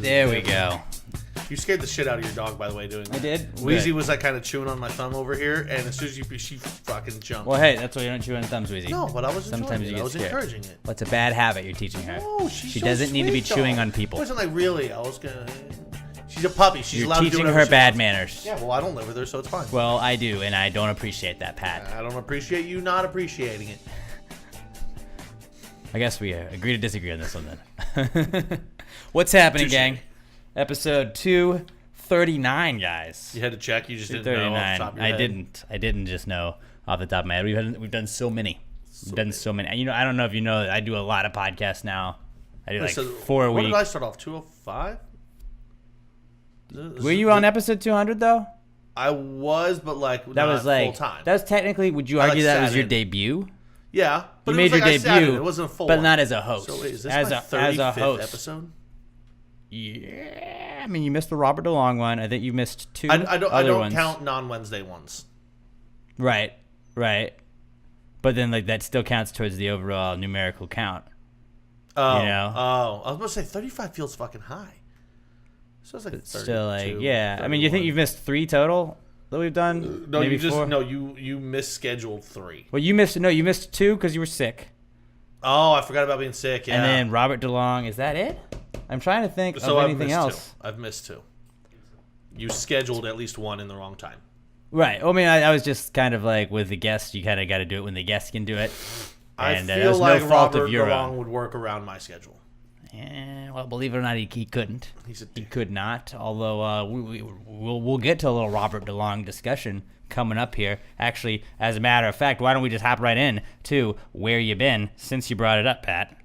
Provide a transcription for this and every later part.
There we go. You scared the shit out of your dog, by the way, doing that. I did? Wheezy Good. was like kind of chewing on my thumb over here, and as soon as she fucking jumped. Well, hey, that's why you don't chew on thumbs, Weezy. No, but I was Sometimes enjoying you it. get I was scared. encouraging it. Well, it's a bad habit you're teaching her. No, she's She so doesn't need to be sweet, chewing though. on people. It wasn't like really. I was gonna. She's a puppy. She's You're allowed to do teaching whatever her she bad wants. manners. Yeah, well, I don't live with her, so it's fine. Well, I do, and I don't appreciate that, Pat. I don't appreciate you not appreciating it. I guess we agree to disagree on this one then. What's happening, gang? Episode 239, guys. You had to check. You just didn't know off the top of your head. I didn't just know off the top of my head. We've done so many. We've done so many. You know, I don't know if you know that I do a lot of podcasts now. I do like 4 a week. What did I start off? 205? Were you on episode 200 though? I was, but like That not was like full time. that was technically. Would you I, argue like, that was sat your in. debut? Yeah, but You it made was your like I sat in debut, it. It wasn't a full but one. not as a host. So wait, is this as my a 35th host episode? Yeah, I mean you missed the Robert DeLong one. I think you missed 2 I don't other ones. count non-Wednesday ones. Right. But then like that still counts towards the overall numerical count. Oh, You know? I was about to say 35 feels fucking high. So it's like It's still like 32, yeah. I mean, you think 31. you've missed 3 total that we've done? No, Maybe you just 4? you misscheduled 3. Well, you missed 2 because you were sick. Oh, I forgot about being sick. Yeah. And then Robert DeLong. Is that it? I'm trying to think so of I've anything missed else. 2. I've missed 2. You scheduled at least 1 in the wrong time. Right. Well, I mean, I was just kind of like with the guest. You kind of got to do it when the guest can do it. And I that feel was like no fault Robert of your DeLong own. would work around my schedule. Yeah, well, believe it or not, he couldn't. He's a He dick. could not. Although we'll get to a little Robert DeLong discussion coming up here. Actually, as a matter of fact, why don't we just hop right in to where you been since you brought it up, Pat?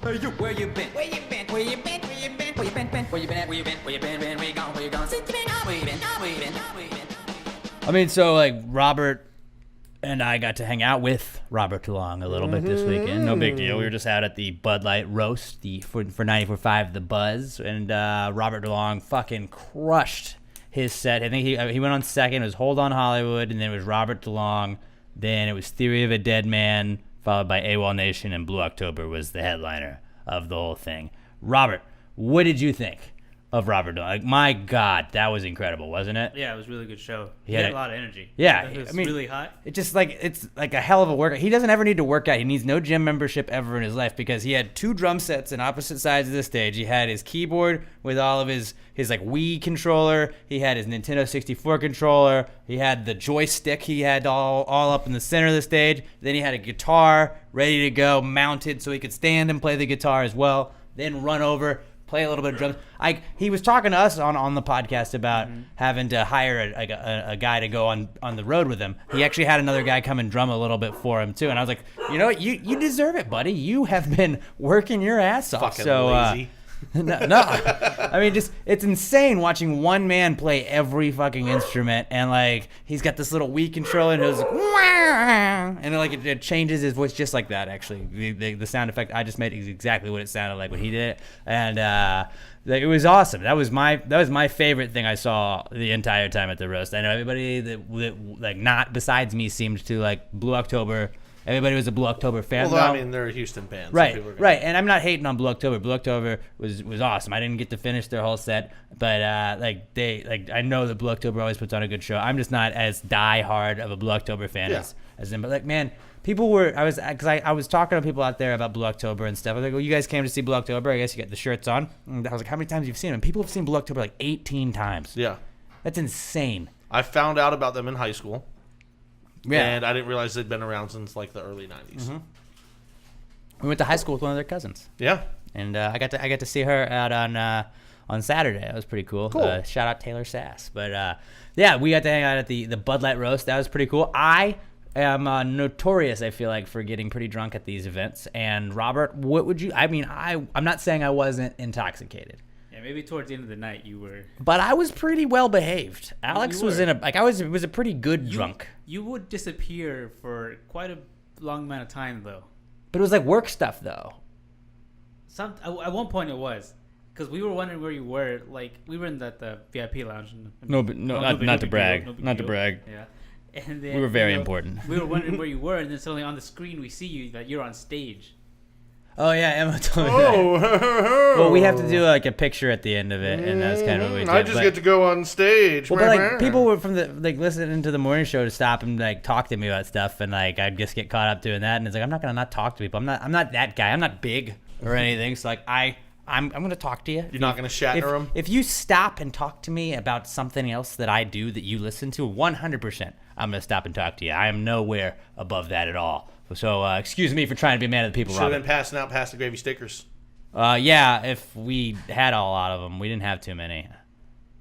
Where you been? Where you been? Where you been? Where you been? Where you been? Where you been? Where you been? Where you been? Where you been? Where you gone? Where you gone? Since you been gone? Where you been? Where you been? Where you been? I mean, so like Robert and I got to hang out with Robert DeLong a little bit this weekend. No big deal. We were just out at the Bud Light roast, for 94.5 The Buzz, and Robert DeLong fucking crushed his set. I think he went on second. It was Hold On Hollywood, and then it was Robert DeLong. Then it was Theory of a Dead Man, followed by AWOL Nation, and Blue October was the headliner of the whole thing. Robert, what did you think of Robert DeLong? Like, my God, that was incredible, wasn't it? Yeah, it was a really good show. He had had a- a lot of energy. Yeah, It was I mean, really hot. It's just like it's like a hell of a workout. He doesn't ever need to work out. He needs no gym membership ever in his life because he had 2 drum sets on opposite sides of the stage. He had his keyboard with all of his like Wii controller. He had his Nintendo 64 controller. He had the joystick. He had all up in the center of the stage. Then he had a guitar ready to go, mounted so he could stand and play the guitar as well. Then run over, play a little bit of drums. He was talking to us on the podcast about having to hire a guy to go on the road with him. He actually had another guy come and drum a little bit for him too. And I was like, you know what, you deserve it, buddy. You have been working your ass off. Fucking lazy. No. I mean, just it's insane watching one man play every fucking instrument, and like he's got this little Wii controller, and it's like, and like it changes his voice just like that. Actually, the sound effect I just made is exactly what it sounded like when he did it, and it was awesome. That was my favorite thing I saw the entire time at the roast. I know everybody that like not besides me seemed to like Blue October. Everybody was a Blue October fan. Although, though. I mean, they're a Houston band. So Right, people are gonna- right, and I'm not hating on Blue October. Blue October was awesome. I didn't get to finish their whole set, but I know that Blue October always puts on a good show. I'm just not as die hard of a Blue October fan as them. But like, man, people were. I was talking to people out there about Blue October and stuff. I was like, well, you guys came to see Blue October. I guess you got the shirts on. And I was like, how many times have you seen them? And people have seen Blue October like 18 times. Yeah. That's insane. I found out about them in high school. Yeah. And I didn't realize they'd been around since like the early 90s. We went to high school with one of their cousins. Yeah. And I got to see her out on Saturday. That was pretty cool. Cool. Shout out Taylor Sass. But yeah, we got to hang out at the Bud Light roast. That was pretty cool. I am notorious, I feel like, for getting pretty drunk at these events. And Robert, what would you? I mean, I'm not saying I wasn't intoxicated. Yeah, maybe towards the end of the night you were. But I was pretty well behaved. Alex You was were. it was a pretty good drunk. You would disappear for quite a long amount of time, though. But it was like work stuff, though. At one point it was, because we were wondering where you were. Like we were in the VIP lounge. Not to brag. No big Not to deal. brag. Yeah. And then We were very important. We were wondering where you were, and then suddenly on the screen we see you that you're on stage. Oh yeah, Emma told me that. Oh, Well, we have to do like a picture at the end of it, and that's kind of what we did. I just get to go on stage. Well, but like people were from the listening to the morning show to stop and like talk to me about stuff, and like I'd just get caught up doing that, and it's like I'm not gonna not talk to people. I'm not that guy. I'm not big or anything. So like I'm gonna talk to you. You're not gonna Shatner them. If you stop and talk to me about something else that I do that you listen to, 100%, I'm gonna stop and talk to you. I am nowhere above that at all. So excuse me for trying to be a man of the people. Should have Robert. been passing out past the gravy stickers. Yeah, if we had a lot of them, we didn't have too many,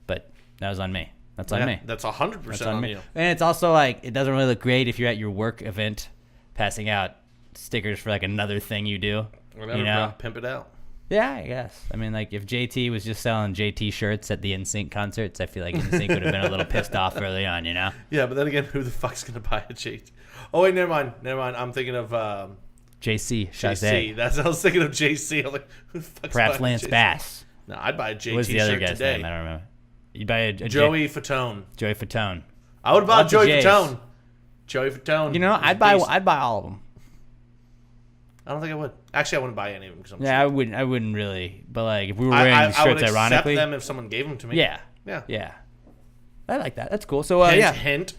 but that was on me. That's on me. That's 100% on you. And it's also like it doesn't really look great if you're at your work event, passing out stickers for like another thing you do. Whatever, you know, bro. Pimp it out. Yeah, I guess. I mean, like if JT was just selling JT shirts at the NSYNC concerts, I feel like NSYNC would have been a little pissed off early on, you know? Yeah, but then again, who the fuck's gonna buy a JT? Oh wait, never mind. I'm thinking of JC. JC. That's I was thinking of JC. I'm like, who the fuck's Perhaps buying Lance JC? Bass. No, I'd buy a JT What was the other shirt guy's today. name? I don't remember. You buy a Joey Fatone. Joey Fatone. I would buy Lots of Joey J's. Fatone. Joey Fatone. You know, is a I'd buy beast. all of them. I don't think I would. Actually, I wouldn't buy any of them because I'm Yeah, I wouldn't really. But like, if we were wearing I shirts, would ironically, accept them if someone gave them to me. yeah, Yeah. I like that. That's cool. So Hint, yeah, hint.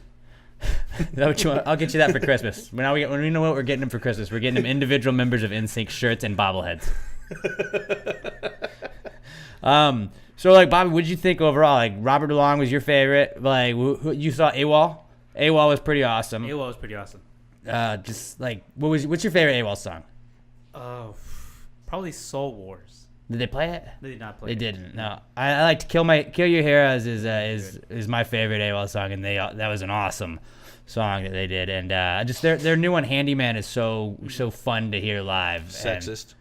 is that what you want? I'll get you that for Christmas. When we know what we're getting him for Christmas, we're getting him individual members of NSYNC shirts and bobbleheads. So like Bobby, what did you think overall? Like Robert DeLong was your favorite. Like who you saw AWOL? AWOL was pretty awesome. AWOL was pretty awesome. Just like what's your favorite AWOL song? Oh, probably Soul Wars. Did they play it? They did not play. They it. didn't. No, I like to Kill Your Heroes is my favorite AWOL song, and that was an awesome song that they did, and just their new one, Handyman, is so fun to hear live. Sexist.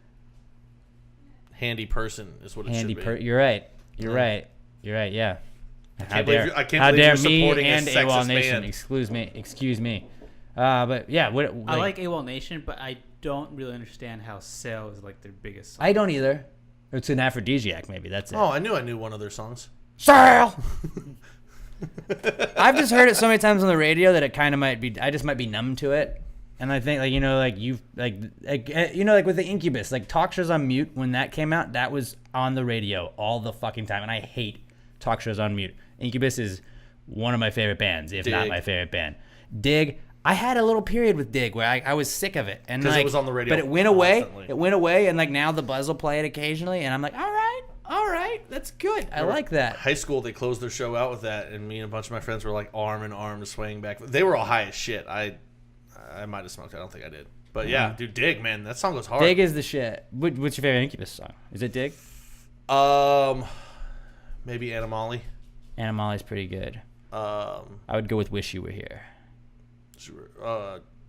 Handy person is what it should be. You're right. You're right. Yeah. I can't believe me you're supporting a and sexist AWOL Nation. band. Excuse me. But yeah, I like AWOL Nation, but I don't really understand how Sail is like their biggest song. I don't either. It's an aphrodisiac, maybe. That's it. Oh, I knew one of their songs. Sail. I've just heard it so many times on the radio that it kind of might be. I just might be numb to it. And I think, like with the Incubus, like Talk Shows on Mute, when that came out, that was on the radio all the fucking time. And I hate Talk Shows on Mute. Incubus is one of my favorite bands, if not my favorite band. Dig. I had a little period with Dig where I was sick of it. And because like, it was on the radio. But it went away. Constantly. It went away, and like now the Buzz will play it occasionally, and I'm like, all right, that's good. I like that. High school, they closed their show out with that, and me and a bunch of my friends were like arm in arm swaying back. They were all high as shit. I might have smoked. I don't think I did. But yeah, dude, Dig, man, that song goes hard. Dig is the shit. What's your favorite Incubus song? Is it Dig? Maybe Animali. Animali's pretty good. I would go with Wish You Were Here.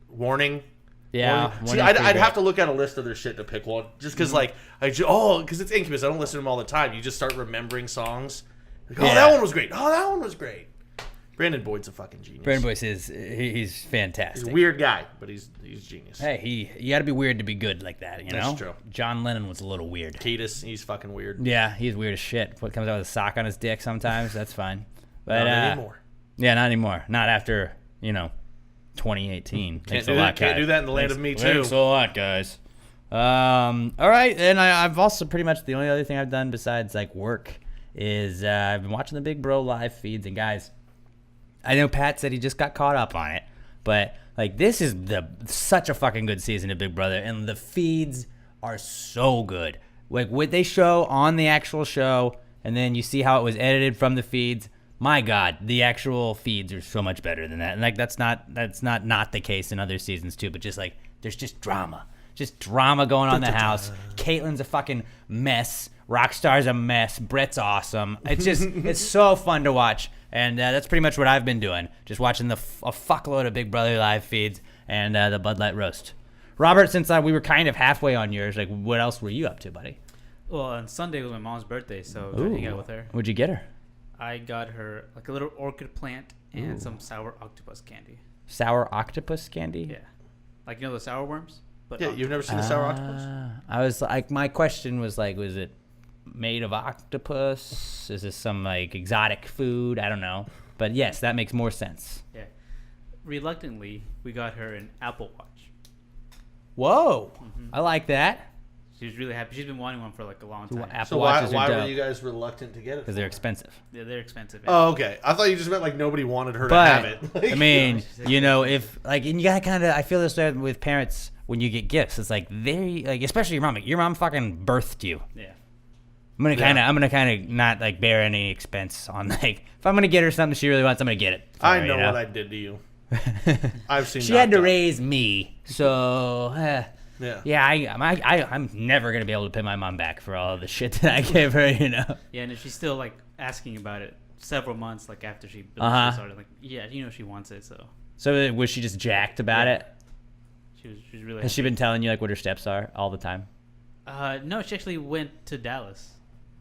Warning. Yeah. See, I'd have to look at a list of their shit to pick one, just because because it's Incubus. I don't listen to them all the time. You just start remembering songs. Like, that one was great. Oh, that one was great. Brandon Boyd's a fucking genius. Brandon Boyd he's fantastic. He's a weird guy, but he's genius. Hey, you got to be weird to be good like that, you know? That's true. John Lennon was a little weird. Kiedis, he's fucking weird. Yeah, he's weird as shit. What comes out with a sock on his dick sometimes, that's fine. But Not anymore. Yeah, not anymore. Not after, 2018. Can't do that in the land of Me Too. Thanks a lot, guys. All right, and I've also pretty much the only other thing I've done besides like work is I've been watching the Big Bro live feeds, and guys, I know Pat said he just got caught up on it, but like this is such a fucking good season of Big Brother, and the feeds are so good. Like what they show on the actual show, and then you see how it was edited from the feeds. My God, the actual feeds are so much better than that. And like that's not the case in other seasons too, but just like there's just drama going on in the house. Caitlin's a fucking mess. Rockstar's a mess. Brett's awesome. It's so fun to watch. And that's pretty much what I've been doing. Just watching a fuckload of Big Brother live feeds and the Bud Light roast. Robert, since we were kind of halfway on yours, like what else were you up to, buddy? Well, on Sunday was my mom's birthday, so I hang out with her. What'd you get her? I got her like a little orchid plant and some sour octopus candy. Sour octopus candy? Yeah. Like, the sour worms? But Yeah, you've never seen the sour octopus? I was like, my question was like, was it made of octopus? Is this some like exotic food? I don't know. But yes, that makes more sense. Yeah. Reluctantly, we got her an Apple Watch. Whoa. I like that. She was really happy. She's been wanting one for like a long time. Apple So why Watches are were dope you guys reluctant to get it? because they're expensive. Yeah, they're expensive. Oh, okay. I thought you just meant like nobody wanted her to But have it. Like, I mean, you know, if like, and you gotta kind of, I feel this way with parents when you get gifts. It's like they like, especially your mom. Like, your mom fucking birthed you. Yeah. I'm gonna kind of not like bear any expense on like if I'm gonna get her something she really wants, I'm gonna get it. for I her, know you know? what I did to you. I've seen. She had to Knocked Up. raise me, so Yeah. I'm never gonna be able to pay my mom back for all the shit that I gave her, you know. Yeah, and if she's still like asking about it several months like after she started, like, yeah, you know, she wants it, so So was she just jacked about it? she's really. Has she been telling you like what her steps are all the time? No, she actually went to Dallas.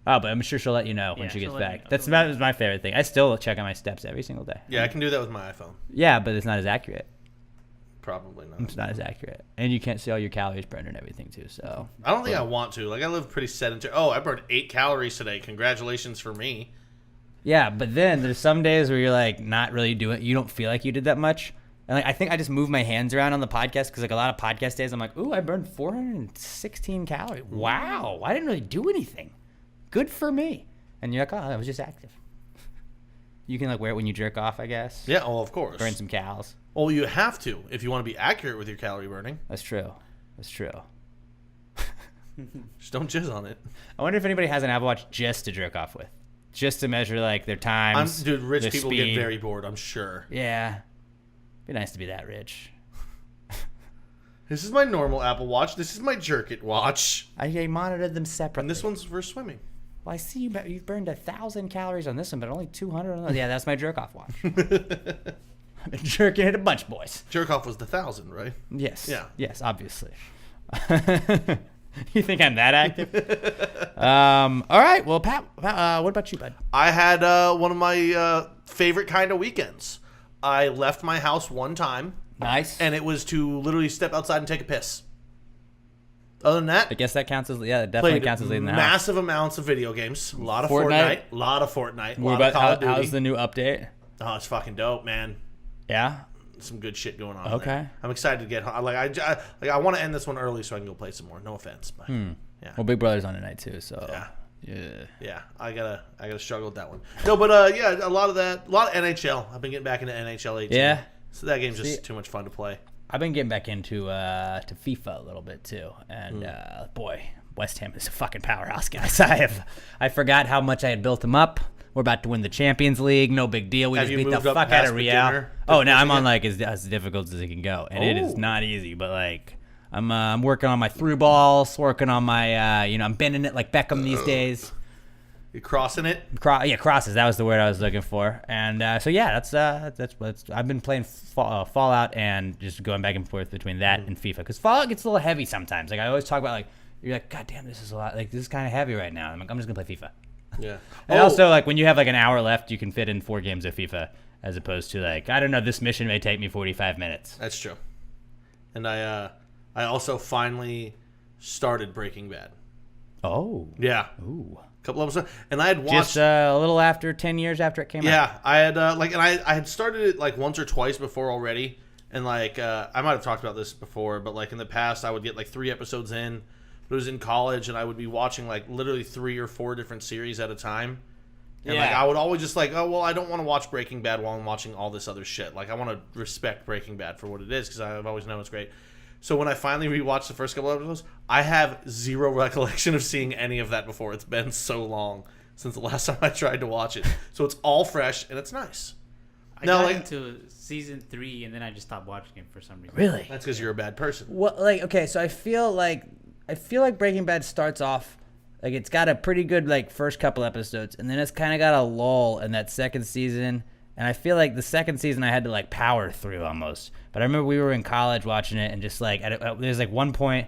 Oh, but I'm sure she'll let you know when Yeah, she gets she'll let me back. know. That was my favorite thing. I still check on my steps every single day. Yeah, I can do that with my iPhone. Yeah, but it's not as accurate. Probably not. It's not as accurate, and you can't see all your calories burned and everything too. So I don't think I want to. Like, I live pretty sedentary. Oh, I burned 8 calories today. Congratulations for me. yeah, but then there's some days where you're like not really doing. You don't feel like you did that much, and like I think I just move my hands around on the podcast because like a lot of podcast days I'm like, ooh, I burned 416 calories. Wow, I didn't really do anything. Good for me. And you're like, oh, I was just active. You can like wear it when you jerk off, I guess. Yeah, well, of course. Burn some calories. Well, you have to if you want to be accurate with your calorie burning. That's true. That's true. Just don't jizz on it. I wonder if anybody has an Apple Watch just to jerk off with, just to measure like their times. Dude, rich their people speed. get very bored, I'm sure. Yeah, be nice to be that rich. This is my normal Apple Watch. This is my jerk it watch. I monitored them separately. And this one's for swimming. Well, I see you've burned 1,000 calories on this one, but only 200 on that. Yeah, that's my jerk off watch. I've been jerking it a bunch, boys. Jerk off was the 1,000, right? Yes. Yeah. Yes, obviously. You think I'm that active? All right. Well, Pat, what about you, bud? I had one of my favorite kind of weekends. I left my house one time, Nice. and it was to literally step outside and take a piss. Other than that, I guess that counts as it definitely played counts as leaving the house. massive amounts of video games. A lot of Fortnite? Fortnite. A lot of Fortnite. A What lot about of Call of Duty. how's the new update? Oh, it's fucking dope, man. Yeah. Some good shit going on. Okay. There. I'm excited to get home. I want to end this one early so I can go play some more. No offense, but yeah. Well, Big Brother's on tonight too, so Yeah. Yeah, I gotta struggle with that one. No, but yeah, a lot of NHL. I've been getting back into NHL 18. Yeah. So that game's just too much fun to play. I've been getting back into to FIFA a little bit too, and boy, West Ham is a fucking powerhouse, guys. I forgot how much I had built them up. We're about to win the Champions League. No big deal. We Have just you beat the moved up fuck out past of Real. beginner Oh, now I'm difficulty on like as difficult as it can go, and it is Oh. not easy. But like I'm working on my through balls, working on my I'm bending it like Beckham these days. You crossing it? Crosses. That was the word I was looking for. And so yeah, that's I've been playing Fallout and just going back and forth between that and FIFA because Fallout gets a little heavy sometimes. Like I always talk about, like you're like, God damn, this is a lot. Like this is kind of heavy right now. I'm like, I'm just gonna play FIFA. Yeah. And also, like when you have like an hour left, you can fit in 4 games of FIFA as opposed to like, I don't know, this mission may take me 45 minutes. That's true. And I also finally started Breaking Bad. Oh. Yeah. Ooh. Couple episodes, and I had watched. Just a little after 10 years after it came out. Yeah, I had I had started it like once or twice before already, and like I might have talked about this before, but like in the past I would get like 3 episodes in. But it was in college, and I would be watching like literally 3 or 4 different series at a time. And like I would always just like, oh well, I don't want to watch Breaking Bad while I'm watching all this other shit. Like I want to respect Breaking Bad for what it is because I've always known it's great. So when I finally rewatched the first couple of episodes, I have zero recollection of seeing any of that before. It's been so long since the last time I tried to watch it. So it's all fresh, and it's nice. I got into season 3, and then I just stopped watching it for some reason. Really? That's because you're a bad person. Well, like, okay, so I feel like Breaking Bad starts off like it's got a pretty good like first couple episodes, and then it's kind of got a lull in that second season. And I feel like the second season I had to like power through almost. But I remember we were in college watching it, and just like there's like one point,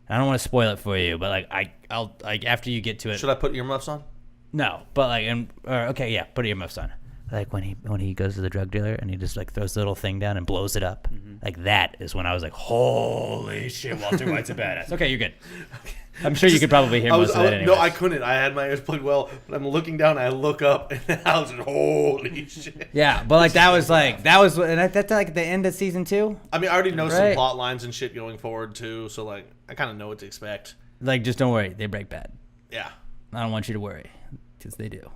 and I don't want to spoil it for you, but like I'll like after you get to it. Should I put earmuffs on? No, but like okay, yeah, put earmuffs on. Like when he goes to the drug dealer and he just like throws the little thing down and blows it up. Like that is when I was like, holy shit, Walter White's a badass. Okay, you're good. I'm sure you could probably hear most of it. No, I couldn't. I had my ears plugged well, but I'm looking down. I look up, and I was like, holy shit. Yeah, but like that was and that's like the end of season 2. I mean, I already know some Right. plot lines and shit going forward too, so like I kind of know what to expect. Like, just don't worry. They break bad. Yeah. I don't want you to worry, because they do.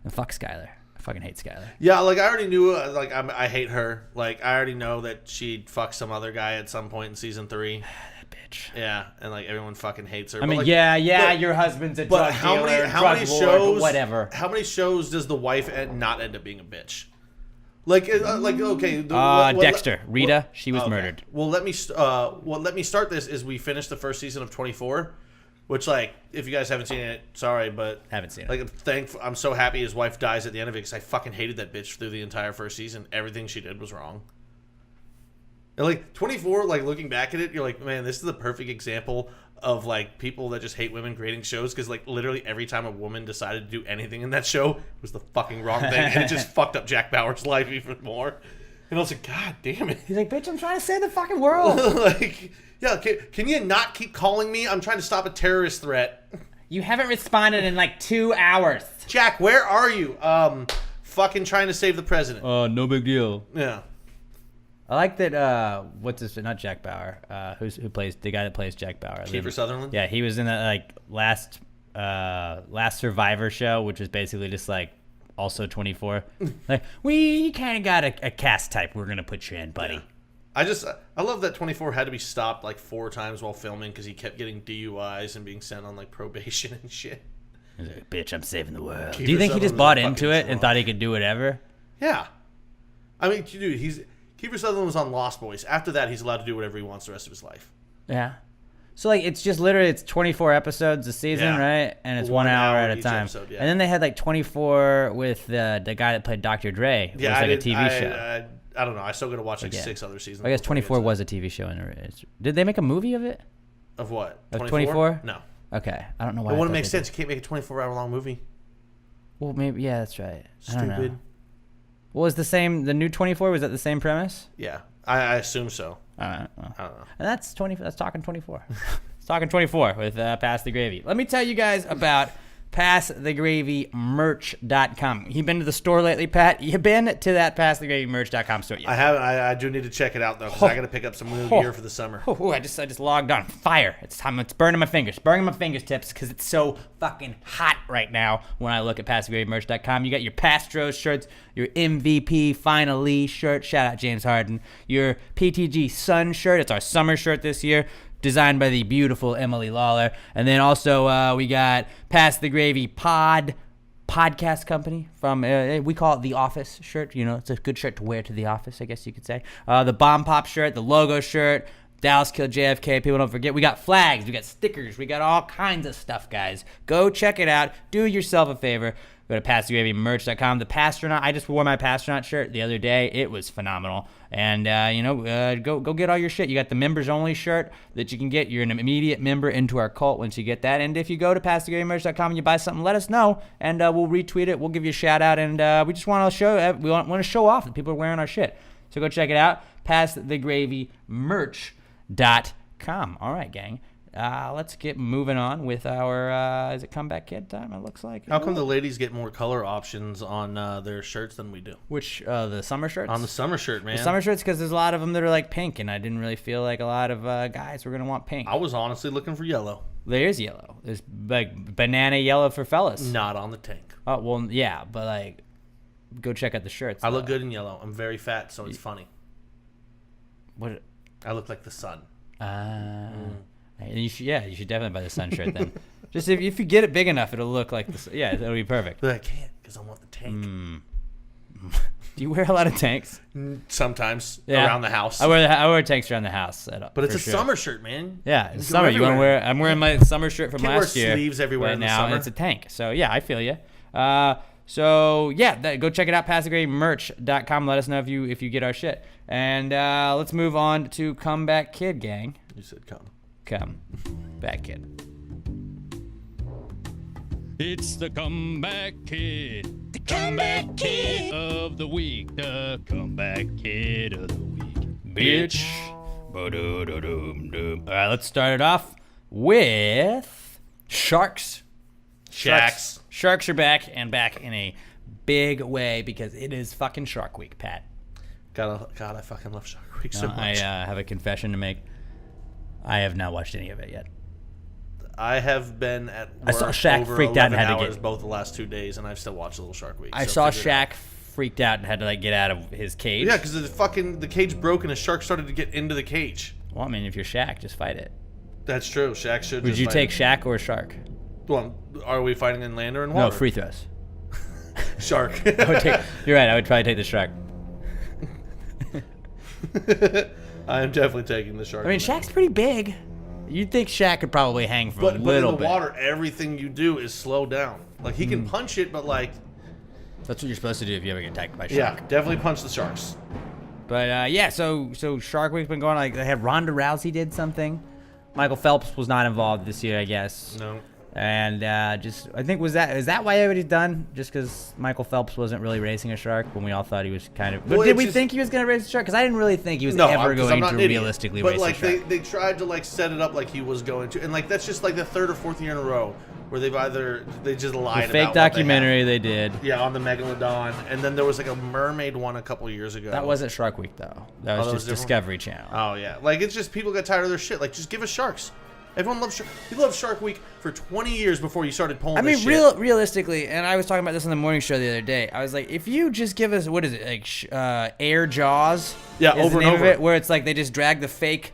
And fuck Skylar. I fucking hate Skylar. Yeah, like I already knew. Like I hate her. Like I already know that she'd fuck some other guy at some point in season 3. That bitch. Yeah, and like everyone fucking hates her. I mean, like, your husband's a drug dealer, how drug many lord, shows? whatever. How many shows does the wife not end up being a bitch? Like okay. Dexter, Rita, she was murdered. Well, let me start this. Is we finished the first season of 24, which like if you guys haven't seen it, sorry, but Haven't seen it. Like I'm so happy his wife dies at the end of it because I fucking hated that bitch through the entire first season. Everything she did was wrong. And like 24, like looking back at it, you're like, man, this is the perfect example of like people that just hate women creating shows because like literally every time a woman decided to do anything in that show, it was the fucking wrong thing, and it just fucked up Jack Bauer's life even more. And I was like, God damn it! He's like, bitch, I'm trying to save the fucking world. Like, yeah, can you not keep calling me? I'm trying to stop a terrorist threat. You haven't responded in like 2 hours. Jack, where are you? Fucking trying to save the president. No big deal. Yeah. I like that. What's this? Not Jack Bauer. Who plays the guy that plays Jack Bauer? Kiefer Sutherland. Yeah, he was in that like last Survivor show, which was basically just like also 24. Like, we kind of got a cast type we're gonna put you in, buddy. Yeah. I love that 24 had to be stopped like 4 times while filming because he kept getting DUIs and being sent on like probation and shit. He's like, bitch, I'm saving the world. Kiefer Do you think he just Sutherland bought was a into fucking it and drunk. thought he could do whatever? Yeah. I mean, dude, Kiefer Sutherland was on Lost Boys. After that, he's allowed to do whatever he wants the rest of his life. Yeah. So like it's just literally it's 24 episodes a season, Yeah. right? And it's 1 1 hour hour at a each time. episode, yeah. And then they had like 24 with the guy that played Dr. Dre. It Yeah, was like a TV show. I don't know. I still got to watch like Yeah. 6 other seasons. I guess before I get 24 to was a TV show. Did they make a movie of it? that. Of what? Of 24? No. Okay, I don't know why. It I wouldn't thought make they sense. You can't make a 24-hour long movie. did. Well, maybe that's right. I don't know. Stupid. What was the new 24? Was that the same premise? Yeah, I assume so. I don't know. I don't know. And that's 20. That's talking 24. It's talking 24 with Pass the Gravy. Let me tell you guys about PassTheGravyMerch.com. You been to the store lately, Pat? You been to that PassTheGravyMerch.com store yet? I haven't. I do need to check it out though because I got to pick up some new gear for the summer. Oh, I just logged on. Fire. It's time. It's burning my fingers. Burning my fingertips because it's so fucking hot right now when I look at PassTheGravyMerch.com. You got your Pastros shirts, your MVP Finally shirt. Shout out James Harden. Your PTG Sun shirt. It's our summer shirt this year. Designed by the beautiful Emily Lawler. And then also we got Pass the Gravy podcast company from, we call it the Office shirt. You know, it's a good shirt to wear to the office, I guess you could say. The Bomb Pop shirt, the logo shirt, Dallas killed JFK. People don't forget. We got flags. We got stickers. We got all kinds of stuff, guys. Go check it out. Do yourself a favor. Go to PassTheGravyMerch.com. The Pastronaut. I just wore my Pastronaut shirt the other day. It was phenomenal. And, go get all your shit. You got the members-only shirt that you can get. You're an immediate member into our cult once you get that. And if you go to PassTheGravyMerch.com and you buy something, let us know. And we'll retweet it. We'll give you a shout-out. And we just want to show we want to show off that people are wearing our shit. So go check it out. PassTheGravyMerch.com. All right, gang. Let's get moving on with our, is it Comeback Kid time, it looks like? How come the ladies get more color options on their shirts than we do? Which, the summer shirts? On the summer shirt, man. The summer shirts, because there's a lot of them that are like pink, and I didn't really feel like a lot of guys were going to want pink. I was honestly looking for yellow. There is yellow. There's like banana yellow for fellas. Not on the tank. Oh, well, yeah, but like, go check out the shirts. I look good in yellow. I'm very fat, so it's funny. What? I look like the sun. You should definitely buy the sun shirt then. Just if you get it big enough, it'll look like this. Yeah, it'll be perfect. But I can't because I want the tank. Do you wear a lot of tanks? Sometimes Yeah. around the house. I wear tanks around the house. But it's for a sure. summer shirt, man. Yeah, You it's can summer. You want to everywhere. wear? I'm wearing my summer shirt from Can't wear last year. sleeves everywhere right in the now, summer. and it's a tank. So yeah, I feel you. Go check it out. PassTheGravyMerch.com. Let us know if you get our shit. And let's move on to Comeback Kid, gang. You said come. Come back, kid. It's the Comeback Kid. The Comeback Kid of the week. The Comeback Kid of the week. Bitch. Ba-do-do-dum-dum. All right, let's start it off with sharks. Shacks. Sharks are back, and back in a big way because it is fucking Shark Week, Pat. God, I fucking love Shark Week so I much. have a confession to make. I have not watched any of it yet. I have been at work I saw Shaq over freaked out and 11 had to hours get- both the last 2 days, and I've still watched Little Shark Week. I so saw figure it out. Shaq freaked out and had to like get out of his cage. Yeah, because the cage broke and a shark started to get into the cage. Well, I mean, if you're Shaq, just fight it. That's true. Shaq should. Would just you fight take it. Shaq or Shark? Well, are we fighting in land or in water? No, free throws. Shark. I would take, you're right. I would probably take the Shark. I am definitely taking the shark. I mean, Shaq's pretty big. You'd think Shaq could probably hang for a but in little the bit. water, everything you do is slow down. Like he can punch it, but like, That's what you're supposed to do if you ever get attacked by a yeah, shark. definitely punch the sharks. But yeah, so Shark Week's been going. Like they had Ronda Rousey did something. Michael Phelps was not involved this year, I guess. No. And just I think is that why everybody's done? Just because Michael Phelps wasn't really racing a shark when we all thought he was kind of. But Well, did it's we just- think he was going to race a shark? Because I didn't really think he was No, ever because going I'm not to an idiot. realistically But race like a shark. they tried to like set it up like he was going to, and like that's just like the third or fourth year in a row where they just lied The fake about documentary they did. Yeah, on the Megalodon, and then there was like a mermaid one a couple years ago. That wasn't Shark Week though. That was that was just different? Discovery Channel. Oh yeah, like it's just people got tired of their shit. Like just give us sharks. Everyone loves people love Shark Week for 20 years before you started pulling. I mean, this shit. realistically, and I was talking about this on the morning show the other day. I was like, if you just give us what is it like Air Jaws? Yeah, is over the and name over. of it, where it's like they just drag the fake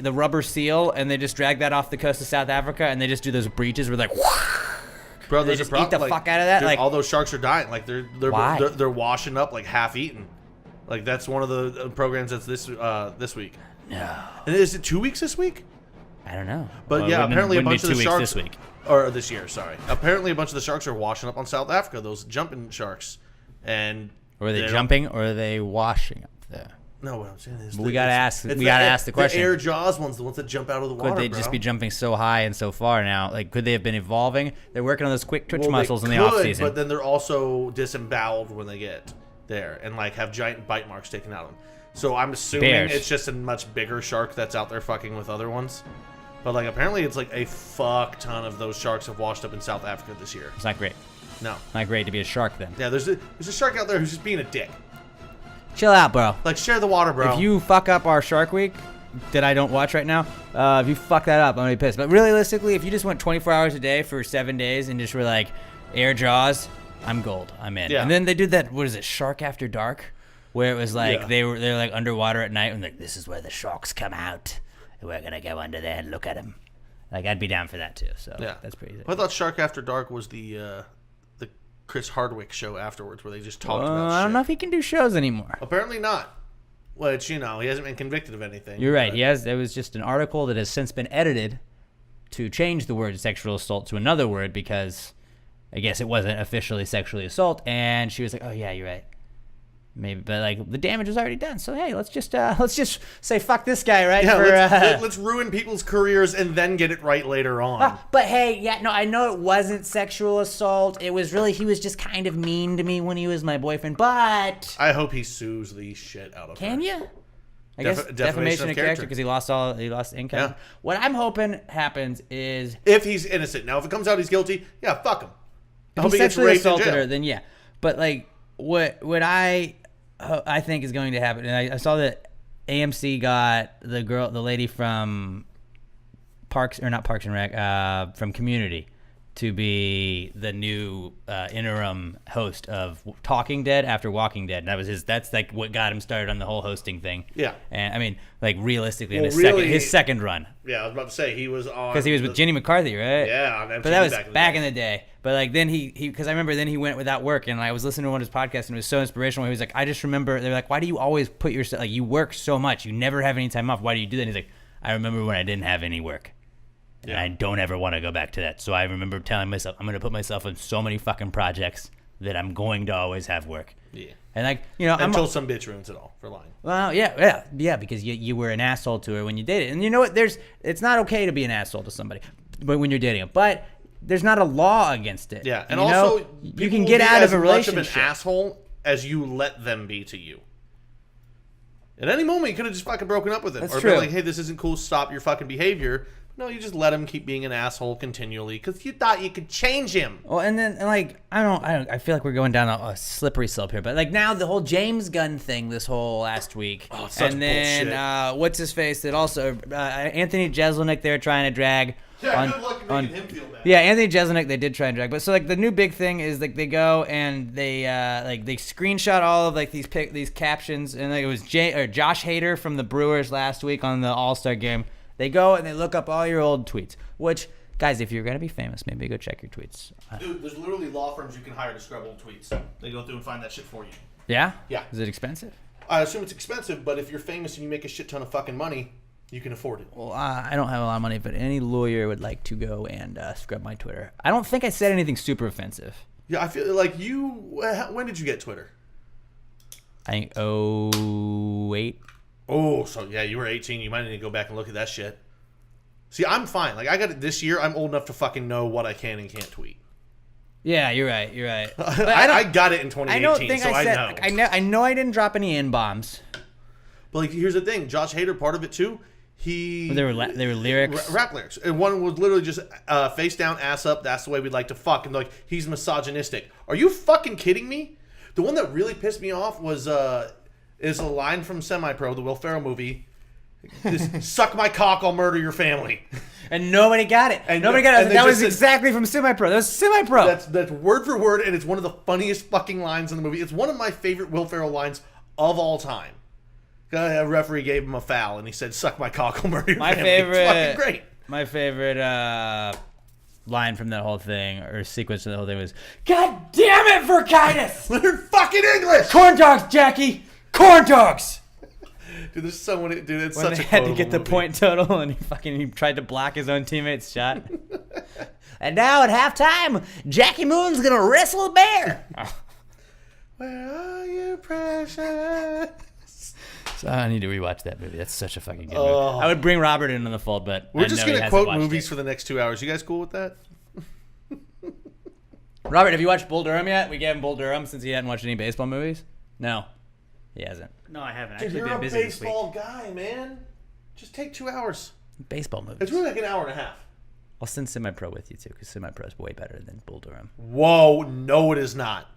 the rubber seal and they just drag that off the coast of South Africa and they just do those breaches where like. Bro, They there's just a problem. eat the like, fuck out of that, dude, like- all those sharks are dying. Like Why? they're washing up like half eaten. Like that's one of the programs that's this week. No, And is it 2 weeks this week? I don't know. But Well, yeah, wouldn't- apparently a wouldn't be bunch of 2 the weeks sharks this week. or this year. Sorry, apparently a bunch of the sharks are washing up on South Africa. Those jumping sharks, and Or are they don't- jumping or are they washing up there? No, what I'm saying is We gotta ask the question. The Air Jaws ones, the ones that jump out of the water. Could they bro. just be jumping so high and so far now? Like, could they have been evolving? They're working on those quick twitch Well, they muscles in the could, off season. But then they're also disemboweled when they get there and like have giant bite marks taken out of them. So I'm assuming Bears. it's just a much bigger shark that's out there fucking with other ones. But like apparently it's like a fuck ton of those sharks have washed up in South Africa this year. It's not great. No. Not great to be a shark then. Yeah, there's a shark out there who's just being a dick. Chill out, bro. Like share the water, bro. If you fuck up our Shark Week that I don't watch right now, if you fuck that up, I'm gonna be pissed. But realistically, if you just went 24 hours a day for 7 days and just were like Air Jaws, I'm gold. I'm in. Yeah. And then they did that. What is it? Shark After Dark, where it was like Yeah. they're like underwater at night and like this is where the sharks come out. We're gonna go under there and look at them. Like I'd be down for that too. So yeah, that's pretty. I thought Shark After Dark was the Chris Hardwick show afterwards where they just talked about shit. I don't know if he can do shows anymore. Apparently not. Which, you know, he hasn't been convicted of anything. You're right. but- He has. There was just an article that has since been edited to change the word sexual assault to another word because I guess it wasn't officially sexually assault. And she was like, "Oh yeah, you're right." Maybe, but like the damage was already done. So hey, let's just say fuck this guy, right? Yeah, let's ruin people's careers and then get it right later on. But hey, yeah, no, I know it wasn't sexual assault. It was really he was just kind of mean to me when he was my boyfriend. But I hope he sues the shit out of her. can you? I guess defamation of character because he lost income. Yeah. What I'm hoping happens is If he's innocent. Now, if it comes out he's guilty, yeah, fuck him. I if hope he he gets sexually raped in assaulted jail. her, then yeah. But like what I think is going to happen, and I saw that AMC got the lady from Parks and Rec, from Community, to be the new interim host of Talking Dead after Walking Dead. And that's like what got him started on the whole hosting thing. Yeah. And I mean, like realistically, Well, in really- his second run, Yeah, I was about to say he was on because he was with Jenny McCarthy, right? Yeah, on MTV but that was back in the day. But like then he because I remember then he went without work, and I was listening to one of his podcasts, and it was so inspirational. He was like, I just remember they're like, why do you always put yourself like you work so much, you never have any time off? Why do you do that? And he's like, I remember when I didn't have any work. And Yeah. I don't ever want to go back to that. So I remember telling myself, I'm going to put myself in so many fucking projects that I'm going to always have work. Yeah. And like, you know, Until some bitch ruins it all for lying. well, yeah, because you were an asshole to her when you dated. And you know what? It's not okay to be an asshole to somebody but when you're dating them. But there's not a law against it. Yeah, and you also know, you people can will get be out as of a much relationship. of an asshole as you let them be to you. At any moment, you could have just fucking broken up with him, That's or true. been like, "Hey, this isn't cool. Stop your fucking behavior." No, you just let him keep being an asshole continually because you thought you could change him. Well, and then like I feel like we're going down a slippery slope here, but like now the whole James Gunn thing this whole last week, such and then what's his face that also Anthony Jeselnik they're trying to drag. Yeah, good luck making him feel bad. Yeah, Anthony Jeselnik they did try and drag, but so like the new big thing is like they go and they they screenshot all of like these captions, and like it was Josh Hader from the Brewers last week on the All-Star game. They go and they look up all your old tweets, which, guys, if you're going to be famous, maybe go check your tweets. Dude, there's literally law firms you can hire to scrub old tweets. They go through and find that shit for you. Yeah? Yeah. Is it expensive? I assume it's expensive, but if you're famous and you make a shit ton of fucking money, you can afford it. Well, I don't have a lot of money, but any lawyer would like to go and scrub my Twitter. I don't think I said anything super offensive. Yeah, I feel like you... When did you get Twitter? I think 08. Oh, so yeah, you were 18. You might need to go back and look at that shit. See, I'm fine. Like, I got it this year. I'm old enough to fucking know what I can and can't tweet. Yeah, you're right. You're right. I got it in 2018, I don't think so I said. know. Like, I know I didn't drop any N-bombs. But like, here's the thing. Josh Hader, part of it too. They were lyrics. Rap lyrics. And one was literally just face down, ass up. That's the way we'd like to fuck. And like, he's misogynistic. Are you fucking kidding me? The one that really pissed me off was is a line from Semi-Pro, the Will Ferrell movie. Suck my cock, I'll murder your family. And nobody got it. And nobody got it. and That was exactly from Semi-Pro. That was Semi-Pro. That's word for word, and it's one of the funniest fucking lines in the movie. It's one of my favorite Will Ferrell lines of all time. A referee gave him a foul, and he said, "Suck my cock, I'll murder your family." Favorite. It's fucking great. My favorite line from that whole thing, or sequence of the whole thing, was, "God damn it, Verkitis! Learn fucking English! Corn dogs, Jackie! Corn dogs!" Dude, there's someone. Dude, it's When such they a had to get the movie. point total, and he tried to block his own teammate's shot. And now at halftime, Jackie Moon's gonna wrestle a bear. Where are you, precious? So I need to rewatch that movie. That's such a fucking good movie. I would bring Robert into the fold, but We're I just know he gonna hasn't quote watched movies it. for the next 2 hours. You guys cool with that? Robert, have you watched Bull Durham yet? We gave him Bull Durham since he hadn't watched any baseball movies. No, he hasn't. No, I haven't. Dude, Actually, you're been a busy this week. baseball guy, man. Just take 2 hours. Baseball movies. It's really like an hour and a half. I'll send Semi-Pro with you too, because Semi-Pro is way better than Bull Durham. Whoa, no, it is not.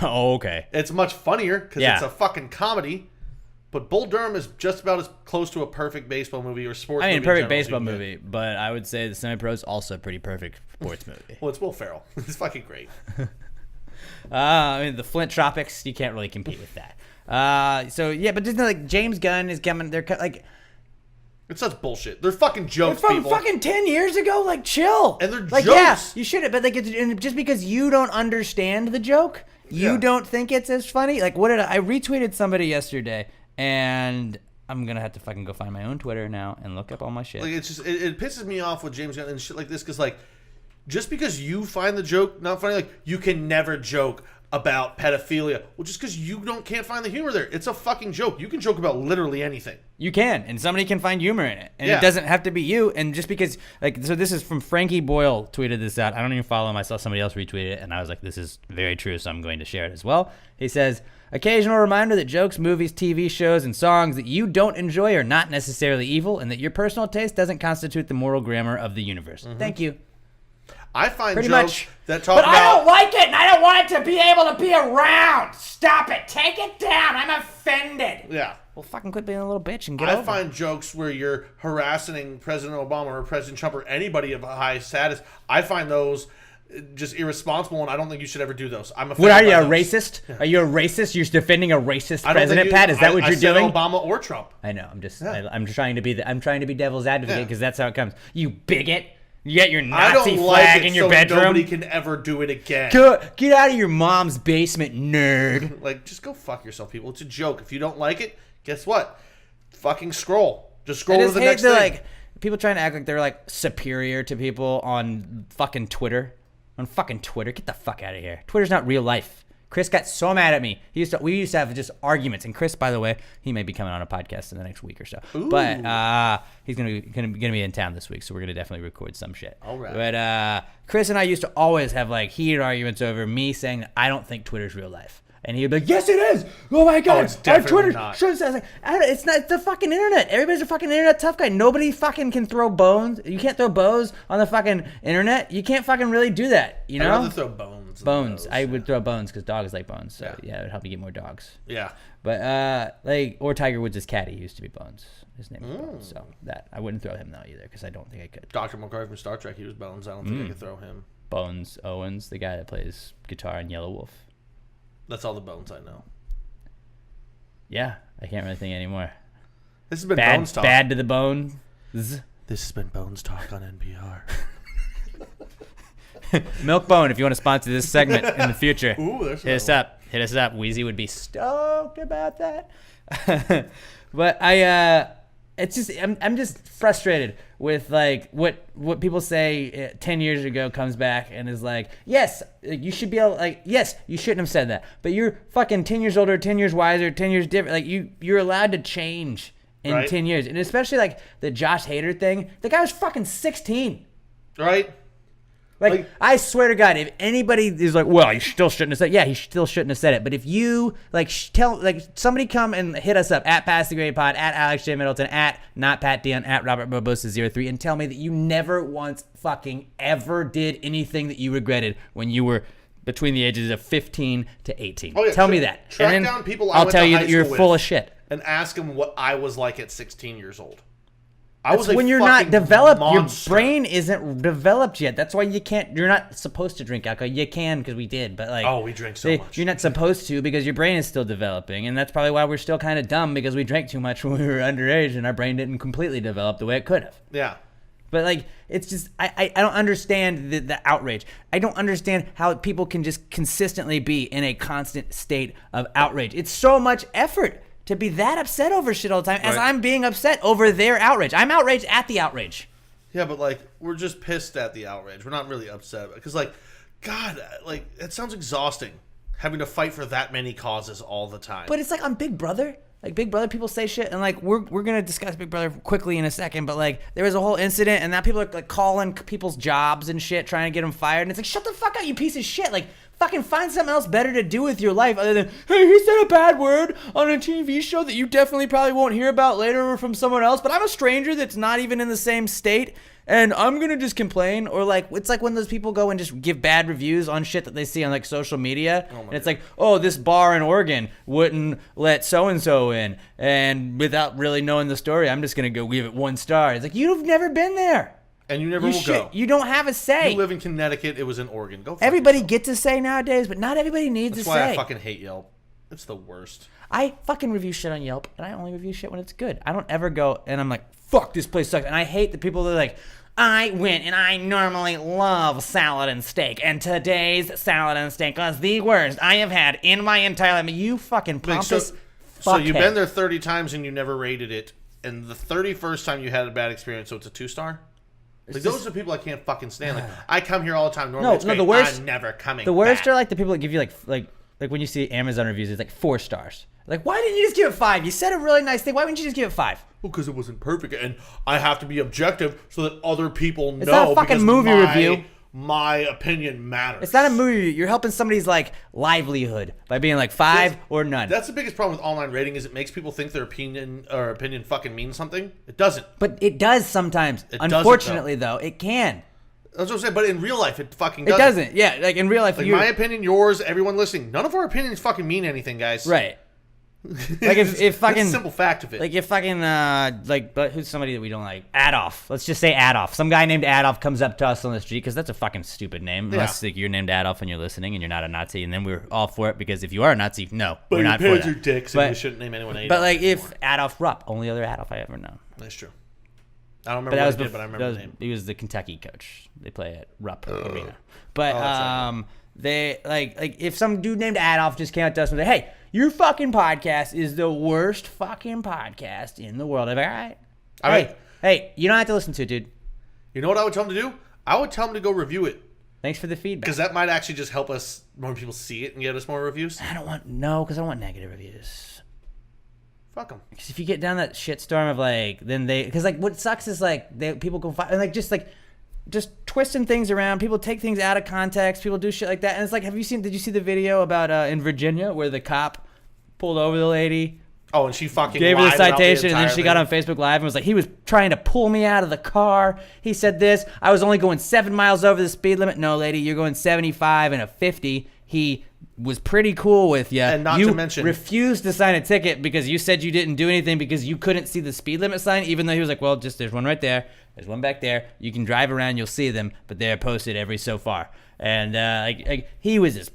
Oh, okay. It's much funnier because Yeah. it's a fucking comedy. But Bull Durham is just about as close to a perfect baseball movie or sports movie. I mean, in perfect general as you baseball can get. movie, but I would say the Semi-Pro is also a pretty perfect sports movie. Well, it's Will Ferrell. It's fucking great. I mean, the Flint Tropics, you can't really compete with that. So yeah, but just like James Gunn is coming. They're like It's such bullshit. They're fucking jokes, from people. fucking 10 years ago. Like, chill. And they're like, jokes. yeah, you should have. But like, and just because you don't understand the joke, you Yeah. don't think it's as funny. Like, what did I retweeted somebody yesterday, and I'm gonna have to fucking go find my own Twitter now and look up all my shit. Like, it's just it pisses me off with James Gunn and shit like this because like just because you find the joke not funny, like you can never joke about pedophilia. Well, just because you can't find the humor there, it's a fucking joke. You can joke about literally anything. You can, and somebody can find humor in it, and Yeah. it doesn't have to be you. And just because, like, so this is from Frankie Boyle tweeted this out. I don't even follow him. I saw somebody else retweet it, and I was like, this is very true, so I'm going to share it as well. He says, occasional reminder that jokes, movies, TV shows, and songs that you don't enjoy are not necessarily evil, and that your personal taste doesn't constitute the moral grammar of the universe. Thank you. I find Pretty jokes much. that talk But about. I don't like it, and I don't want it to be able to be around. Stop it. Take it down. I'm offended. Yeah. Well, fucking quit being a little bitch and get I over it. find jokes where you're harassing President Obama or President Trump or anybody of a high status. I find those just irresponsible, and I don't think you should ever do those. I'm offended What are you, by a those. racist? Are you a racist? You're defending a racist I don't think president, you- Pat? Is that what I you're said doing? Obama or Trump. I know. I'm just. Yeah. I'm trying to be. I'm trying to be devil's advocate Yeah. because that's how it comes. You bigot. You got your I Nazi don't flag like it, in your so bedroom. nobody can ever do it again. Get out of your mom's basement, nerd. Like, just go fuck yourself, people. It's a joke. If you don't like it, guess what? Fucking scroll. Just I scroll to just the hate next the thing. like people trying to act like they're like superior to people on fucking Twitter. On fucking Twitter, get the fuck out of here. Twitter's not real life. Chris got so mad at me. We used to have just arguments. And Chris, by the way, he may be coming on a podcast in the next week or so. Ooh. But he's gonna be in town this week, so we're gonna definitely record some shit. All right. But Chris and I used to always have like heated arguments over me saying that I don't think Twitter's real life. And he'd be like, yes, it is. Oh my God. it's definitely Twitter not. shows that. I was like, it's not. It's the fucking internet. Everybody's a fucking internet tough guy. Nobody fucking can throw bones. You can't throw bows on the fucking internet. You can't fucking really do that. You know? I'd rather throw bones. than Bones. bows, I yeah. would throw bones because dogs like bones. So Yeah. yeah, it would help me get more dogs. Yeah. But or Tiger Woods' cat. He used to be Bones. His name was Bones. So that I wouldn't throw him though either because I don't think I could. Dr. McCarthy from Star Trek, he was bones. I don't think I could throw him. Bones Owens, the guy that plays guitar in Yellow Wolf. That's all the bones I know. Yeah, I can't really think anymore. This has been Bones Talk. Bad to the bones. This has been Bones Talk on NPR. Milk Bone, if you want to sponsor this segment in the future, Ooh, there's hit us another up. Hit us up. Wheezy would be stoked about that. But it's just I'm just frustrated with like what people say 10 years ago comes back and is like, yes, you should be able, like, yes, you shouldn't have said that, but you're fucking 10 years older, 10 years wiser, 10 years different. Like you're allowed to change in Right. 10 years, and especially like the Josh Hader thing. The guy was fucking 16. Right? Like, I swear to God, if anybody is like, well, you still shouldn't have said it. Yeah, he still shouldn't have said it. But if you, like, somebody come and hit us up at Pass the Great Pod, at Alex J. Middleton, at Not Pat Dion, at Robert Barbosa03, and tell me that you never once fucking ever did anything that you regretted when you were between the ages of 15 to 18. Oh, yeah, Tell me that. track And then down people I I'll went tell to you high that you're school full with. of shit. And ask them what I was like at 16 years old. That's when you're not developed. Monster. Your brain isn't developed yet. That's why you can't. You're not supposed to drink alcohol. You can because we did, but like, Oh, we drink so much. You're not supposed to because your brain is still developing, and that's probably why we're still kind of dumb because we drank too much when we were underage and our brain didn't completely develop the way it could have. Yeah. But like, it's just I don't understand the outrage. I don't understand how people can just consistently be in a constant state of outrage. It's so much effort to be that upset over shit all the time as Right. I'm being upset over their outrage. I'm outraged at the outrage. Yeah, but like, we're just pissed at the outrage. We're not really upset. Because, like, God, like, it sounds exhausting having to fight for that many causes all the time. But it's like on Big Brother. Like Big Brother, people say shit, and like we're gonna discuss Big Brother quickly in a second. But like there was a whole incident, and now people are like calling people's jobs and shit, trying to get them fired. And it's like, shut the fuck up, you piece of shit! Like fucking find something else better to do with your life other than, hey, he said a bad word on a TV show that you definitely probably won't hear about later or from someone else. But I'm a stranger that's not even in the same state. And I'm going to just complain, or like, it's like when those people go and just give bad reviews on shit that they see on like social media. And it's like, oh, this bar in Oregon wouldn't let so-and-so in. And without really knowing the story, I'm just going to go give it 1 star. It's like, you've never been there. and you never will go. You don't have a say. You live in Connecticut. It was in Oregon. Go fuck Everybody yourself. gets a say nowadays, but not everybody needs That's a why say. I fucking hate Yelp. It's the worst. I fucking review shit on Yelp, and I only review shit when it's good. I don't ever go and I'm like, fuck, this place sucks. And I hate the people that are like, I went and I normally love salad and steak, and today's salad and steak was the worst I have had in my entire life. You fucking Like, pompous so you've fuckhead. been there 30 times and you never rated it, and the 31st time you had a bad experience, so it's a 2-star? Like, those are people I can't fucking stand. Like, I come here all the time. Normally, No, it's no, great. the worst- I'm never coming The worst back. are like the people that give you like when you see Amazon reviews, it's like 4 stars. Like, why didn't you just give it 5? You said a really nice thing. Why wouldn't you just give it 5? Well, because it wasn't perfect, and I have to be objective so that other people know. It's not a fucking because movie review. My opinion matters. It's not a movie review. You're helping somebody's like livelihood by being like 5 or none. That's the biggest problem with online rating is it makes people think their opinion fucking means something. It doesn't. But it does sometimes. It doesn't, Unfortunately, though, it can. That's what I'm saying. But in real life, it fucking It doesn't. doesn't. Yeah, like in real life, Like you my opinion, yours, everyone listening. None of our opinions fucking mean anything, guys. right. Like if fucking That's the simple fact of it. like if fucking but who's somebody that we don't like? Adolf. Let's just say Adolf. Some guy named Adolf comes up to us on the street because that's a fucking stupid name. Unless like, you're named Adolf and you're listening and you're not a Nazi, and then we're all for it because if you are a Nazi, no, but we're your not for parents that. are dicks, But- and we shouldn't name anyone Adolf. But like if Adolf Rupp, only other Adolf I ever known. That's true. I don't remember But that what was he did, bef- but I remember that was- the name. He was the Kentucky coach. They play at Rupp Arena. But that's right. they like if some dude named Adolf just came up to us and said, "Hey, your fucking podcast is the worst fucking podcast in the world." I'd be like, all right. Hey, you don't have to listen to it, dude. You know what I would tell him to do? I would tell him to go review it. Thanks for the feedback. Because that might actually just help us, more people see it and get us more reviews. I don't want negative reviews. Fuck them. Because if you get down that shitstorm of like, then they, because like what sucks is like people go find and like just like just twisting things around. People take things out of context. People do shit like that. And it's like, did you see the video about in Virginia where the cop pulled over the lady? Oh, and she fucking Gave her the lied about citation, and then entire she got thing. on Facebook Live and was like, he was trying to pull me out of the car. He said this. I was only going 7 miles over the speed limit. No, lady, you're going 75 and a 50. He was pretty cool with you. And not you to mention- refused to sign a ticket because you said you didn't do anything because you couldn't see the speed limit sign, even though he was like, well, just there's one right there. There's one back there. You can drive around. You'll see them, but they're posted every so far. And like he was as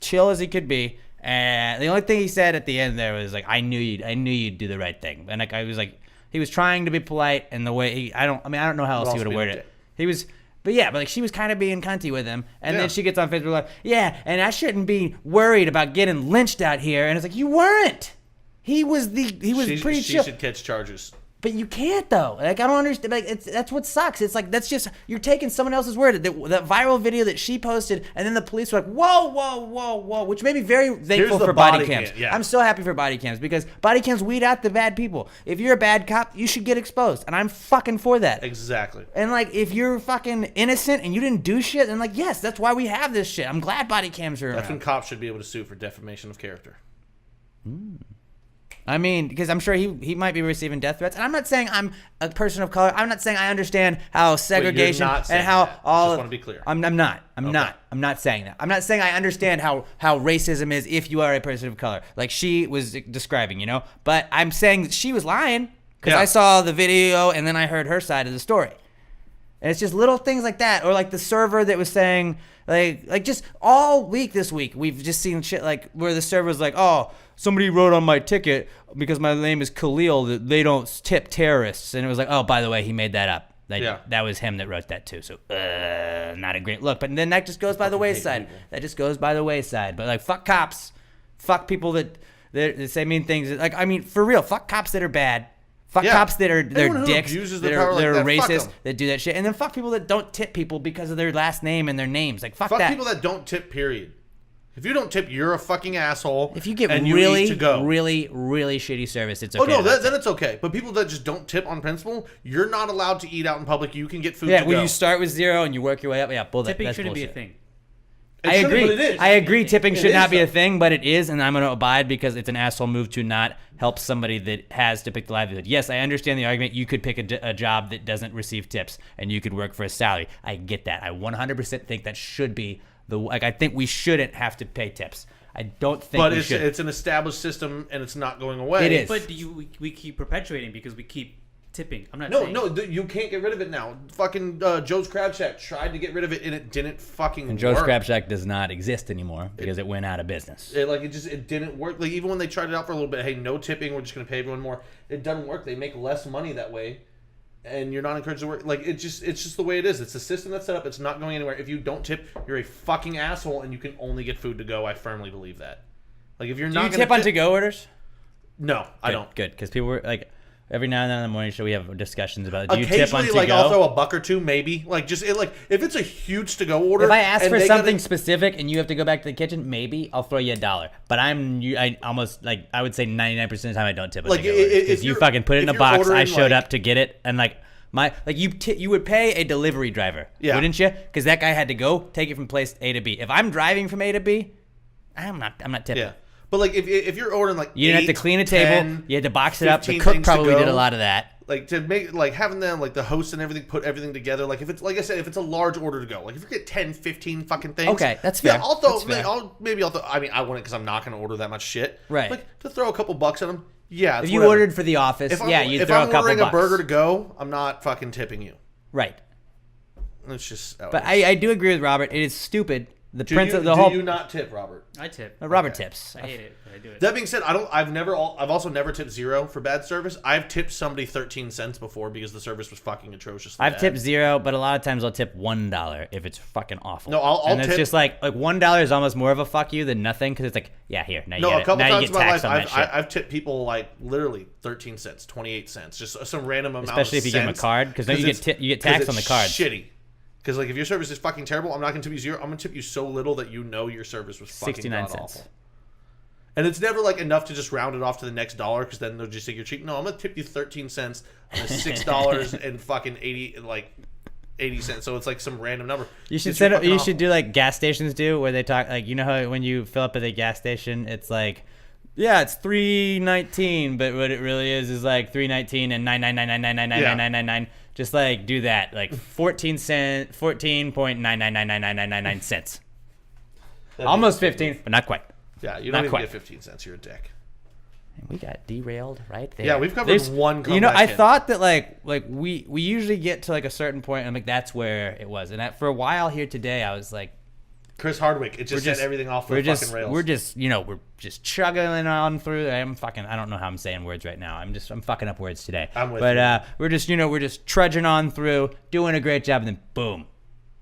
chill as he could be. And the only thing he said at the end there was like, I knew you'd do the right thing. And like I was like, he was trying to be polite, and the way I don't know how else he would have worded it. He was, but like she was kind of being cunty with him. And then she gets on Facebook like, yeah, and I shouldn't be worried about getting lynched out here. And it's like, you weren't. He was pretty chill. She should catch charges. But you can't though. Like I don't understand. Like that's what sucks. It's like that's just you're taking someone else's word. That viral video that she posted, and then the police were like, whoa, which made me very thankful for body cams. Yeah. I'm so happy for body cams because body cams weed out the bad people. If you're a bad cop, you should get exposed, and I'm fucking for that. Exactly. And like if you're fucking innocent and you didn't do shit, then like yes, that's why we have this shit. I'm glad body cams are That's around. when cops should be able to sue for defamation of character. I mean, because I'm sure he might be receiving death threats, and I'm not saying I'm a person of color. I'm not saying I understand how segregation not saying and how that. all. Just wanna be clear. I'm not. I'm not saying that. I'm not saying I understand how racism is if you are a person of color, like she was describing, you know. But I'm saying that she was lying because I saw the video and then I heard her side of the story. And it's just little things like that, or like the server that was saying, like just all week this week, we've just seen shit like where the server was like, oh, somebody wrote on my ticket because my name is Khalil that they don't tip terrorists, and it was like, oh, by the way, he made that up. That was him that wrote that too. So not a great look. But then that just goes by the wayside. That just goes by the wayside. But like, fuck cops, fuck people that say mean things. Like, I mean, for real, fuck cops that are bad. Fuck cops that are Anyone who dicks, abuses that their power are like that, fuck racist, 'em. that do that shit, and then fuck people that don't tip people because of their last name and their names. Like fuck Fuck that. people that don't tip, period. If you don't tip, you're a fucking asshole. If you get and you really, need to go. really, really shitty service, it's okay. Oh no, to not then it's okay. But people that just don't tip on principle, you're not allowed to eat out in public. You can get food. yeah, to when go. you start with zero and you work your way up, Tipping that's shouldn't bullshit. be a thing. It I shouldn't, agree. but it is. I agree. Tipping It should is, not be a though. thing, but it is, and I'm going to abide because it's an asshole move to not help somebody that has to pick the livelihood. Yes, I understand the argument. You could pick a job that doesn't receive tips, and you could work for a salary. I get that. I 100% think that should be I think we shouldn't have to pay tips. I don't think But we should. it's an established system, and it's not going away. It is. But we keep perpetuating because we keep tipping. I'm not No, saying. you can't get rid of it now. Fucking Joe's Crab Shack tried to get rid of it, and it didn't fucking and Joe's work. Crab Shack does not exist anymore because it went out of business. It didn't work. Like even when they tried it out for a little bit, hey, no tipping, we're just gonna pay everyone more. It doesn't work. They make less money that way, and you're not encouraged to work. Like it's just the way it is. It's a system that's set up. It's not going anywhere. If you don't tip, you're a fucking asshole, and you can only get food to go. I firmly believe that. Like if you're Do not you gonna tip on to-go orders? No, I don't. Good, because people were like, every now and then on the morning show we have discussions about it. Do you tip on Occasionally, to-go? like I'll throw a buck or two, maybe. Like just if it's a huge to-go order. If I ask and for they something gotta- specific and you have to go back to the kitchen, maybe I'll throw you $1. But I almost like I would say 99% of the time I don't tip. Like, Because if you you're- fucking put it in if a you're box. I ordering, showed like- up to get it, and like you would pay a delivery driver, Yeah. wouldn't you? Because that guy had to go take it from place A to B. If I'm driving from A to B, I'm not tipping. Yeah. But like if you're ordering like You didn't have to clean a table. 10, You had to box it up. The 15 cook things to probably go. did a lot of that. Like to make like having them like the host and everything put everything together. Like if it's like I said, if it's a large order to go, like if you get 10, 15 fucking things. Okay, that's fair. Yeah, I'll throw. That's fair. I'll throw. I mean, I wouldn't because I'm not going to order that much shit. Right. Like to throw a couple bucks at them. Yeah. It's If you whatever. ordered for the office, if you'd if throw I'm a couple ordering bucks. a burger to go, I'm not fucking tipping you. Right. It's just. But I do agree with Robert. It is stupid. The do prince you, of the do whole. you not tip, Robert? I tip. Robert tips. I hate it, but I do it. That being said, I've also never tipped zero for bad service. I've tipped somebody 13 cents before because the service was fucking atrocious. I've tipped $0, but a lot of times I'll tip $1 if it's fucking awful. No, I'll and it's tip- just like $1 is almost more of a fuck you than nothing because it's like, yeah, here, now you No, get a couple now you times get in my life, taxed on that shit. I've tipped people like literally 13 cents, 28 cents, just some random amount. Especially of if you give them a cents, card, 'cause then you get taxed on the card. Shitty. Because like if your service is fucking terrible, I'm not gonna tip you zero. I'm gonna tip you so little that you know your service was fucking 69 god cents. awful. And it's never like enough to just round it off to the next dollar because then they'll just think you're cheap. No, I'm gonna tip you 13 cents on the $6 and fucking 80 like 80 cents. So it's like some random number. You should It's your fucking You awful. should do like gas stations do, where they talk like, you know how when you fill up at a gas station, it's like, yeah, it's $3.19, but what it really is like $3.19 and 99999999999. Just like do that, like 14.999999999 cents. Almost 15, but not quite. Yeah, you Not don't even quite. get 15 cents. You're a dick. And we got derailed right there. Yeah, we've covered one You know, comeback I kid. thought that like we usually get to like a certain point, and I'm like, that's where it was. And for a while here today, I was like, Chris Hardwick. It just set everything off the fucking rails. we're just chugging on through. I don't know how I'm saying words right now. I'm fucking up words today. I'm with but you. we're just trudging on through, doing a great job, and then boom,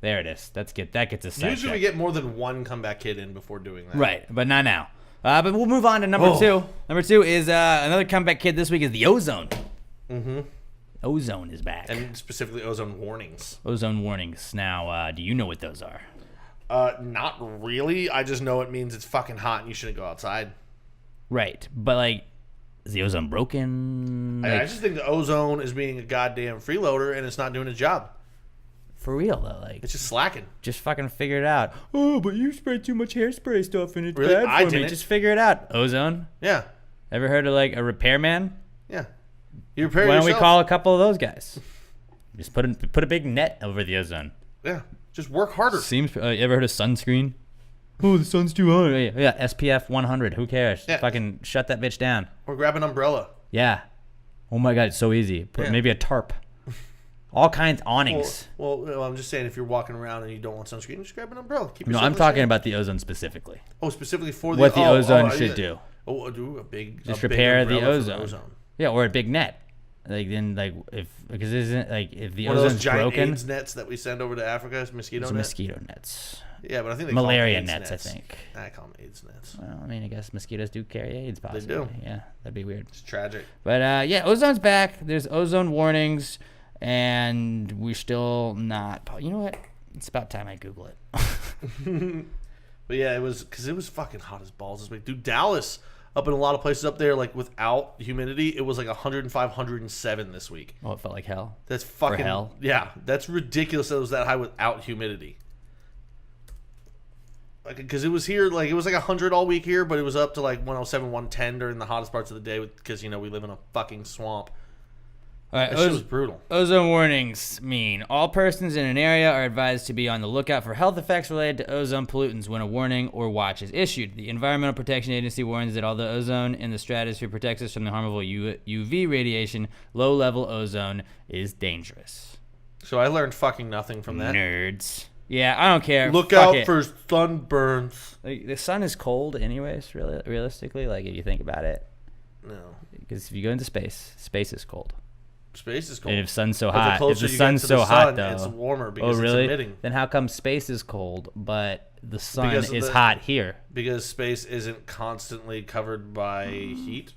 there it is. That gets us. Usually we get more than one comeback kid in before doing that. Right, but not now. But we'll move on to number two. Number two is another comeback kid this week is the Ozone. Mm-hmm. Ozone is back. And specifically ozone warnings. Ozone warnings. Now, do you know what those are? Not really. I just know it means it's fucking hot and you shouldn't go outside. Right, but like, is the ozone broken? I just think the ozone is being a goddamn freeloader and it's not doing its job. For real though, like, It's just slacking. just fucking figure it out. Oh, but you sprayed too much hairspray stuff and it's Really? bad for I me. didn't. Just figure it out. Ozone. Yeah. Ever heard of like a repairman? Yeah. You repair Why don't yourself. we call a couple of those guys? Just put a big net over the ozone. Yeah. Just work harder. Seems. You ever heard of sunscreen? Oh, the sun's too hot. Yeah, SPF 100. Who cares? Yeah. Fucking shut that bitch down. Or grab an umbrella. Yeah. Oh my god, it's so easy. Put Yeah. maybe a tarp. All kinds awnings. Well, I'm just saying if you're walking around and you don't want sunscreen, just grab an umbrella. Keep No, yourself I'm in talking shape. about the ozone specifically. Oh, specifically for the What the ozone I- should do. Oh, do a big Just a big repair the umbrella for ozone. Yeah, or a big net. Like then, like because isn't like if the One of those ozone's giant broken, AIDS nets that we send over to Africa is mosquito it's net. mosquito nets. Yeah, but I think they Malaria call them AIDS nets, I think. I call them AIDS nets. Well, I mean, I guess mosquitoes do carry AIDS, possibly. do. Yeah, that'd be weird. It's tragic. But yeah, ozone's back. There's ozone warnings, and we're still not. You know what? It's about time I Google it. But yeah, it was fucking hot as balls this week, dude. Dallas, up in a lot of places up there, like without humidity, it was like 105, 107 this week. Oh, it felt like hell. That's fucking hell? Yeah, that's ridiculous. That it was that high without humidity. Like, because it was here, like it was like 100 all week here, but it was up to like 107, 110 during the hottest parts of the day, because we live in a fucking swamp. All right, That shit was brutal. Ozone warnings mean all persons in an area are advised to be on the lookout for health effects related to ozone pollutants when a warning or watch is issued. The Environmental Protection Agency warns that although ozone in the stratosphere protects us from the harmful UV radiation, low-level ozone is dangerous. So I learned fucking nothing from that. Nerds. Yeah, I don't care. Look Fuck out it. for sunburns. Like, the sun is cold anyways, really, realistically, like if you think about it. No. Because if you go into space, space is cold. Space is cold. And if sun's so But the hot, if closer the you get sun's to so the hot sun, though, it's warmer because oh really? it's emitting. Then how come space is cold, but the sun Because of is the- hot here? Because space isn't constantly covered by heat.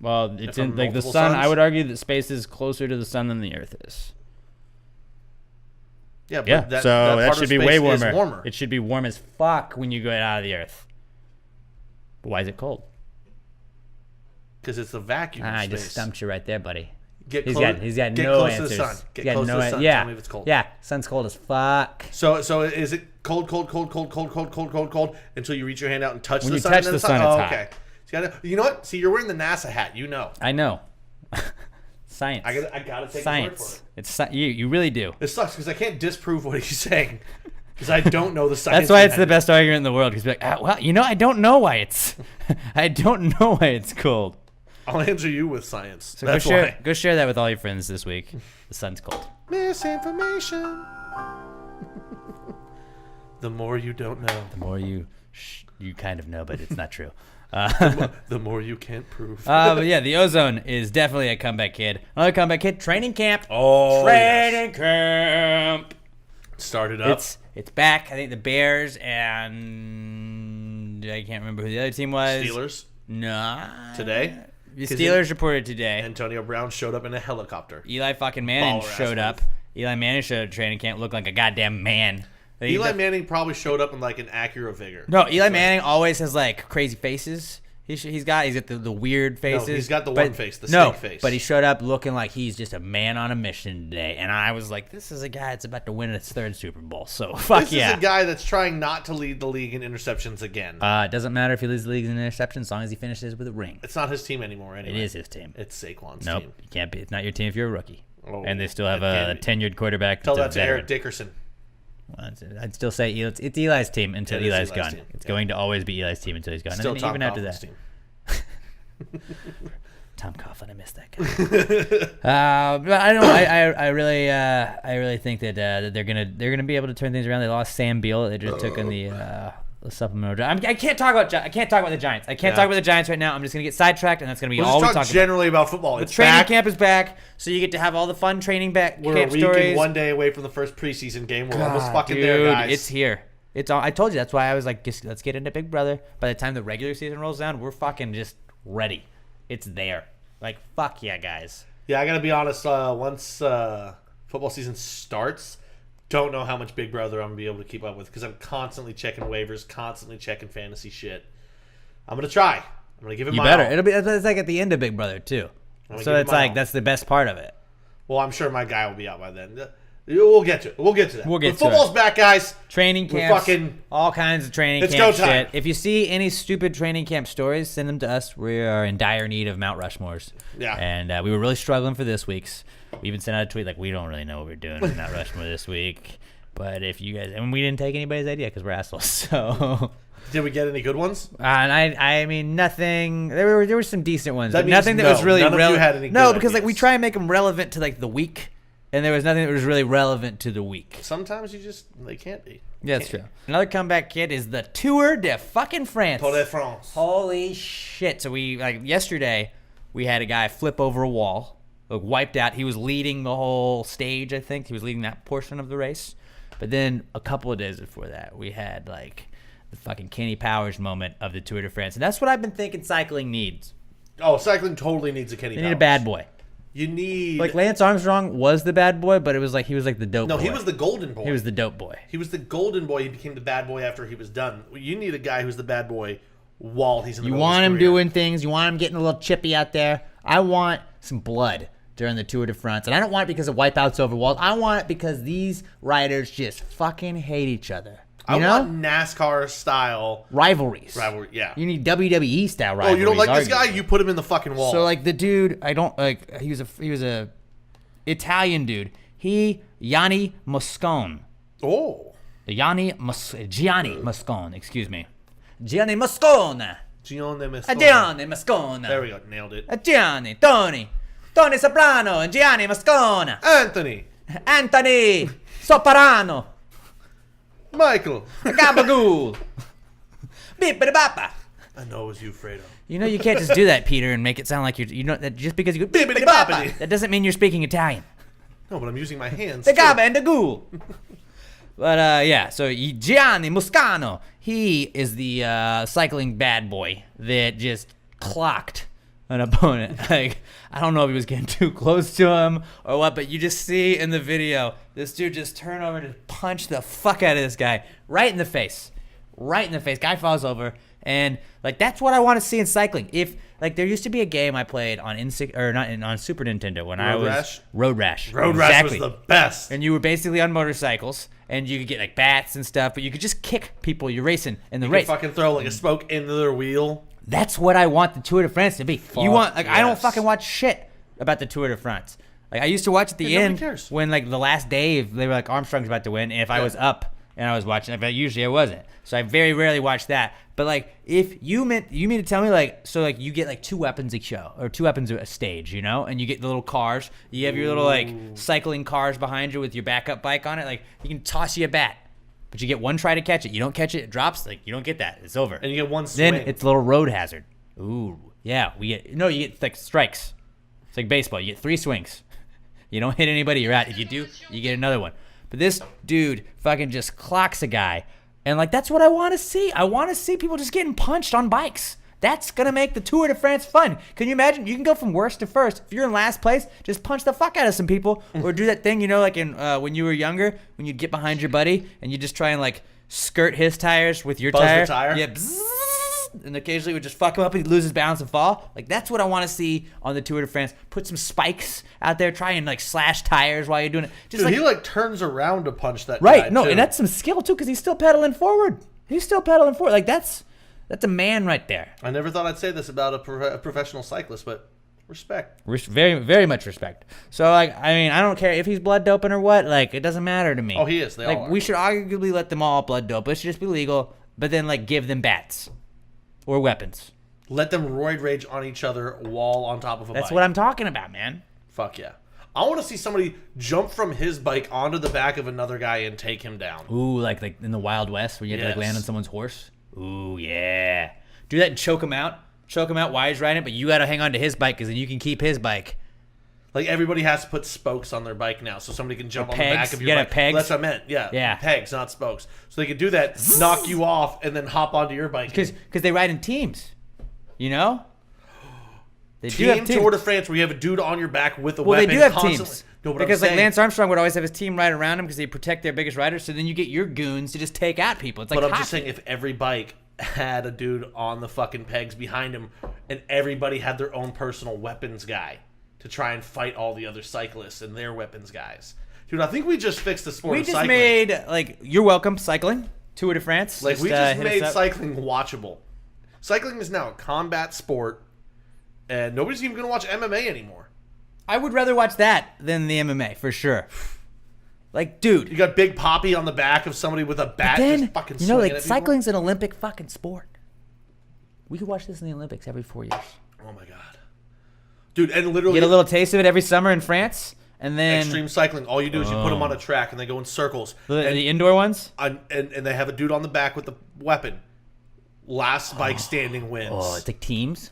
Well, it's from in like the multiple sun. suns? I would argue that space is closer to the sun than the Earth is. Yeah, but Yeah, that, so that that part should of be space way is warmer. warmer. It should be warm as fuck when you go out of the Earth. But why is it cold? Because it's the vacuum of I space. just stumped you right there, buddy. Get He's close, got get no close answers. to the sun. Get He's got close no to the an- sun. Yeah, Tell me if it's cold. yeah. Sun's cold as fuck. So is it cold until you reach your hand out and touch When the you sun? touch and then the it's sun, hot? it's Oh, hot. okay. So you know what? See, you're wearing the NASA hat. You know. I know. Science. I gotta take your word for Science. it. It's you really do. It sucks because I can't disprove what he's saying because I don't know the science. That's why it's the behind it. best argument in the world. Because like, well, I don't know why it's, I don't know why it's cold. I'll answer you with science. So That's go share that with all your friends this week. The sun's cold. Misinformation. The more you don't know, The more you kind of know, but it's not true. the more you can't prove. But yeah, the ozone is definitely a comeback kid. Another comeback kid. Training camp. Oh, Training camp. Started up. It's back. I think the Bears and I can't remember who the other team was. Steelers No. today. The Steelers reported today. Antonio Brown showed up in a helicopter. Eli fucking Manning Baller-ass showed up. move. Eli Manning showed up at training camp, looked like a goddamn man. Eli Manning probably showed up in like an Acura Vigor. No, Eli Manning always has like crazy faces. He's got the weird faces. No, he's got the but- one face, the snake face. But he showed up looking like he's just a man on a mission today, and I was like, this is a guy that's about to win his 3rd Super Bowl. So fuck This yeah. is a guy that's trying not to lead the league in interceptions again. It doesn't matter if he leads the league in interceptions as long as he finishes with a ring. It's not his team anymore anyway. It is his team. It's Saquon's Nope, team. you can't be. It's not your team if you're a rookie. Oh, And they still have that a can't tenured quarterback. Tell that's that a to Eric veteran. Dickerson. Well, I'd still say it's Eli's team until It is Eli's Eli's gone. team, It's yeah. going to always be Eli's team until he's gone. Still and Tom even after Coughlin's that, team. Tom Coughlin, I missed that guy. But I don't know. I really think that they're gonna be able to turn things around. They lost Sam Beal. They just took in the supplemental draft. I can't talk about the Giants. I can't talk about the Giants right now. I'm just gonna get sidetracked, and that's gonna be We'll all we just talk talk about. generally about football. The It's training back. camp is back, so you get to have all the fun training camp We're a week stories. and 1 day away from the first preseason game. We're almost God, fucking dude, there, guys. It's here. It's all. I told you that's why I was like, let's get into Big Brother. By the time the regular season rolls down, we're fucking just ready. It's there. Like fuck yeah, guys. Yeah, I gotta be honest. Once football season starts, don't know how much Big Brother I'm gonna be able to keep up with because I'm constantly checking waivers, constantly checking fantasy shit. I'm gonna try. I'm gonna give it You my better. all. It'll be. It's like at the end of Big Brother too. gonna So give it it's my like all. that's the best part of it. Well, I'm sure my guy will be out by then. We'll get to it. We'll get to that. We'll get But to it. football's back, guys. Training We're camps, fucking- all kinds of training It's camp go time. shit. If you see any stupid training camp stories, send them to us. We are in dire need of Mount Rushmores. Yeah. And we were really struggling for this week's. We even sent out a tweet like, we don't really know what we're doing with Mount Rushmore this week. But if you guys, and we didn't take anybody's idea because we're assholes. So, Did we get any good ones? and I mean, nothing. There were some decent ones, That but means nothing that no. was really None of you relevant. had any No, good because like we ideas. try and make them relevant to like the week, and there was nothing that was really relevant to the week. Sometimes they can't be. Yeah, that's true. Another comeback kid is the Tour de fucking France. Tour de France. Holy shit. So we, like, yesterday, we had a guy flip over a wall, like, wiped out. He was leading the whole stage, I think. He was leading that portion of the race. But then a couple of days before that, we had, like, the fucking Kenny Powers moment of the Tour de France. And that's what I've been thinking cycling needs. Oh, cycling totally needs a Kenny They need a Powers. bad boy. You need... Like, Lance Armstrong was the bad boy, but it was like, he was like the dope boy. No, he was the golden boy. He was the dope boy. He was the golden boy. He became the bad boy after he was done. You need a guy who's the bad boy while he's in the You middle of want his him career. doing things. You want him getting a little chippy out there. I want some blood during the Tour de France. And I don't want it because of wipeouts over walls. I want it because these riders just fucking hate each other. You I know? want NASCAR style Rivalries. rivalry. Yeah. You need WWE style Oh, rivalries. you don't like this guy? arguably. You put him in the fucking wall. So like the dude, I don't like. He was a Italian dude. Gianni Moscone. Gianni Moscone. Excuse me. Gianni Moscone. Gianni Moscone. Gianni Moscone. There we go. Nailed it. Tony Soprano, and Gianni Moscone, Anthony. Soprano, Michael. Gabagool, Bippity-bapa. I know it was you, Fredo. You know you can't just do that, Peter, and make it sound like you know that just because you go Bippity-boppity. that doesn't mean you're speaking Italian. No, but I'm using my hands. The too. Gaba and the Ghoul. But yeah, so Gianni Moscano, he is the cycling bad boy that just clocked an opponent. Like, I don't know if he was getting too close to him or what, but you just see in the video, this dude just turn over and just punch the fuck out of this guy right in the face. Right in the face. Guy falls over. And like that's what I want to see in cycling. If like there used to be a game I played on on Super Nintendo when I was Rash? Road Rash. Road Rash was the best. And you were basically on motorcycles, and you could get like bats and stuff, but you could just kick people you're racing in the You race. could fucking throw like a spoke into their wheel. That's what I want the Tour de France to be. You want like I don't yes. fucking watch shit about the Tour de France. Like I used to watch at the Yeah, nobody end cares. when like the last day they were like Armstrong's about to win, and if I was up and I was watching it, but usually I wasn't. So I very rarely watch that. But like if you mean to tell me like so like you get like 2 weapons a show or 2 weapons a stage, you know, and you get the little cars. You have your little like cycling cars behind you with your backup bike on it. Like you can toss you a bat, but you get one try to catch it. You don't catch it, it drops. Like you don't get that. It's over. And you get one swing. Then it's a little road hazard. Ooh, yeah. You get like strikes. It's like baseball. You get 3 swings. You don't hit anybody, you're out. If you do, you get another one. But this dude fucking just clocks a guy. And like that's what I want to see. I want to see people just getting punched on bikes. That's gonna make the Tour de France fun. Can you imagine? You can go from worst to first. If you're in last place, just punch the fuck out of some people, or do that thing, you know, like in when you were younger, when you'd get behind your buddy and you just try and like skirt his tires with your Buzz the tire. tire? Yeah. Bzzz. and occasionally would just fuck him up and he'd lose his balance and fall. Like, that's what I want to see on the Tour de France. Put some spikes out there, try and like slash tires while you're doing it. Just Dude, like, he like turns around to punch that right, guy, no, too. and that's some skill too, because he's still pedaling forward. Like, that's a man right there. I never thought I'd say this about a professional cyclist, but respect. Very, very much respect. So, like, I mean, I don't care if he's blood doping or what. Like, it doesn't matter to me. Oh, he is. They like, all are. we should arguably let them all blood dope. It should just be legal, but then, like, give them bats or weapons. Let them roid rage on each other while on top of a bike. That's what I'm talking about, man. Fuck yeah. I want to see somebody jump from his bike onto the back of another guy and take him down. Ooh, like in the Wild West where you have to like land on someone's horse. Ooh, yeah. Do that and choke him out. Choke him out while he's riding it, but you got to hang on to his bike because then you can keep his bike. Like, everybody has to put spokes on their bike now so somebody can jump on the back of your You gotta bike. have pegs? That's what I meant. Yeah. Pegs, not spokes. So they can do that, knock you off, and then hop onto your bike. Because they ride in teams, you know? They do Team have teams. Tour de France where you have a dude on your back with a Well, weapon. they do have constantly. teams. No, but because I'm like saying, Lance Armstrong would always have his team right around him because they protect their biggest riders. So then you get your goons to just take out people. It's like But I'm hockey. just saying, if every bike had a dude on the fucking pegs behind him, and everybody had their own personal weapons guy to try and fight all the other cyclists and their weapons guys. Dude, I think we just fixed the sport We of just cycling. made like you're welcome cycling Tour de France. we just hit made us up. cycling watchable. Cycling is now a combat sport, and nobody's even going to watch MMA anymore. I would rather watch that than the MMA for sure. Like, dude, You got Big Poppy on the back of somebody with a bat then just fucking you know, swinging like at people. cycling's an Olympic fucking sport. We could watch this in the Olympics every 4 years. Oh my god. Dude, and literally Get a little taste of it every summer in France, and then extreme cycling, all you do is you put them on a track and they go in circles. the indoor ones. And they have a dude on the back with the weapon. Last bike standing wins. Oh, it's like teams.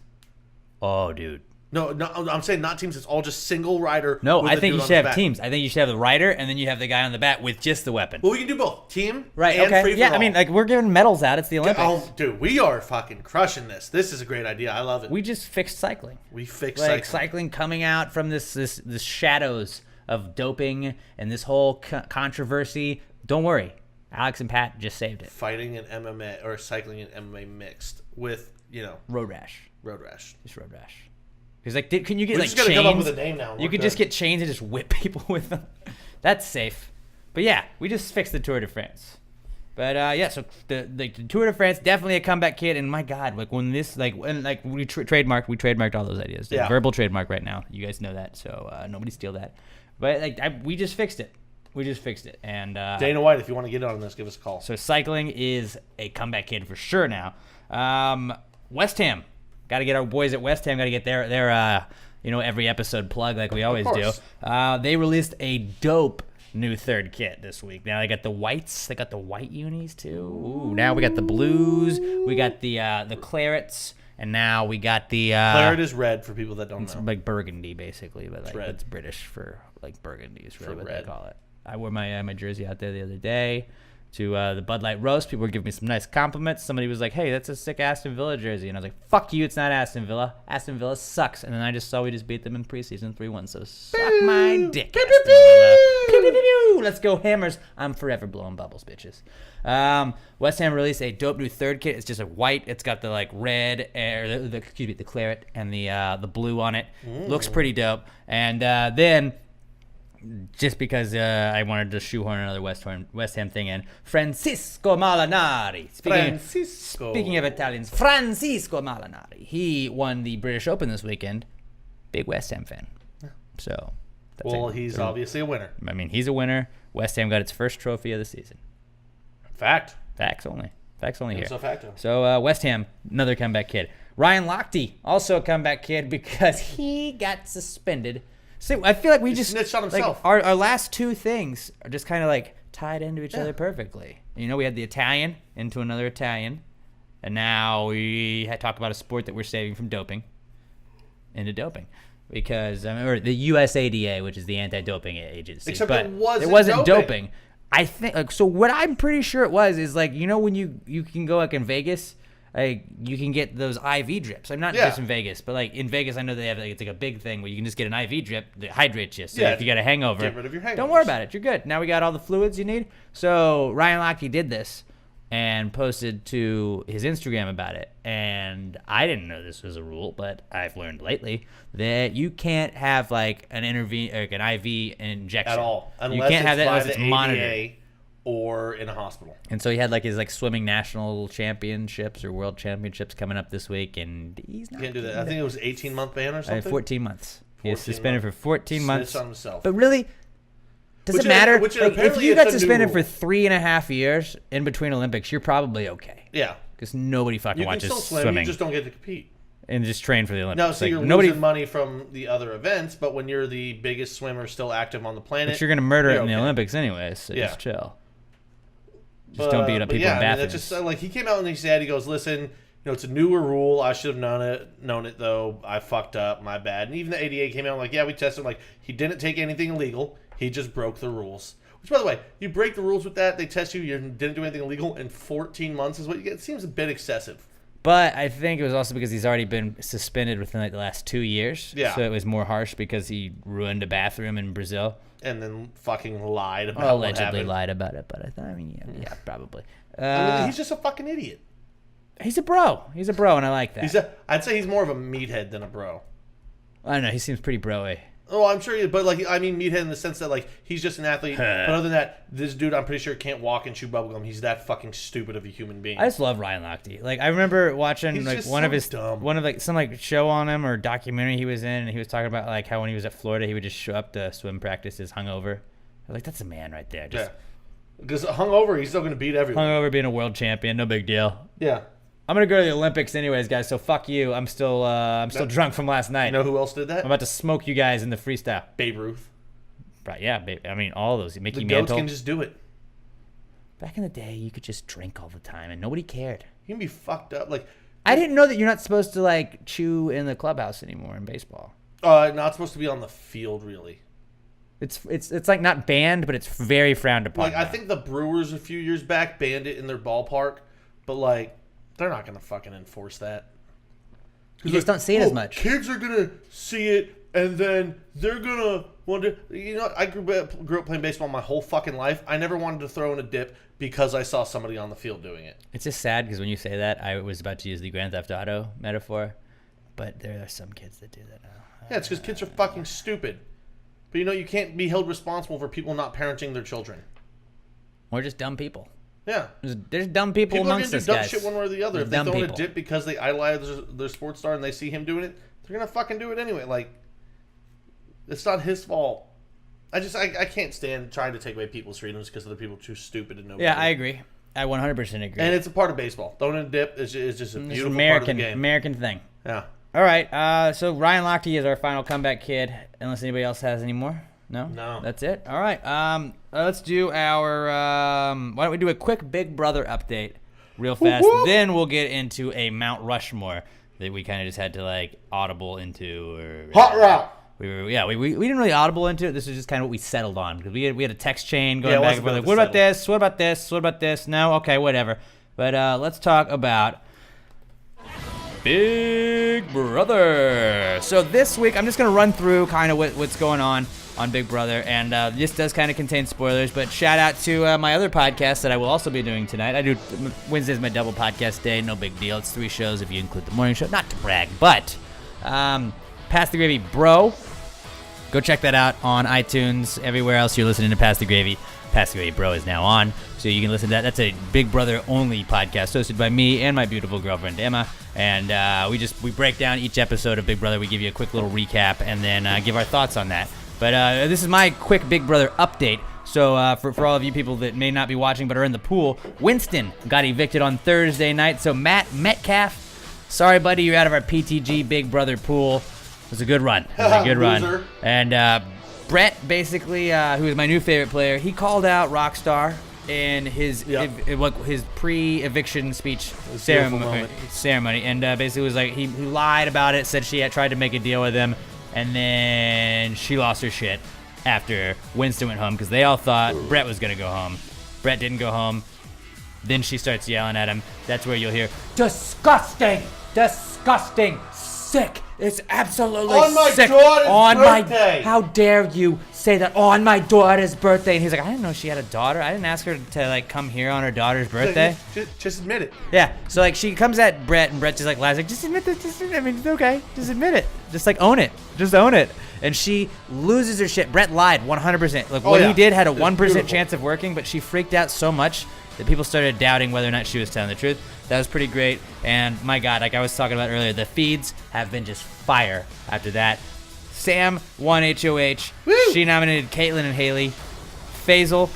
Oh, dude. No, I'm saying not teams. It's all just single rider. No, with I a think dude you on should the have back. teams. I think you should have the rider, and then you have the guy on the back with just the weapon. Well, we can do both. Team, Right, and okay. free for Yeah, I all. mean, like, we're giving medals out. It's the Olympics. Oh, dude, we are fucking crushing this. This is a great idea. I love it. We just fixed cycling. We fixed Like, cycling. cycling coming out from this shadows of doping and this whole controversy. Don't worry. Alex and Pat just saved it. Fighting and MMA, or cycling and MMA mixed with, Road rash. road rash. Just road rash. Because, like, can you get, We like, just gotta chains? come up with a name now. You We're could just good. get chains and just whip people with them. That's safe. But, yeah, we just fixed the Tour de France. But, yeah, so the Tour de France, definitely a comeback kid. And, my God, like, when this, like, when, like we trademarked all those ideas. Yeah. Verbal trademark right now. You guys know that, so nobody steal that. But, like, we just fixed it. We just fixed it. And Dana White, if you want to get on this, give us a call. so cycling is a comeback kid for sure now. West Ham. Got to get our boys at West Ham. Got to get their every episode plug like we always do. course. They released a dope new third kit this week. Now they got the whites. They got the white unis too. Ooh, now we got the blues. We got the clarets, and now we got the Claret is red for people that don't it's know. like burgundy basically, but like red. it's British for like burgundy is really For what red. they call it. I wore my jersey out there the other day to the Bud Light roast. People were giving me some nice compliments. Somebody was like, "Hey, that's a sick Aston Villa jersey," and I was like, "Fuck you, it's not Aston Villa. Aston Villa sucks." And then I just saw we just beat them in preseason 3-1. So suck my dick, Aston Villa. Pew, pew, pew, pew. Let's go Hammers. I'm forever blowing bubbles, bitches. West Ham released a dope new third kit. It's just a white. It's got the like red, or the claret and the blue on it. Looks pretty dope. And then, just because I wanted to shoehorn another West Ham thing in, Francisco Molinari. Speaking of Italians, Francisco Molinari. He won the British Open this weekend. Big West Ham fan. So, that's Well, it. he's obviously a winner. I mean, he's a winner. West Ham got its first trophy of the season. Fact. Facts only. Facts only here. So facto. So West Ham, another comeback kid. Ryan Lochte, also a comeback kid because he got suspended. See, I feel like we He just snitched on himself. Like, our last two things are just kind of like tied into each other perfectly. You know, we had the Italian into another Italian, and now we talk about a sport that we're saving from doping into doping. Because or the USADA, which is the anti-doping agency, Except but it wasn't wasn't doping. doping. I think like, so. What I'm pretty sure it was is like, you know, when you can go like in Vegas, like you can get those IV drips. I'm not Yeah. just in Vegas, but like in Vegas, I know they have like, it's like a big thing where you can just get an IV drip that hydrates you. So Yeah, if you got a hangover, get rid of your don't worry hangovers. about it. You're good. Now we got all the fluids you need. So Ryan Lochte did this and posted to his Instagram about it. And I didn't know this was a rule, but I've learned lately that you can't have like an IV injection At all. You Unless can't have that by unless it's the monitored. ADA or in a hospital. And so he had like his like swimming national championships or world championships coming up this week, and he's not You can't do that. I think it was 18-month ban or something. 14 months. He was 14 suspended for 14 months. Snitched on himself. But really, does Which it matter? which Like, if apparently you it's got a new suspended rule. for 3.5 years in between Olympics, you're probably okay. Yeah. Because nobody fucking You can watches still swim. swimming You just don't get to compete. and just train for the Olympics. No, so Like, you're nobody, losing money from the other events, but when you're the biggest swimmer still active on the planet, but you're gonna murder it you're in the okay. Olympics anyways. So Yeah. just chill. Just don't beat up But people in I mean, bathrooms. that's just like he came out and he said, he goes, listen, it's a newer rule. I should have known it though. I fucked up. My bad. And even the ADA came out and like, yeah, we tested him. Like, he didn't take anything illegal. He just broke the rules. Which, by the way, you break the rules with that, they test you. You didn't do anything illegal, and 14 months is what you get. It seems a bit excessive. But I think it was also because he's already been suspended within like the last 2 years. Yeah. So it was more harsh because he ruined a bathroom in Brazil. And then fucking lied about what Allegedly happened. lied about it, but I mean, yeah, probably. I mean, he's just a fucking idiot. He's a bro. He's a bro, and I like that. I'd say he's more of a meathead than a bro. I don't know. He seems pretty bro-y. Oh, I'm sure, but like, I mean, meathead in the sense that like he's just an athlete. But other than that, this dude, I'm pretty sure can't walk and chew bubblegum. He's that fucking stupid of a human being. I just love Ryan Lochte. Like, I remember watching He's like just one so of his dumb. one of like some like show on him or documentary he was in, and he was talking about like how when he was at Florida he would just show up to swim practices hungover. I was like, that's a man right there. Just Yeah. Because hungover, he's still going to beat everyone. hungover, being a world champion, no big deal. Yeah. I'm gonna go to the Olympics anyways, guys. So fuck you. I'm still drunk from last night. You know who else did that? I'm about to smoke you guys in the freestyle. Babe Ruth. Right? Yeah, babe. I mean, all those. Mickey The goats Mantle. can just do it. Back in the day, you could just drink all the time and nobody cared. You can be fucked up. Like, I didn't know that you're not supposed to like chew in the clubhouse anymore in baseball. not supposed to be on the field, really. It's like not banned, but it's very frowned upon. Like, I think the Brewers a few years back banned it in their ballpark, but like, they're not going to fucking enforce that. You just don't see it as much. Kids are going to see it, and then they're going to wonder. You know, I grew up playing baseball my whole fucking life. I never wanted to throw in a dip because I saw somebody on the field doing it. It's just sad because when you say that, I was about to use the Grand Theft Auto metaphor, but there are some kids that do that now. Yeah, it's because kids are fucking stupid. But you know, you can't be held responsible for people not parenting their children. Or just dumb people. Yeah. There's dumb people People are amongst going us, to do dumb guys. shit one way or the other. There's If they dumb throw in a people. dip because they idolize their sports star and they see him doing it, they're going to fucking do it anyway. Like, it's not his fault. I can't stand trying to take away people's freedoms because other people are too stupid and know Yeah, better. I agree. I 100% agree. And it's a part of baseball. Throwing in a dip is just a It's beautiful an part of the game. American thing. Yeah. All right. So Ryan Lochte is our final comeback kid. Unless anybody else has any more. No. No. That's it. All right. Let's do our. Why don't we do a quick Big Brother update, real fast? Whoop. Then we'll get into a Mount Rushmore that we kind of just had to like audible into. Or Hot route. we didn't really audible into it. This is just kind of what we settled on because we had a text chain going Yeah, it back was and forth. a bit Like, of a what about settle. this? What about this? What about this? No, okay, whatever. But let's talk about Big Brother. So this week, I'm just going to run through kind of what's going on Big Brother. And this does kind of contain spoilers, but shout out to my other podcast that I will also be doing tonight. I do Wednesday's my double podcast day. No big deal. It's 3 shows if you include the morning show. Not to brag, but Pass the Gravy Bro. Go check that out on iTunes. Everywhere else you're listening to Pass the Gravy. Pass the Gravy Bro is now on, so you can listen to that. That's a Big Brother only podcast hosted by me and my beautiful girlfriend Emma. And we break down each episode of Big Brother. We give you a quick little recap and then give our thoughts on that. But this is my quick Big Brother update. So for all of you people that may not be watching but are in the pool, Winston got evicted on Thursday night. So Matt Metcalf, sorry buddy, you're out of our PTG Big Brother pool. It was a good run. It was a good run. Loser. And Brett, basically, who is my new favorite player, he called out Rockstar in his his pre-eviction speech ceremony, and basically was like he lied about it, said she had tried to make a deal with him, and then she lost her shit after Winston went home because they all thought Brett was gonna go home. Brett didn't go home. Then she starts yelling at him. That's where you'll hear disgusting, sick. It's absolutely On my sick. daughter's On birthday. how dare you say that on my daughter's birthday. And he's like, I didn't know she had a daughter. I didn't ask her to like come here on her daughter's birthday. Just admit it. Yeah. So like she comes at Brett, and Brett just like lies, like, just admit this. I mean, it's okay. Just admit it. Just like own it. Just own it. And she loses her shit. Brett lied 100%. Like what he did had a 1% chance of working, but she freaked out so much that people started doubting whether or not she was telling the truth. That was pretty great. And my God, like I was talking about earlier, the feeds have been just fire after that. Sam won HOH. Woo! She nominated Caitlin and Haley. Fezzle,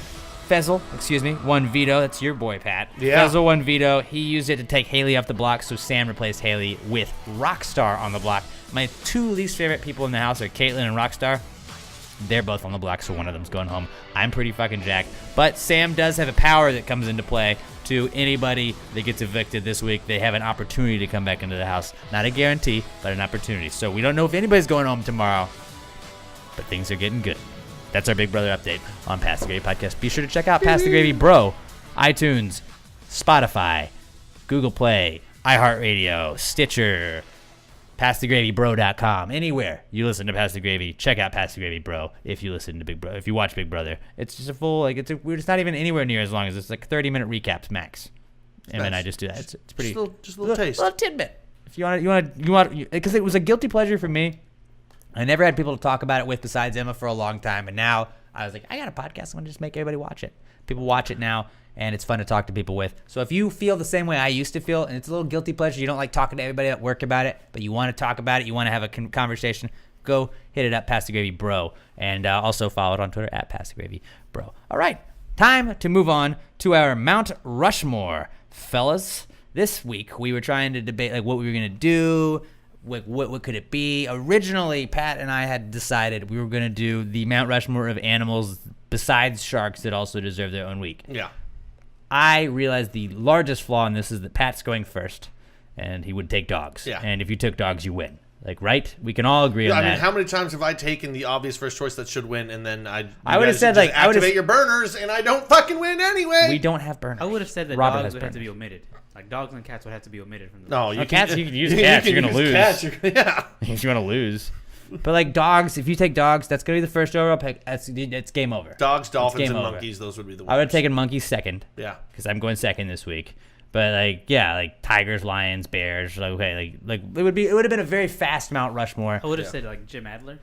won veto. That's your boy, Pat. Yeah. Fezzle won veto. He used it to take Haley off the block, so Sam replaced Haley with Rockstar on the block. My two least favorite people in the house are Caitlin and Rockstar. They're both on the block, so one of them's going home. I'm pretty fucking jacked. But Sam does have a power that comes into play to anybody that gets evicted this week. They have an opportunity to come back into the house. Not a guarantee, but an opportunity. So we don't know if anybody's going home tomorrow, but things are getting good. That's our Big Brother update on Pass the Gravy Podcast. Be sure to check out Pass the Gravy Bro, iTunes, Spotify, Google Play, iHeartRadio, Stitcher, PassTheGravyBro.com. Anywhere you listen to Pass the Gravy, check out Pass the Gravy Bro. If you listen to Big Brother, if you watch Big Brother, it's just a full we're just not even anywhere near as long as it's like 30-minute recaps max. And then I just do that. It's pretty Just a little taste. little tidbit. If you want, because it was a guilty pleasure for me. I never had people to talk about it with besides Emma for a long time, and now I was like, I got a podcast. I'm gonna just make everybody watch it. People watch it now, and it's fun to talk to people with. So if you feel the same way I used to feel, and it's a little guilty pleasure, you don't like talking to everybody at work about it, but you want to talk about it, you want to have a conversation, go hit it up, Pass the Gravy Bro, and also follow it on Twitter at Pass the Gravy Bro. All right, time to move on to our Mount Rushmore, fellas. This week we were trying to debate like what we were gonna do. What could it be? Originally, Pat and I had decided we were going to do the Mount Rushmore of animals besides sharks that also deserve their own week. Yeah. I realized the largest flaw in this is that Pat's going first, and he would take dogs. Yeah. And if you took dogs, you win. Like, right? We can all agree on I that. mean, how many times have I taken the obvious first choice that should win, and then I would have said, like, I would've- activate your burners, and I don't fucking win anyway. We don't have burners. I would have said that Robert dogs has would have to burners. be omitted. Like dogs and cats would have to be omitted from the No, you cats, you can use cats, you're gonna lose. Yeah. If you want to lose. But, like, dogs, if you take dogs, that's going to be the first overall pick. It's game over. Dogs, dolphins, game and over. monkeys. Those would be the I would have winners. taken monkeys second. Yeah. Because I'm going second this week. But like, yeah, like tigers, lions, bears. Like, okay, like it would have been a very fast Mount Rushmore. I would have said like Jim Adler,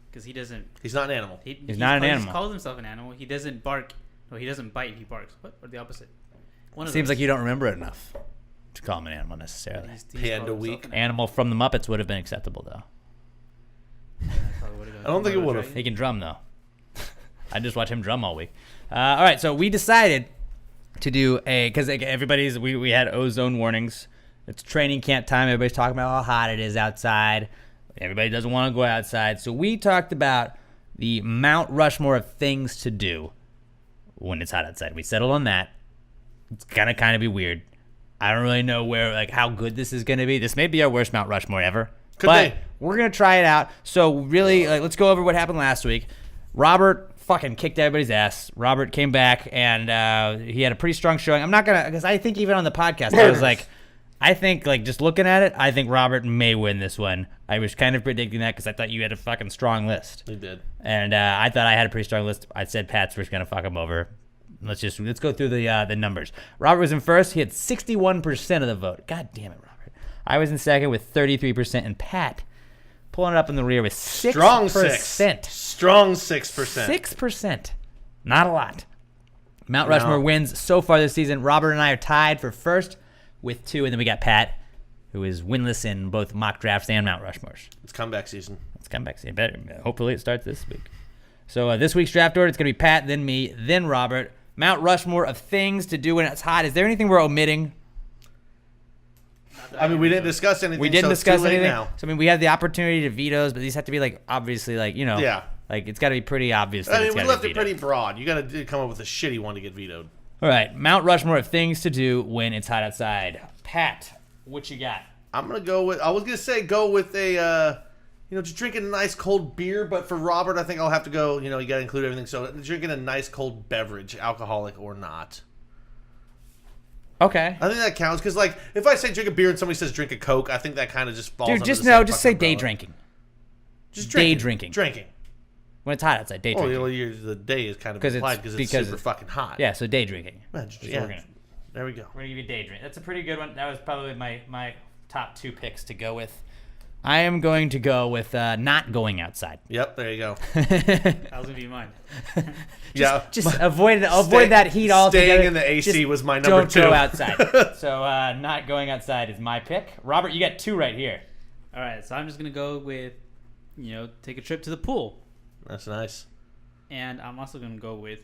because he doesn't. He's not an animal. He's not an animal. He calls himself an animal. He doesn't bark. No, he doesn't bite. He barks. What? Or the opposite. One of Seems those. like you don't remember it enough to call him an animal necessarily. He's Panda called himself week. an Animal from the Muppets would have been acceptable though. animal. Probably would've done. I don't think it One of would've. those, He right? can drum though. I just watch him drum all week. All right, so we decided to do because like, we had ozone warnings. It's training camp time. Everybody's talking about how hot it is outside. Everybody doesn't want to go outside. So we talked about the Mount Rushmore of things to do when it's hot outside. We settled on that. It's gonna kind of be weird. I don't really know how good this is gonna be. This may be our worst Mount Rushmore ever. But be. we're gonna try it out. So really, let's go over what happened last week. Robert fucking kicked everybody's ass. Robert came back and he had a pretty strong showing. I'm not gonna, because I think even on the podcast I was like, I think like just looking at it, I think Robert may win this one. I was kind of predicting that because I thought you had a fucking strong list. He did. And I thought I had a pretty strong list. I said Pat's was gonna fuck him over. Let's go through the numbers. Robert was in first. He had 61% of the vote. God damn it, Robert. I was in second with 33%, and Pat pulling it up in the rear with 6%. Strong 6%. Strong 6%. 6%. Not a lot. Mount Rushmore wins so far this season. Robert and I are tied for first with 2, and then we got Pat, who is winless in both mock drafts and Mount Rushmores. It's comeback season. Let's come back. See, better. Hopefully it starts this week. So this week's draft order, it's going to be Pat, then me, then Robert. Mount Rushmore of things to do when it's hot. Is there anything we're omitting? I mean, we didn't discuss anything. We didn't so discuss it's too late anything. now. So I mean, we have the opportunity to vetoes, but these have to be like obviously like Yeah. like it's got to be pretty obvious. That I mean, it's we gotta left be it vetoed. pretty broad. You got to come up with a shitty one to get vetoed. All right, Mount Rushmore of things to do when it's hot outside. Pat, what you got? I'm gonna go with. I was gonna say go with a, just drinking a nice cold beer. But for Robert, I think I'll have to go. You got to include everything. So drinking a nice cold beverage, alcoholic or not. Okay. I think that counts because, like, if I say drink a beer and somebody says drink a Coke, I think that kind of just falls. Dude, under just the same just say fucking day umbrella. drinking. Just day drinking. drinking. When it's hot outside, day Oh, drinking. the day is kind of 'Cause implied because it's super fucking hot. Yeah, so day drinking. Yeah, there we go. We're gonna give you day drink. That's a pretty good one. That was probably my top 2 picks to go with. I am going to go with not going outside. Yep, there you go. That was gonna be mine. Just avoid that heat altogether. Staying in the AC Just was my number 2. Don't go outside. So not going outside is my pick. Robert, you got 2 right here. All right, so I'm just gonna go with, take a trip to the pool, That's nice. and I'm also gonna go with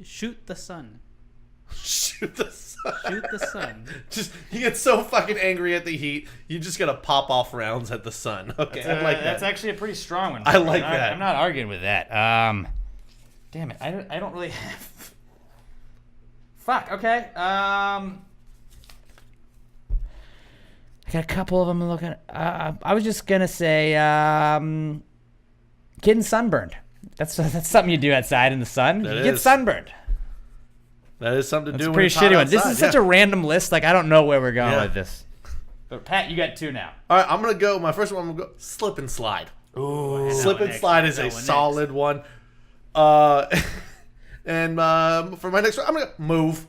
shoot the sun. Shoot the sun. Shoot the sun. Just you get so fucking angry at the heat, you just gotta pop off rounds at the sun. Okay, I like that. That's actually a pretty strong one. I like that. I'm not arguing with that. Damn it, I don't really have. Fuck. Okay. I got a couple of them looking. I was just gonna say, getting sunburned. That's something you do outside in the sun. You get sunburned. That is something to That's do. a pretty shitty one. This is such a yeah. random list. Like I don't know where we're going with this. But Pat, you got 2 now. All right, I'm gonna go. My first one, I'm gonna go slip and slide. Ooh. Slip and slide is a solid one. And for my next one, I'm gonna move.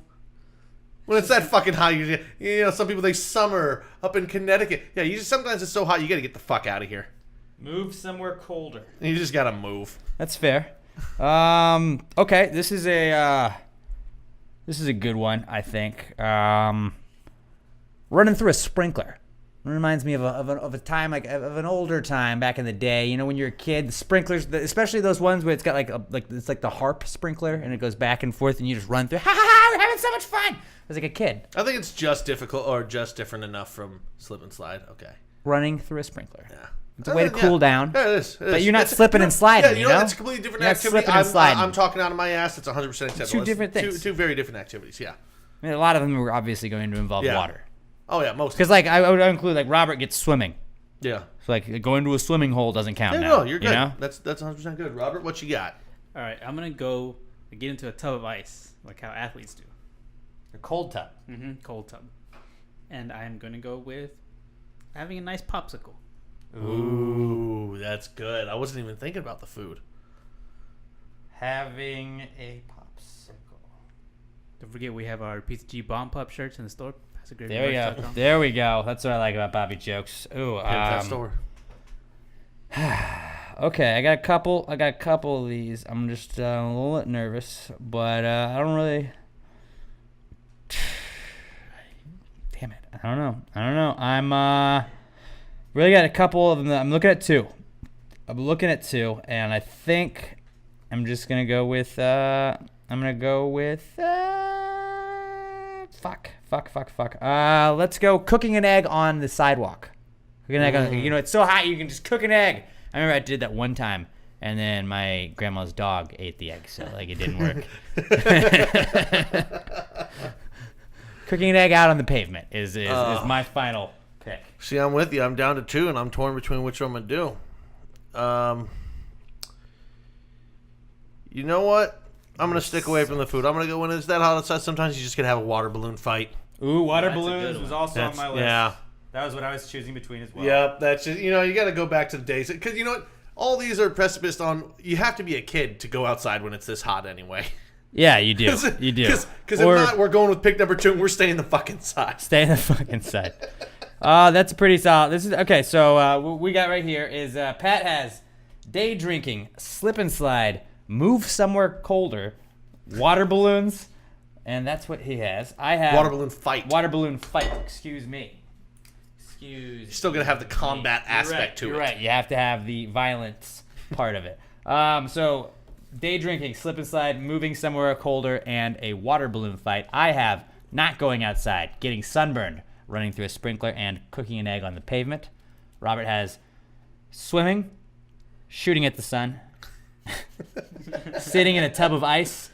When it's that fucking hot, some people they summer up in Connecticut. Yeah, sometimes it's so hot you gotta get the fuck out of here. Move somewhere colder. You just gotta move. That's fair. Okay, this is a good one, I think. Running through a sprinkler. It reminds me of a time of an older time back in the day. When you're a kid, the sprinklers, especially those ones where it's got it's like the harp sprinkler and it goes back and forth and you just run through. Ha ha ha! We're having so much fun. I was like a kid. I think it's just difficult or just different enough from slip and slide. Okay. Running through a sprinkler. Yeah. It's a way to cool down. Yeah, it is. But you're not slipping and sliding. Yeah, it's a completely different You're not activity. slipping and sliding. I'm talking out of my ass. It's 100% acceptable. Two different things. Two very different activities. Yeah. I mean, a lot of them were obviously going to involve water. Oh yeah, most. Because I would include Robert gets swimming. Yeah. So going to a swimming hole doesn't count now. No, you're good. You know? That's 100% good. Robert, what you got? All right, I'm gonna go get into a tub of ice, like how athletes do. A cold tub. Cold tub. And I'm gonna go with having a nice popsicle. Ooh, that's good. I wasn't even thinking about the food. Having a popsicle. Don't forget we have our PCG Bomb Pop shirts in the store. There we go. There we go. That's what I like about Bobby jokes. Ooh, that store. Okay, I got a couple of these. I'm just a little bit nervous, but I don't really. Damn it! I don't know. I'm really got a couple of them. I'm looking at two, and I think I'm just gonna go with. Fuck. Let's go cooking an egg on the sidewalk. Cooking an egg on, it's so hot you can just cook an egg. I remember I did that one time, and then my grandma's dog ate the egg, so it didn't work. Cooking an egg out on the pavement is my final pick. See, I'm with you. I'm down to 2, and I'm torn between which one I'm gonna do. You know what? I'm going to stick away from the food. I'm going to go when it's that hot outside. Sometimes you just got to have a water balloon fight. Ooh, water balloons was also on my list. Yeah. That was what I was choosing between as well. Yep, that's just, you got to go back to the days. Because you know what? All these are precipiced on, you have to be a kid to go outside when it's this hot anyway. Yeah, you do. You do. Because if not, we're going with pick number 2 and we're staying the fucking side. Stay in the fucking side. That's a pretty solid. This is okay. So what we got right here is Pat has day drinking, slip and slide, move somewhere colder, water balloons, and that's what he has. I have water balloon fight. Water balloon fight. Excuse me. You're still gonna have the combat aspect to it. You're right. You have to have the violence part of it. So day drinking, slip and slide, moving somewhere colder, and a water balloon fight. I have not going outside, getting sunburned, running through a sprinkler, and cooking an egg on the pavement. Robert has swimming, shooting at the sun, sitting in a tub of ice,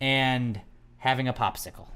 and having a popsicle.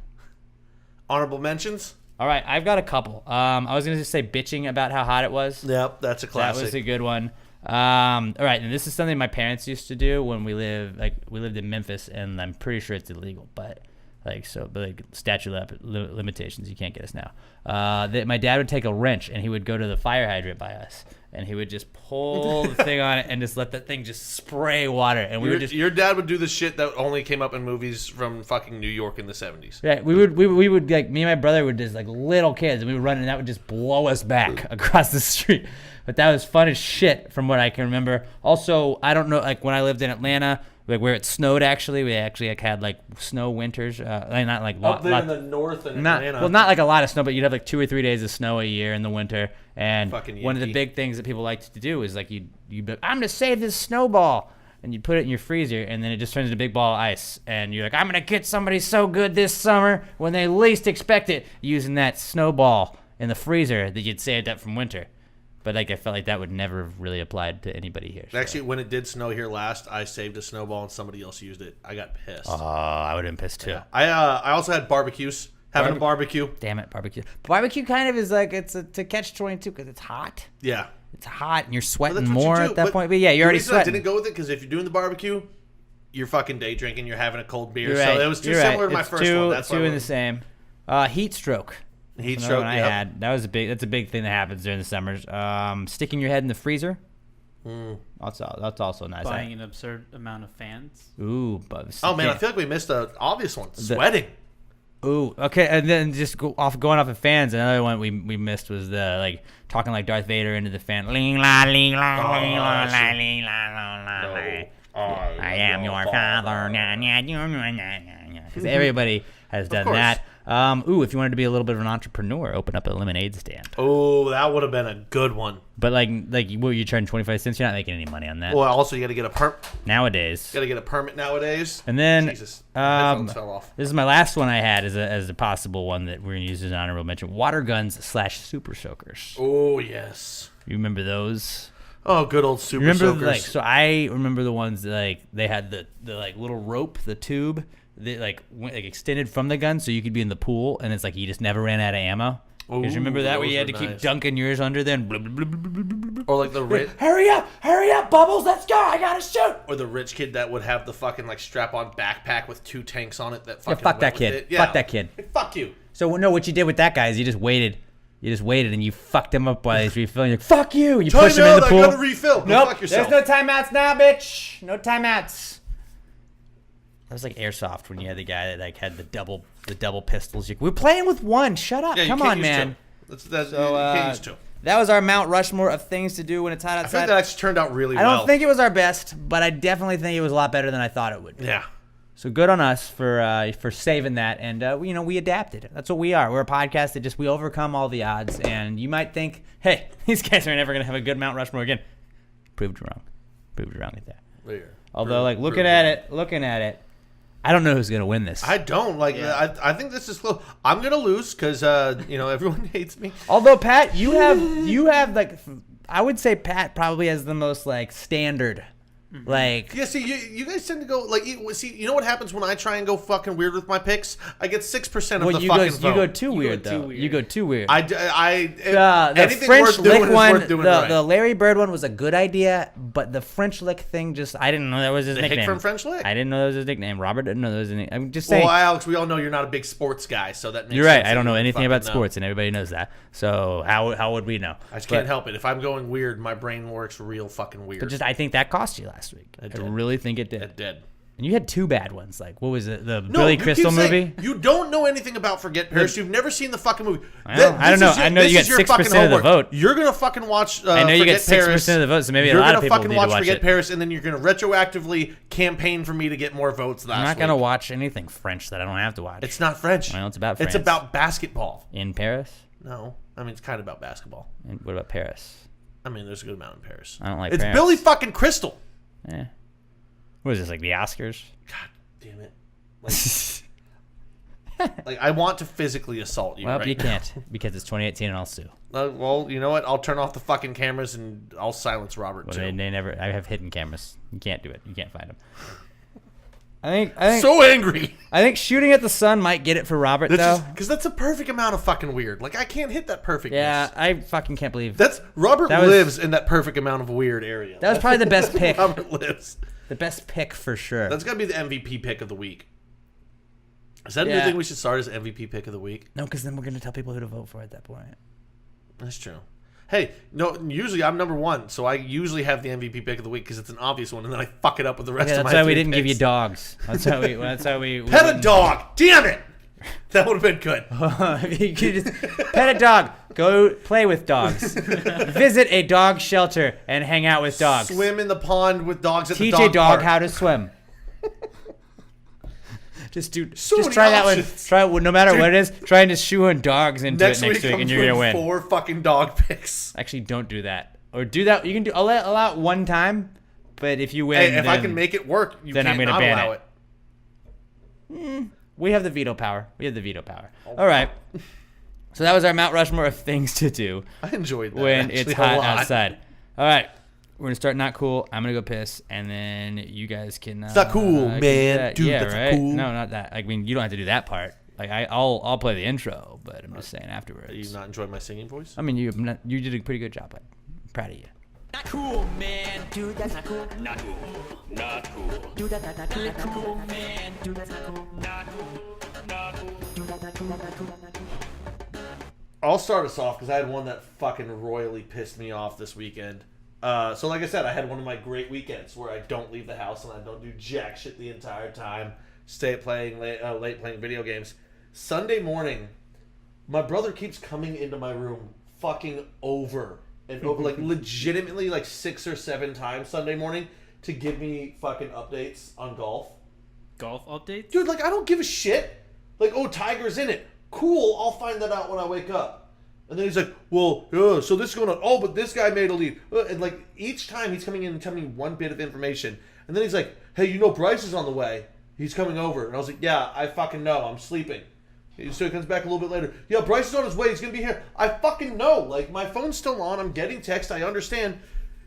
Honorable mentions? All right, I've got a couple. I was going to just say bitching about how hot it was. Yep, that's a classic. That was a good one. All right, and this is something my parents used to do when we lived in Memphis, and I'm pretty sure it's illegal, but Like so, but like statute limitations, you can't get us now. My dad would take a wrench and he would go to the fire hydrant by us, and he would just pull the thing on it and just let that thing just spray water. And we would just your dad would do the shit that only came up in movies from fucking New York in the 70s. Yeah, we would like me and my brother would just like little kids, and we would run, and that would just blow us back across the street. But that was fun as shit from what I can remember. Also, I don't know, like when I lived in Atlanta, like where it snowed, actually, we actually like had like snow winters. Not like Up there in the north in Atlanta. Well, not like a lot of snow, but you'd have like 2 or 3 days of snow a year in the winter. And Fucking one of the Yankee. big things that people liked to do is like you'd be like, I'm gonna save this snowball, and you put it in your freezer, and then it just turns into a big ball of ice, and you're like, I'm gonna get somebody so good this summer when they least expect it, using that snowball in the freezer that you'd saved up from winter. But like I felt like that would never have really applied to anybody here. So. Actually, when it did snow here last, I saved a snowball and somebody else used it. I got pissed. Oh, I would have been pissed too. Yeah. I also had barbecues. Having a barbecue. Damn it, barbecue. Barbecue kind of is like it's to catch 22 because it's hot. Yeah. It's hot and you're Well, sweating that's what more you do. at that point. But yeah, you're already the reason I sweating. didn't go with it because if you're doing the barbecue, you're fucking day drinking. You're having a cold beer. You're right. So it was too You're similar right. to my It's first two, one. That's why two I in the went- same. Heat stroke. Heat Another stroke. one I Yep. had. That's a big thing that happens during the summers. Sticking your head in the freezer. That's also nice. Buying an absurd amount of fans. Ooh, but Oh man, I feel like we missed an obvious one. Sweating. Ooh, okay, and then just going off of fans. Another one we missed was the like talking like Darth Vader into the fan. Ling la ling la ling la la ling la la la. I am your father. Because everybody has done course. that. If you wanted to be a little bit of an entrepreneur, open up a lemonade stand. Oh, that would have been a good one. But like what, you charging 25 cents? You're not making any money on that Well, also you got to get a nowadays. permit nowadays. And then Jesus, my headphones fell off. this is my last one I had as a possible one that we're gonna use as an honorable mention: water guns / super soakers. Oh yes. You remember those? Oh, good old super Remember soakers. like so I remember the ones that like they had the like little rope, the tube that like went like extended from the gun so you could be in the pool, and it's like you just never ran out of ammo. Because you remember that where those you had to were keep nice. dunking yours under then. Blah, blah, blah, blah, blah, blah, blah. Or like the rich, Hurry up, Bubbles, let's go, I gotta shoot. or the rich kid that would have the fucking like strap-on backpack with 2 tanks on it. That Yeah, fucking fuck that went with kid. it. Yeah. Fuck that kid. Like, fuck you. So no, what you did with that guy is you just waited and you fucked him up while he's refilling. You're like, fuck you, and you push him in the Time out, pool. I gotta refill. Go Nope, fuck there's yourself. no timeouts now, bitch. No timeouts. That was like airsoft when you had the guy that like had the double pistols. We're playing with one. Shut up. Yeah, you Come can't on, use man. 2. That's So, you can't use 2. That was our Mount Rushmore of things to do when it's hot I think outside. that actually turned out really I well. don't think it was our best, but I definitely think it was a lot better than I thought it would be. Yeah. So good on us for saving that, and we adapted. That's what we are. We're a podcast that we overcome all the odds. And you might think, hey, these guys are never gonna have a good Mount Rushmore again. Proved you wrong. Proved you wrong with that. There. Although, like looking at it, I don't know who's gonna win this. I don't like. Yeah. I think this is close. I'm gonna lose because everyone hates me. Although Pat, you have like, I would say Pat probably has the most like standard. Like Yeah, see, you guys tend to go like. You know what happens when I try and go fucking weird with my picks? I get 6% of the you fucking go vote. you go too You weird go too though. weird. You go too weird. The The French lick one, worth doing the right. Larry Bird one was a good idea, but the French lick thing I didn't know that was his The hick nickname. from French Lick. I didn't know that was his nickname. Robert didn't know that was his nickname. I'm just saying. Well, Alex, we all know you're not a big sports guy, so that makes You're right. sense I that don't know you anything fucking about know. sports, and everybody knows that. So how would we know? I just can't help it. If I'm going weird, my brain works real fucking weird. But I think that cost you last week. I did. really think it did. It did. And you had 2 bad ones. Like what was it? The No, Billy you Crystal keep saying movie. You don't know anything about Forget Paris. You've never seen the fucking movie. I don't know. I know you this get is your 6% fucking of the homework. vote. You're gonna fucking watch. I know you get Forget 6% Paris. of the vote, so maybe a You're lot of gonna people fucking need watch to watch Forget it. Paris, and then you're gonna retroactively campaign for me to get more votes last I'm not week. gonna watch anything French that I don't have to watch. It's not French. Well, it's about It's France. about basketball. In Paris. No, I mean it's kind of about basketball. And what about Paris? I mean, there's a good amount in Paris. I don't like It's Paris. Billy fucking Crystal. Eh. What is this, like the Oscars? God damn it. Like I want to physically assault you. Well, right you now. can't because it's 2018 and I'll sue. Well, you know what? I'll turn off the fucking cameras and I'll silence Robert Well, too. they never. I have hidden cameras. You can't do it. You can't find them. I think So angry. I think shooting at the sun might get it for Robert though. Because that's a perfect amount of fucking weird. Like I can't hit that perfect. Yeah, I fucking can't believe That's Robert That was- lives in that perfect amount of weird area. that was probably the best pick. Robert lives. The best pick for sure. That's gotta be the MVP pick of the week. Is that a new thing we should start as MVP pick of the week? No, because then we're gonna tell people who to vote for at that point. That's true. Hey, no. Usually I'm number one, so I usually have the MVP pick of the week because it's an obvious one, and then I fuck it up with the rest of my. That's why we 3 didn't give you picks. dogs. That's how we. Pet a dog. Damn it. That would have been good. You could just pet a dog. Go play with dogs. Visit a dog shelter and hang out with dogs. Swim in the pond with dogs at Teach the dog a dog park. how to swim. Just many try that one. options. Try no matter what it is. Try and just shoehorn dogs into Next it next week, I'm and you're gonna doing win. 4 fucking dog picks. Actually, don't do that. Or do that. You can do allow it one time, but if you win, Hey, if I then can make it work, you then I'm can't gonna not ban allow it. it. we have the veto power. All right. So that was our Mount Rushmore of things to do I enjoyed that when actually it's a hot lot. outside. All right. We're gonna start not cool. I'm gonna go piss, and then you guys can. It's not cool, can do man. that. Dude, yeah, that's not right. cool. No, not that. I mean, you don't have to do that part. Like I'll play the intro, but I'm just saying afterwards. Are you not enjoying my singing voice? I mean, you did a pretty good job. I'm proud of you. Not cool, man. Dude, that's not cool. Not cool. Not cool. Dude, that's not cool, man. Dude, that's not cool. Not cool. Not cool. Dude, that's not cool. Not cool. Not cool. I'll start us off because I had one that fucking royally pissed me off this weekend. So like I said, I had one of my great weekends where I don't leave the house and I don't do jack shit the entire time. Stay playing late playing video games. Sunday morning, my brother keeps coming into my room fucking over and over, like legitimately like 6 or 7 times Sunday morning to give me fucking updates on golf. Golf updates? Dude, like, I don't give a shit. Like, oh, Tiger's in it. Cool, I'll find that out when I wake up. And then he's like, well, so this is going on. Oh, but this guy made a lead. And, like, each time he's coming in and telling me one bit of information. And then he's like, hey, you know Bryce is on the way. He's coming over. And I was like, yeah, I fucking know. I'm sleeping. So he comes back a little bit later. Yeah, Bryce is on his way. He's going to be here. I fucking know. Like, my phone's still on. I'm getting text. I understand.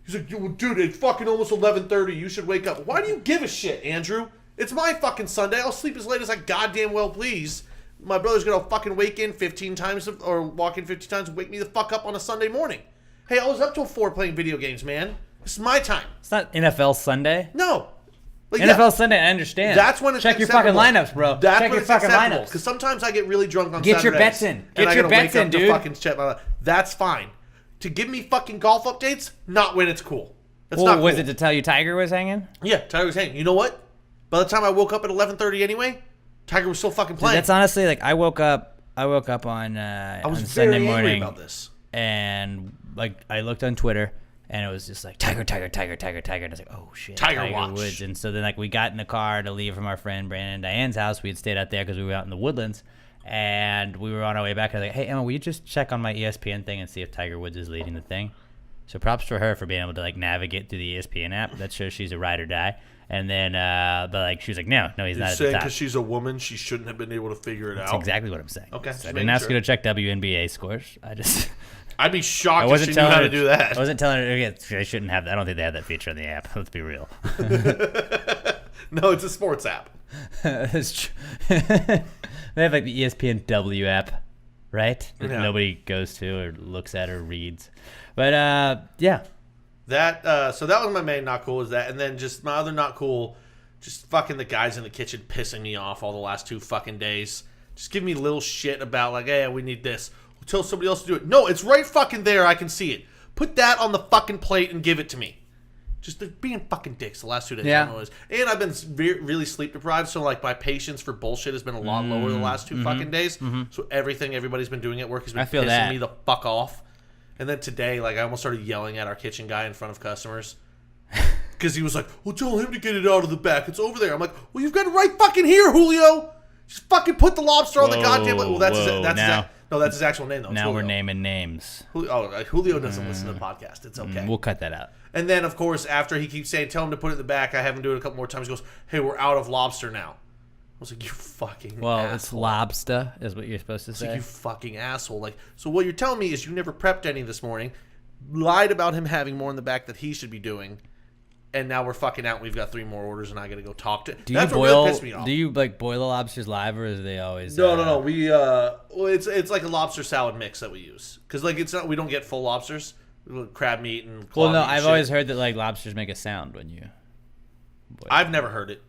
He's like, dude, it's fucking almost 11:30. You should wake up. Why do you give a shit, Andrew? It's my fucking Sunday. I'll sleep as late as I goddamn well please. My brother's gonna fucking wake in 15 times or walk in 15 times and wake me the fuck up on a Sunday morning. Hey, I was up till 4 playing video games, man. This is my time. It's not NFL Sunday. No. Like, NFL Sunday, I understand. That's when it's check your fucking acceptable. lineups, bro. That's check when your it's fucking acceptable. lineups. Because sometimes I get really drunk on Get your Saturdays. bets in. and Get I your gotta bets wake up in, to dude. fucking check my. That's fine. To give me fucking golf updates, not when it's cool. It's Well, not was cool. it to tell you Tiger was hanging? Yeah, Tiger was hanging. You know what? By the time I woke up at 11:30 anyway, Tiger was still fucking Dude, playing. that's honestly like I woke up on I was on very Sunday angry morning about this. and like I looked on Twitter and it was just like Tiger, and I was like, oh shit, Tiger watch. Woods. And so then like we got in the car to leave from our friend Brandon and Diane's house. We had stayed out there because we were out in the woodlands, and we were on our way back. I was like, hey Emma, will you just check on my ESPN thing and see if Tiger Woods is leading the thing? So props for her for being able to like navigate through the ESPN app. That shows she's a ride or die. And then, but like she was like, no, he's You're not at the saying top. because she's a woman, she shouldn't have been able to figure it That's out. exactly what I'm saying. Okay, So just I didn't making ask sure. her to check WNBA scores. I just I'd be shocked I if wasn't she knew telling how her to do that. I wasn't telling her. Yeah, they shouldn't have that. I don't think they have that feature on the app. Let's be real. No, it's a sports app. That's true. They have like the ESPN W app, right? That Yeah. nobody goes to or looks at or reads. But yeah. That so that was my main not cool is that, and then just my other not cool, just fucking the guys in the kitchen pissing me off all the last 2 fucking days. Just give me little shit about like, hey, we need this. We'll tell somebody else to do it. No, it's right fucking there. I can see it. Put that on the fucking plate and give it to me. Just they're being fucking dicks the last 2 days. Yeah. I don't know what it is. And I've been really sleep deprived, so like my patience for bullshit has been a lot lower the last 2 fucking days. So everybody's been doing at work has been I feel pissing that. me the fuck off. And then today, like, I almost started yelling at our kitchen guy in front of customers. Because he was like, well, tell him to get it out of the back. It's over there. I'm like, well, you've got it right fucking here, Julio. Just fucking put the lobster on the goddamn... Well, that's his actual name, though. It's Now we're Julio. naming names. Julio doesn't listen to the podcast. It's okay. We'll cut that out. And then, of course, after he keeps saying, tell him to put it in the back, I have him do it a couple more times. He goes, hey, we're out of lobster now. I was like, you fucking Well, asshole. it's lobster, is what you're supposed to It's say. like, you fucking asshole. Like, so what you're telling me is you never prepped any this morning, lied about him having more in the back that he should be doing, and now we're fucking out and we've got 3 more orders and I gotta go talk to... Do you That's what boil? really pissed me off. Do you like boil the lobsters live, or is they always? No. We well, it's like a lobster salad mix that we use because like it's not we don't get full lobsters, crab meat and. Well, claw no, meat and I've shit. always heard that like lobsters make a sound when you. I've never heard it.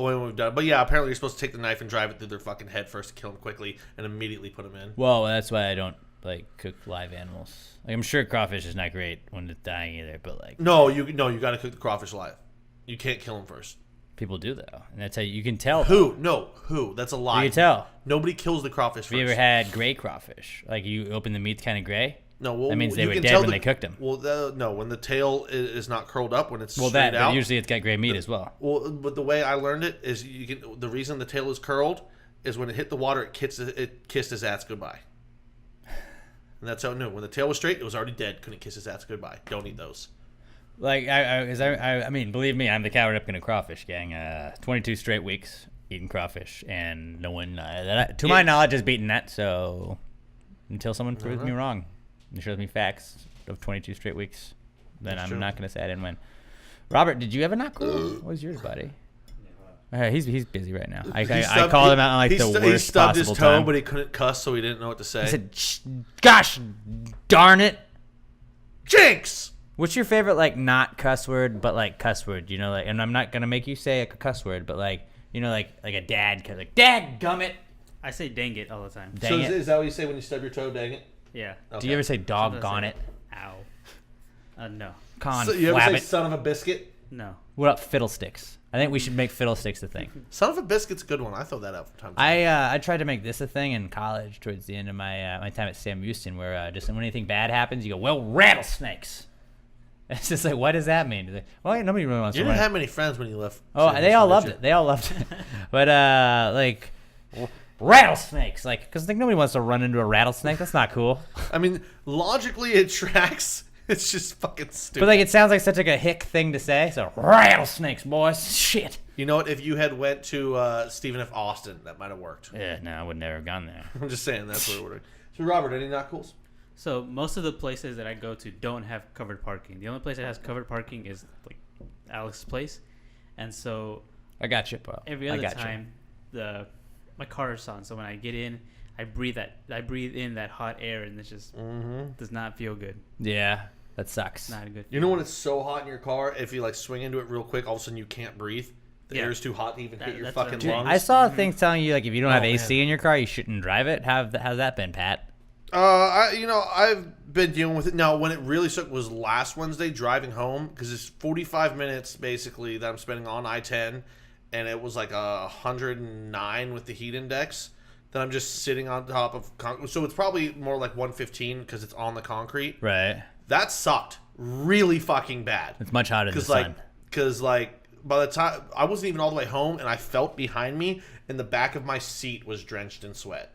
when we've done. But yeah, apparently you're supposed to take the knife and drive it through their fucking head first to kill them quickly, and immediately put them in. Well, that's why I don't like cook live animals. Like, I'm sure crawfish is not great when it's dying either, but like No, you got to cook the crawfish live. You can't kill them first. people do though, and that's how you can tell. Who? No, who? That's a lie. You can tell. Nobody kills the crawfish first. Have you ever had gray crawfish? Like you open the meat's kind of gray. No, well, that means they you were can dead tell when they cooked them. Well, no, when the tail is not curled up, when it's straight But out. usually it's got gray meat as well. Well, but the way I learned it is the reason the tail is curled is when it hit the water, it kissed his ass goodbye. And that's how it knew. When the tail was straight, it was already dead. Couldn't kiss his ass goodbye. Don't eat those. Like I mean, believe me, I'm the Coward Upkin of crawfish gang. 22 straight weeks eating crawfish, and no one, to my knowledge, has beaten that. So until someone proves me wrong and shows me facts of 22 straight weeks, then I'm not going to say I didn't win. Robert, did you have a not cool? What was yours, buddy? He's busy right now. I called him out on like the worst he stubbed possible his toe, time. but he couldn't cuss, so he didn't know what to say. I said, "Gosh, darn it!" Jinx! What's your favorite like not cuss word, but like cuss word? You know, like, and I'm not gonna make you say a cuss word, but like, you know, like a dad, like "Dad gummit." I say dang it all the time. Dang it. Is that what you say when you stub your toe? Dang it. Yeah. Okay. Do you ever say Sometimes I doggone say it? Ow. No. Con So you ever flab say it. son of a biscuit? No. What up, fiddlesticks? I think we should make fiddlesticks a thing. Son of a biscuit's a good one. I throw that out from time to time. I tried to make this a thing in college towards the end of my my time at Sam Houston, where just when anything bad happens, you go, "Well, rattlesnakes." It's just like, what does that mean? Like, well, nobody really wants You to didn't run. have many friends when you left. Oh, San they all Francisco, loved did it. They all loved it. But like rattlesnakes, like, because like nobody wants to run into a rattlesnake. That's not cool. you? I mean, logically it tracks. It's just fucking stupid. But like, it sounds like such like a hick thing to say. So rattlesnakes, boys. Shit. You know what? If you had went to Stephen F. Austin, that might have worked. Yeah, no, I would never have gone there. I'm just saying that's what it would have. So, Robert, any not cools? So most of the places that I go to don't have covered parking. The only place that has covered parking is like Alex's place, and so I got you, bro. every I other got time my car is on. So when I get in, I breathe in that hot air, and it just does not feel good. you. Yeah, that sucks. Not a good. You know when it's so hot in your car, if you like swing into it real quick, all of a sudden you can't breathe. The Yeah. air is too hot to even hit your That's what fucking I'm saying. lungs. I saw things telling you like if you don't have Oh, AC in your car, you shouldn't drive it. How's that been, Pat? I've been dealing with it. Now, when it really sucked was last Wednesday driving home, because it's 45 minutes basically that I'm spending on I-10, and it was like 109 with the heat index. Then I'm just sitting on top of concrete. So it's probably more like 115 because it's on the concrete. Right. That sucked really fucking bad. It's much hotter than the sun. Because by the time I wasn't even all the way home, and I felt behind me, and the back of my seat was drenched in sweat.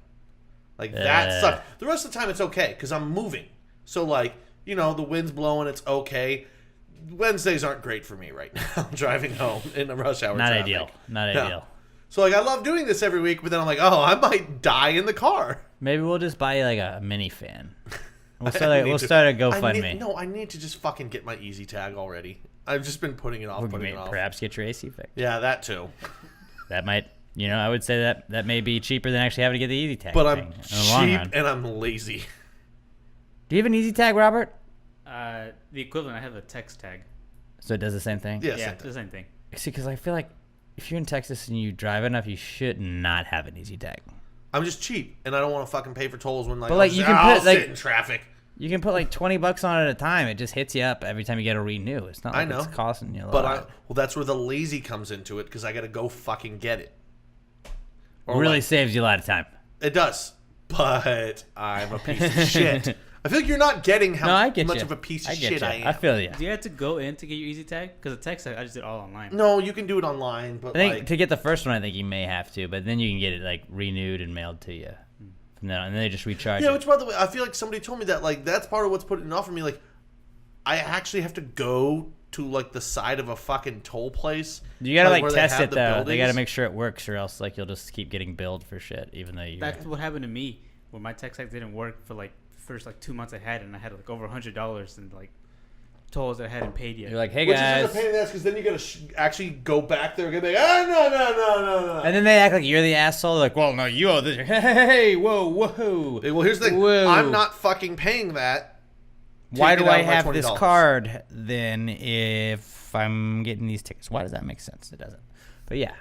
Like that sucked. The rest of the time it's okay because I'm moving. So like, you know, the wind's blowing, it's okay. Wednesdays aren't great for me right now. Driving home in the rush hour. Not traffic. ideal. Not No. ideal. So like, I love doing this every week, but then I'm like, oh, I might die in the car. Maybe we'll just buy you like a mini fan. We'll I start need to- a I GoFundMe. I need to just fucking get my Easy Tag already. I've just been putting it off. Or Putting maybe it off. perhaps get your AC fixed. Yeah, that too. That might, I would say that may be cheaper than actually having to get the Easy Tag. But thing I'm in the long cheap run. and I'm lazy. Do you have an Easy Tag, Robert? The equivalent. I have a text tag. So it does the same thing? Yeah, Yeah, same it's thing. the same thing. See, because I feel like if you're in Texas and you drive enough, you should not have an Easy Tag. I'm just cheap, and I don't want to fucking pay for tolls when like, But, like, I'll you just- can I'll put, like- sit in traffic. You can put like $20 on it at a time. It just hits you up every time you get a renew. It's not I like know. it's costing you a But lot. that's where the lazy comes into it because I got to go fucking get it. Or Really like, saves you a lot of time. it does, but I'm a piece of shit. I feel like you're not getting how No, I get much you. of a piece of I get shit you. I am. I feel you. Do you have to go in to get your Easy Tag? Because the text tag, I just did all online. No, you can do it online, but I think like, to get the first one, I think you may have to, but then you can get it like renewed and mailed to you. No, and then they just recharge yeah. it. Which, by the way, I feel like somebody told me that like that's part of what's putting it off for me. Like, I actually have to go to like the side of a fucking toll place. You gotta like where they test have it the though. They gotta buildings. make sure it works, or else like you'll just keep getting billed for shit, even though you. That's what happened to me where my text tag didn't work for like first like 2 months I had it, and I had like over $100 in like tolls that I hadn't paid yet. You're like, hey Which guys, is a pain in the ass because then you gotta actually go back there and be like, no. and then they act like you're the asshole. They're like, well, no, you owe this. Hey, whoa. Well, here's the thing. Whoa. I'm not fucking paying that. Why Take do it I out of my have this $20. card then if I'm getting these tickets? Why does that make sense? It doesn't. But yeah,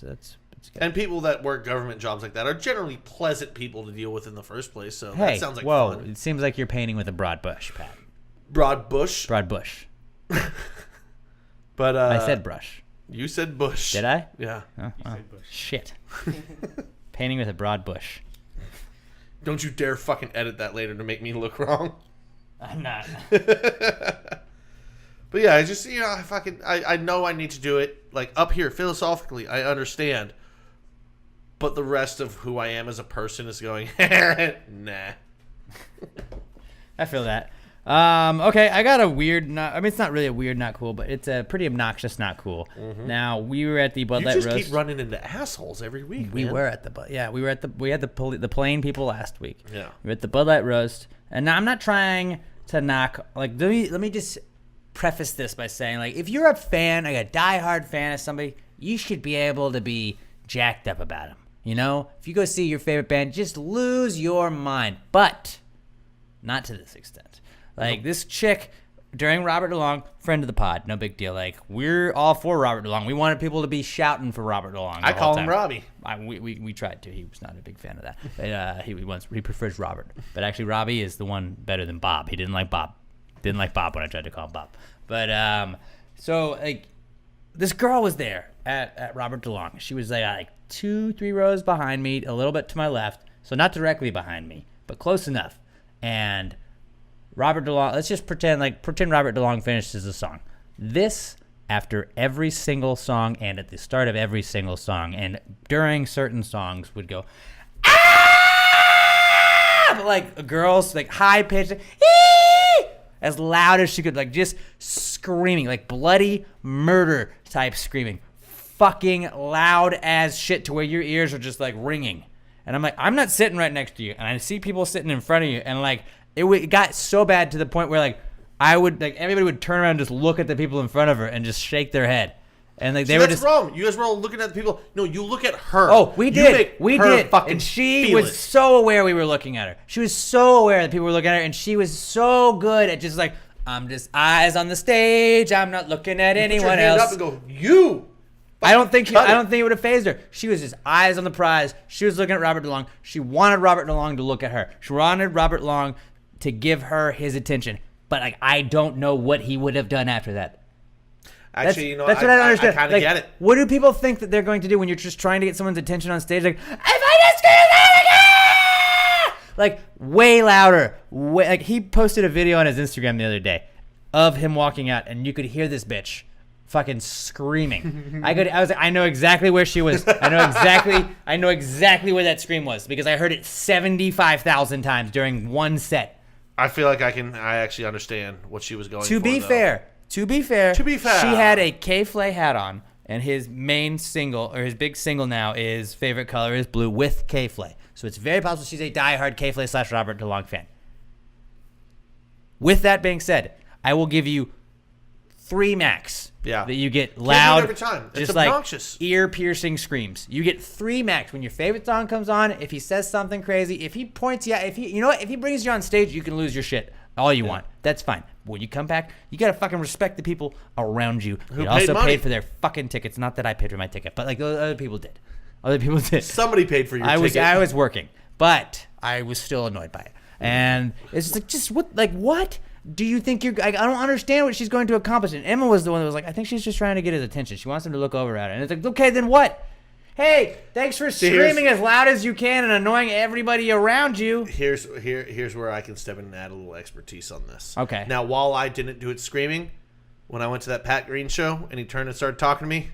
It's good. And people that work government jobs like that are generally pleasant people to deal with in the first place. So Hey, that sounds like whoa! fun. It seems like you're painting with a broad brush, Pat. Broad bush. Broad bush. But I said brush. You said bush. Did I? Yeah. Oh, You said bush. Shit. Painting with a broad bush. Don't you dare fucking edit that later to make me look wrong. I'm not. But yeah, I just I know I need to do it. Like up here, philosophically, I understand. But the rest of who I am as a person is going, nah. I feel that. Okay, I got a weird. It's not really a weird, not cool, but it's a pretty obnoxious, not cool. Mm-hmm. Now we were at the Bud You Light just roast. keep running into assholes every week. We man. were at we had the plain people last week. Yeah. We were at the Bud Light roast, and now I'm not trying to knock. Like, let me just preface this by saying, like, if you're a fan, like a diehard fan of somebody, you should be able to be jacked up about them. You know, if you go see your favorite band, just lose your mind, but not to this extent. Like this chick during Robert DeLong, friend of the pod, no big deal. Like we're all for Robert DeLong. We wanted people to be shouting for Robert DeLong. I call him Robbie. We tried to. He was not a big fan of that. But, he prefers Robert. But actually, Robbie is the one better than Bob. He didn't like Bob. Didn't like Bob when I tried to call him Bob. But so like this girl was there at Robert DeLong. She was like 2-3 rows behind me, a little bit to my left, so not directly behind me, but close enough. And Robert DeLong, let's just pretend Robert DeLong finishes the song. This, after every single song and at the start of every single song and during certain songs, would go, ah! But like girls, like high pitched, as loud as she could, like just screaming, like bloody murder type screaming. Fucking loud as shit to where your ears are just like ringing. And I'm like, I'm not sitting right next to you. And I see people sitting in front of you. And like, it got so bad to the point where like, everybody would turn around and just look at the people in front of her and just shake their head. And like, they were just. That's wrong. You guys were all looking at the people. No, you look at her. Oh, we did. We did. And she was so aware we were looking at her. She was so aware that people were looking at her. And she was so good at just like, I'm just eyes on the stage. I'm not looking at anyone else. Up and go, you. I don't think it would have phased her. She was just eyes on the prize. She was looking at Robert DeLong. She wanted Robert DeLong to look at her. She wanted Robert DeLong to give her his attention. But like, I don't know what he would have done after that. Actually, that's what I don't understand. I kind of like, get it. What do people think that they're going to do when you're just trying to get someone's attention on stage? Like, if I just scream that again! Like, way louder. Like, he posted a video on his Instagram the other day of him walking out, and you could hear this bitch fucking screaming. I was like, I know exactly where she was. I know exactly where that scream was because I heard it 75,000 times during one set. I feel like I actually understand what she was going for. To be fair, she had a K-Flay hat on, and his main single, or his big single now, is Favorite Color is Blue with K-Flay. So it's very possible she's a diehard K-Flay / Robert DeLong fan. With that being said, I will give you 3 max. Yeah. That you get loud, every time. It's just obnoxious. like ear-piercing screams. You get 3 max when your favorite song comes on. If he says something crazy, if he points you out, if he brings you on stage, you can lose your shit all you want. That's fine. When you come back, you gotta fucking respect the people around you who also paid for their fucking tickets. Not that I paid for my ticket, but like other people did. Somebody paid for your ticket. I was working, but I was still annoyed by it. And it's like, just what do you think you're? I don't understand what she's going to accomplish. And Emma was the one that was like, I think she's just trying to get his attention. She wants him to look over at her. And it's like, okay, then what? Hey, thanks for screaming as loud as you can and annoying everybody around you. Here's where I can step in and add a little expertise on this. Okay. Now, while I didn't do it screaming, when I went to that Pat Green show and he turned and started talking to me,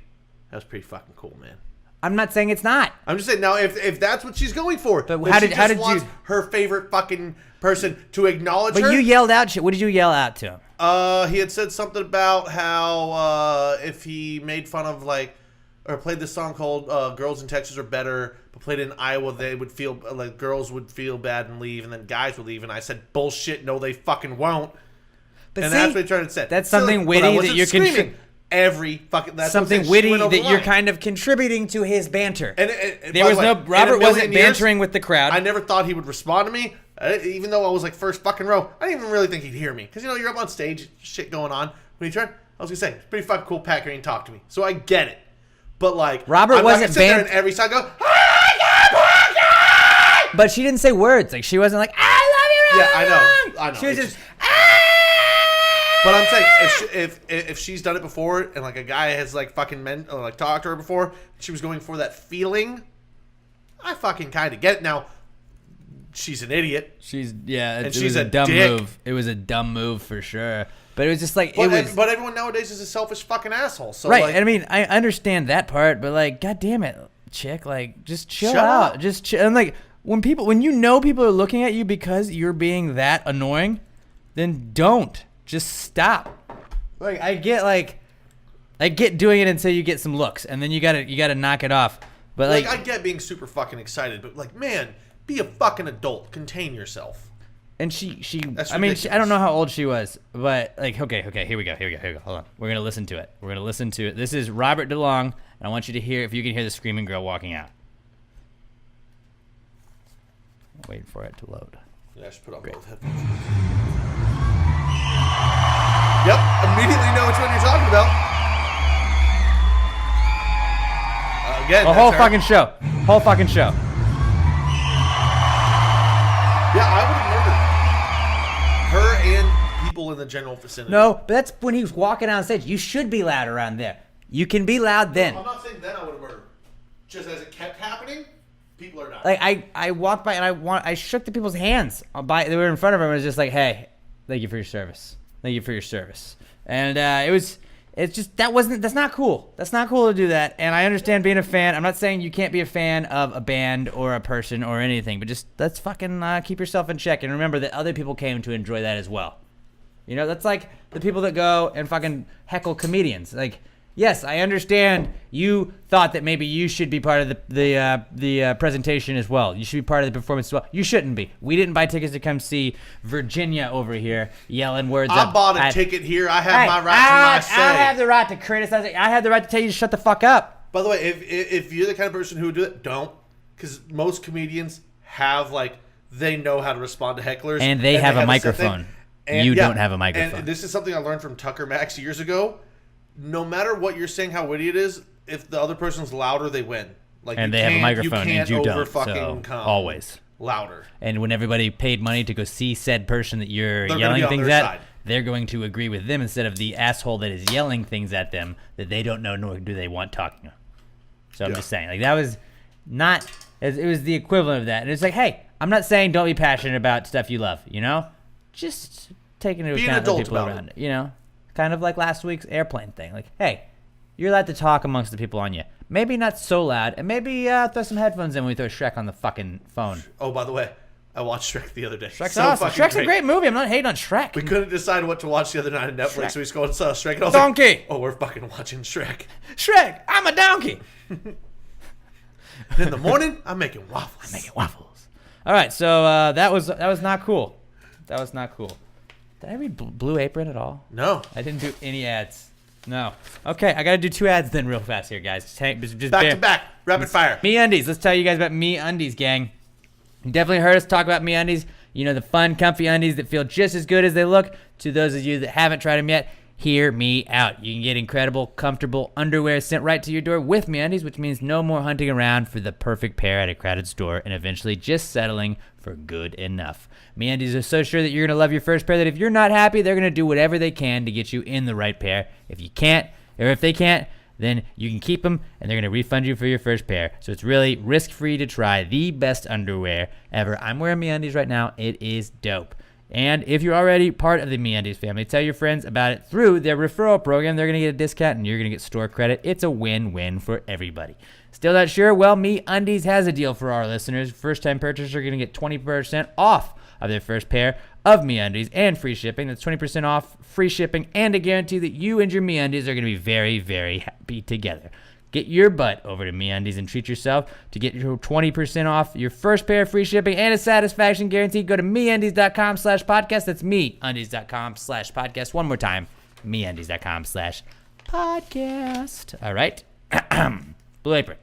that was pretty fucking cool, man. I'm not saying it's not. I'm just saying now if that's what she's going for, but how did you? Her favorite fucking person to acknowledge her. But you yelled out shit. What did you yell out to him? He had said something about how if he made fun of or played this song called "Girls in Texas Are Better," but played it in Iowa, they would feel like girls would feel bad and leave, and then guys would leave. And I said, "Bullshit! No, they fucking won't." But and see, that's what he tried to say. That's something witty that you're screaming. Every fucking that's something witty that you're kind of contributing to his banter. And there was Robert wasn't bantering with the crowd. I never thought he would respond to me, even though I was like first fucking row. I didn't even really think he'd hear me because you're up on stage, shit going on. When he turned, I was gonna say, it's pretty fucking cool. Pat Green talked to me, so I get it. But like Robert I'm wasn't not gonna sit there banned- and every side go. But she didn't say words. Like she wasn't like, I love you, Yeah, I know. She was It's just, But I'm saying if she's done it before and like a guy has like fucking talked to her before, she was going for that feeling. I fucking kind of get it. Now she's an idiot. it she's was a a dumb dick. move. It was a dumb move for sure. But it was just like, But, it was. but everyone nowadays is a selfish fucking asshole. So Right. like, I mean, I understand that part, but like, God damn it, chick, like, just chill Shut out. up. Just chill. And like, when you know people are looking at you because you're being that annoying, then don't. Just stop. Like, I get doing it until you get some looks, and then you gotta knock it off. But like I get being super fucking excited, but like, man, be a fucking adult. Contain yourself. and she That's I mean, ridiculous. I don't know how old she was, but like, okay, here we go. Hold on. We're gonna listen to it. This is Robert DeLong, and I want you to hear if you can hear the screaming girl walking out. Waiting for it to load. Yeah, I should put on both headphones. Yep, immediately know which one you're talking about. Again, The whole fucking show. Yeah, I would have murdered her and people in the general vicinity. No, but that's when he was walking on stage. You should be loud around there. You can be loud then. I'm not saying then I would have murdered. Just as it kept happening, people are dying. Like I walked by and I shook the people's hands. They were in front of him and was just like, hey, thank you for your service. And that's not cool. That's not cool to do that. And I understand being a fan. I'm not saying you can't be a fan of a band or a person or anything, but just let's fucking keep yourself in check and remember that other people came to enjoy that as well. You know, that's like the people that go and fucking heckle comedians. Like, yes, I understand you thought that maybe you should be part of the presentation as well. You should be part of the performance as well. You shouldn't be. We didn't buy tickets to come see Virginia over here yelling words I up. bought a ticket here. I have my right to my say. I have the right to criticize it. I have the right to tell you to shut the fuck up. By the way, if you're the kind of person who would do it, don't. Because most comedians have, like, they know how to respond to hecklers. And they have a set microphone. thing. You don't have a microphone. And this is something I learned from Tucker Max years ago. No matter what you're saying, how witty it is, if the other person's louder, they win. Like, And you they have a can't- microphone you and can't you over don't. fucking So come always. louder. And when everybody paid money to go see said person that you're They're gonna yelling be on things their at, side. they're going to agree with them instead of the asshole that is yelling things at them that they don't know nor do they want talking. So I'm Yeah. just saying, like, that was not, it was the equivalent of that. And it's like, hey, I'm not saying don't be passionate about stuff you love, you know? Just take into Be an account the adult people about around it, you know? Kind of like last week's airplane thing. Like, hey, you're allowed to talk amongst the people on you. Maybe not so loud, and maybe throw some headphones in when we throw Shrek on the fucking phone. Oh, by the way, I watched Shrek the other day. Shrek's So awesome. fucking Shrek's a great movie. I'm not hating on Shrek. We couldn't decide what to watch the other night on Netflix, Shrek. so we just go and saw Shrek. And I was Donkey. like, oh, we're fucking watching Shrek. Shrek, I'm a donkey. And in the morning, I'm making waffles. Making waffles. All right, so that was not cool. That was not cool. Did I read Blue Apron at all? No. I didn't do any ads. No. Okay, I got to do 2 ads then real fast here, guys. Just Back bear- to back. Rapid fire. MeUndies. Let's tell you guys about MeUndies, gang. You definitely heard us talk about MeUndies. You know, the fun, comfy undies that feel just as good as they look. To those of you that haven't tried them yet, hear me out. You can get incredible, comfortable underwear sent right to your door with MeUndies, which means no more hunting around for the perfect pair at a crowded store and eventually just settling for good enough. MeUndies are so sure that you're going to love your first pair that if you're not happy, they're going to do whatever they can to get you in the right pair. If you can't, or if they can't, then you can keep them and they're going to refund you for your first pair. So it's really risk-free to try the best underwear ever. I'm wearing MeUndies right now. It is dope. And if you're already part of the MeUndies family, tell your friends about it through their referral program. They're going to get a discount and you're going to get store credit. It's a win-win for everybody. Still not sure? Well, MeUndies has a deal for our listeners. First-time purchasers are going to get 20% off of their first pair of MeUndies and free shipping. That's 20% off, free shipping, and a guarantee that you and your MeUndies are going to be very, very happy together. Get your butt over to MeUndies and treat yourself to get your 20% off your first pair, free shipping, and a satisfaction guarantee. Go to MeUndies.com/podcast. That's MeUndies.com/podcast. One more time, MeUndies.com/podcast. All right. Blue Apron.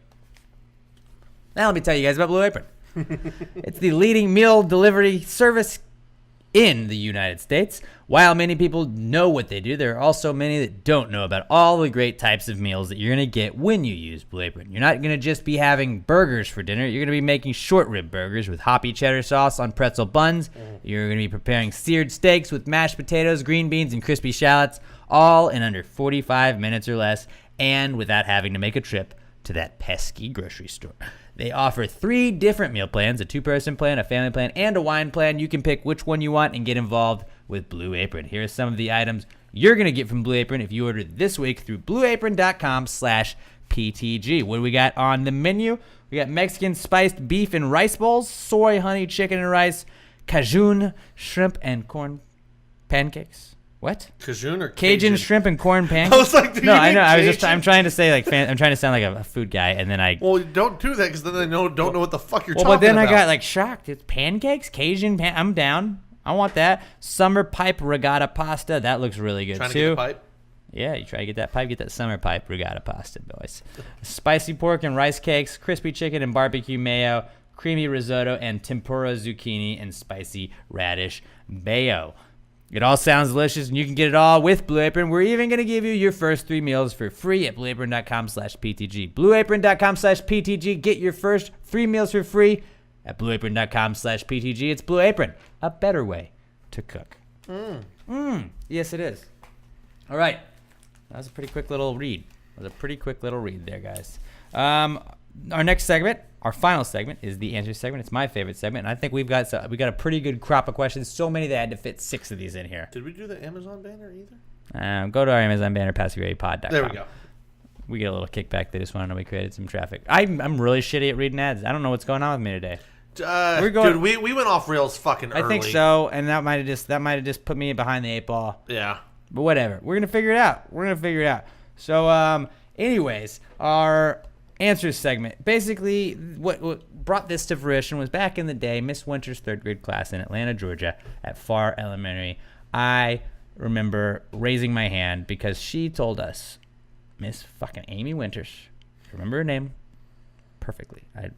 Now let me tell you guys about Blue Apron. It's the leading meal delivery service in the United States. While many people know what they do, there are also many that don't know about all the great types of meals that you're going to get when you use Blue Apron. You're not going to just be having burgers for dinner. You're going to be making short rib burgers with hoppy cheddar sauce on pretzel buns. You're going to be preparing seared steaks with mashed potatoes, green beans, and crispy shallots, all in under 45 minutes or less, and without having to make a trip to that pesky grocery store. They offer 3 different meal plans, a 2-person plan, a family plan, and a wine plan. You can pick which one you want and get involved with Blue Apron. Here are some of the items you're going to get from Blue Apron if you order this week through blueapron.com/PTG. What do we got on the menu? We got Mexican spiced beef and rice bowls, soy honey chicken and rice, Cajun shrimp and corn pancakes. What? Cajun or Cajun shrimp and corn pancakes? I was like, do no, you I mean know. Cajun? I'm trying to say like I'm trying to sound like a food guy, and then I. Well, don't do that because then they don't know what the fuck you're Well, talking but then about. I got like shocked. It's pancakes, I'm down. I want that. Summer pipe regatta pasta. That looks really good Trying to too. get the pipe? Yeah, you try to get that pipe. Get that summer pipe regatta pasta, boys. Spicy pork and rice cakes, crispy chicken and barbecue mayo, creamy risotto, and tempura zucchini and spicy radish mayo. It all sounds delicious, and you can get it all with Blue Apron. We're even going to give you your first 3 meals for free at blueapron.com/PTG. Blueapron.com/PTG. Get your first 3 meals for free at blueapron.com/PTG. It's Blue Apron, a better way to cook. Yes, it is. All right. That was a pretty quick little read. There, guys. Our next segment, our final segment, is the answer segment. It's my favorite segment, and I think we got a pretty good crop of questions. So many that I had to fit 6 of these in here. Did we do the Amazon banner either? Go to our Amazon banner, PassingGradePod.com. There we go. We get a little kickback. They just want to know we created some traffic. I'm really shitty at reading ads. I don't know what's going on with me today. Dude, we went off rails fucking early. I think so, and that might have just put me behind the 8 ball. Yeah. But whatever. We're going to figure it out. So, anyways, our answers segment. Basically, what brought this to fruition was back in the day, Miss Winter's 3rd grade class in Atlanta, Georgia at Farr Elementary. I remember raising my hand because she told us, Miss fucking Amy Winters, remember her name perfectly. I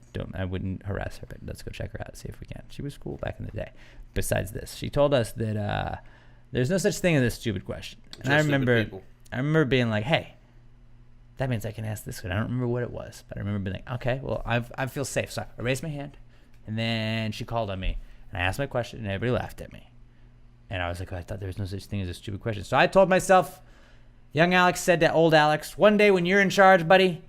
wouldn't harass her, but let's go check her out, see if we can. She was cool back in the day. Besides this, she told us that there's no such thing as a stupid question. And I remember being like, hey, that means I can ask this one. I don't remember what it was, but I remember being like, okay, well, I feel safe. So I raised my hand, and then she called on me, and I asked my question, and everybody laughed at me. And I was like, I thought there was no such thing as a stupid question. So I told myself, young Alex said to old Alex, one day when you're in charge, buddy,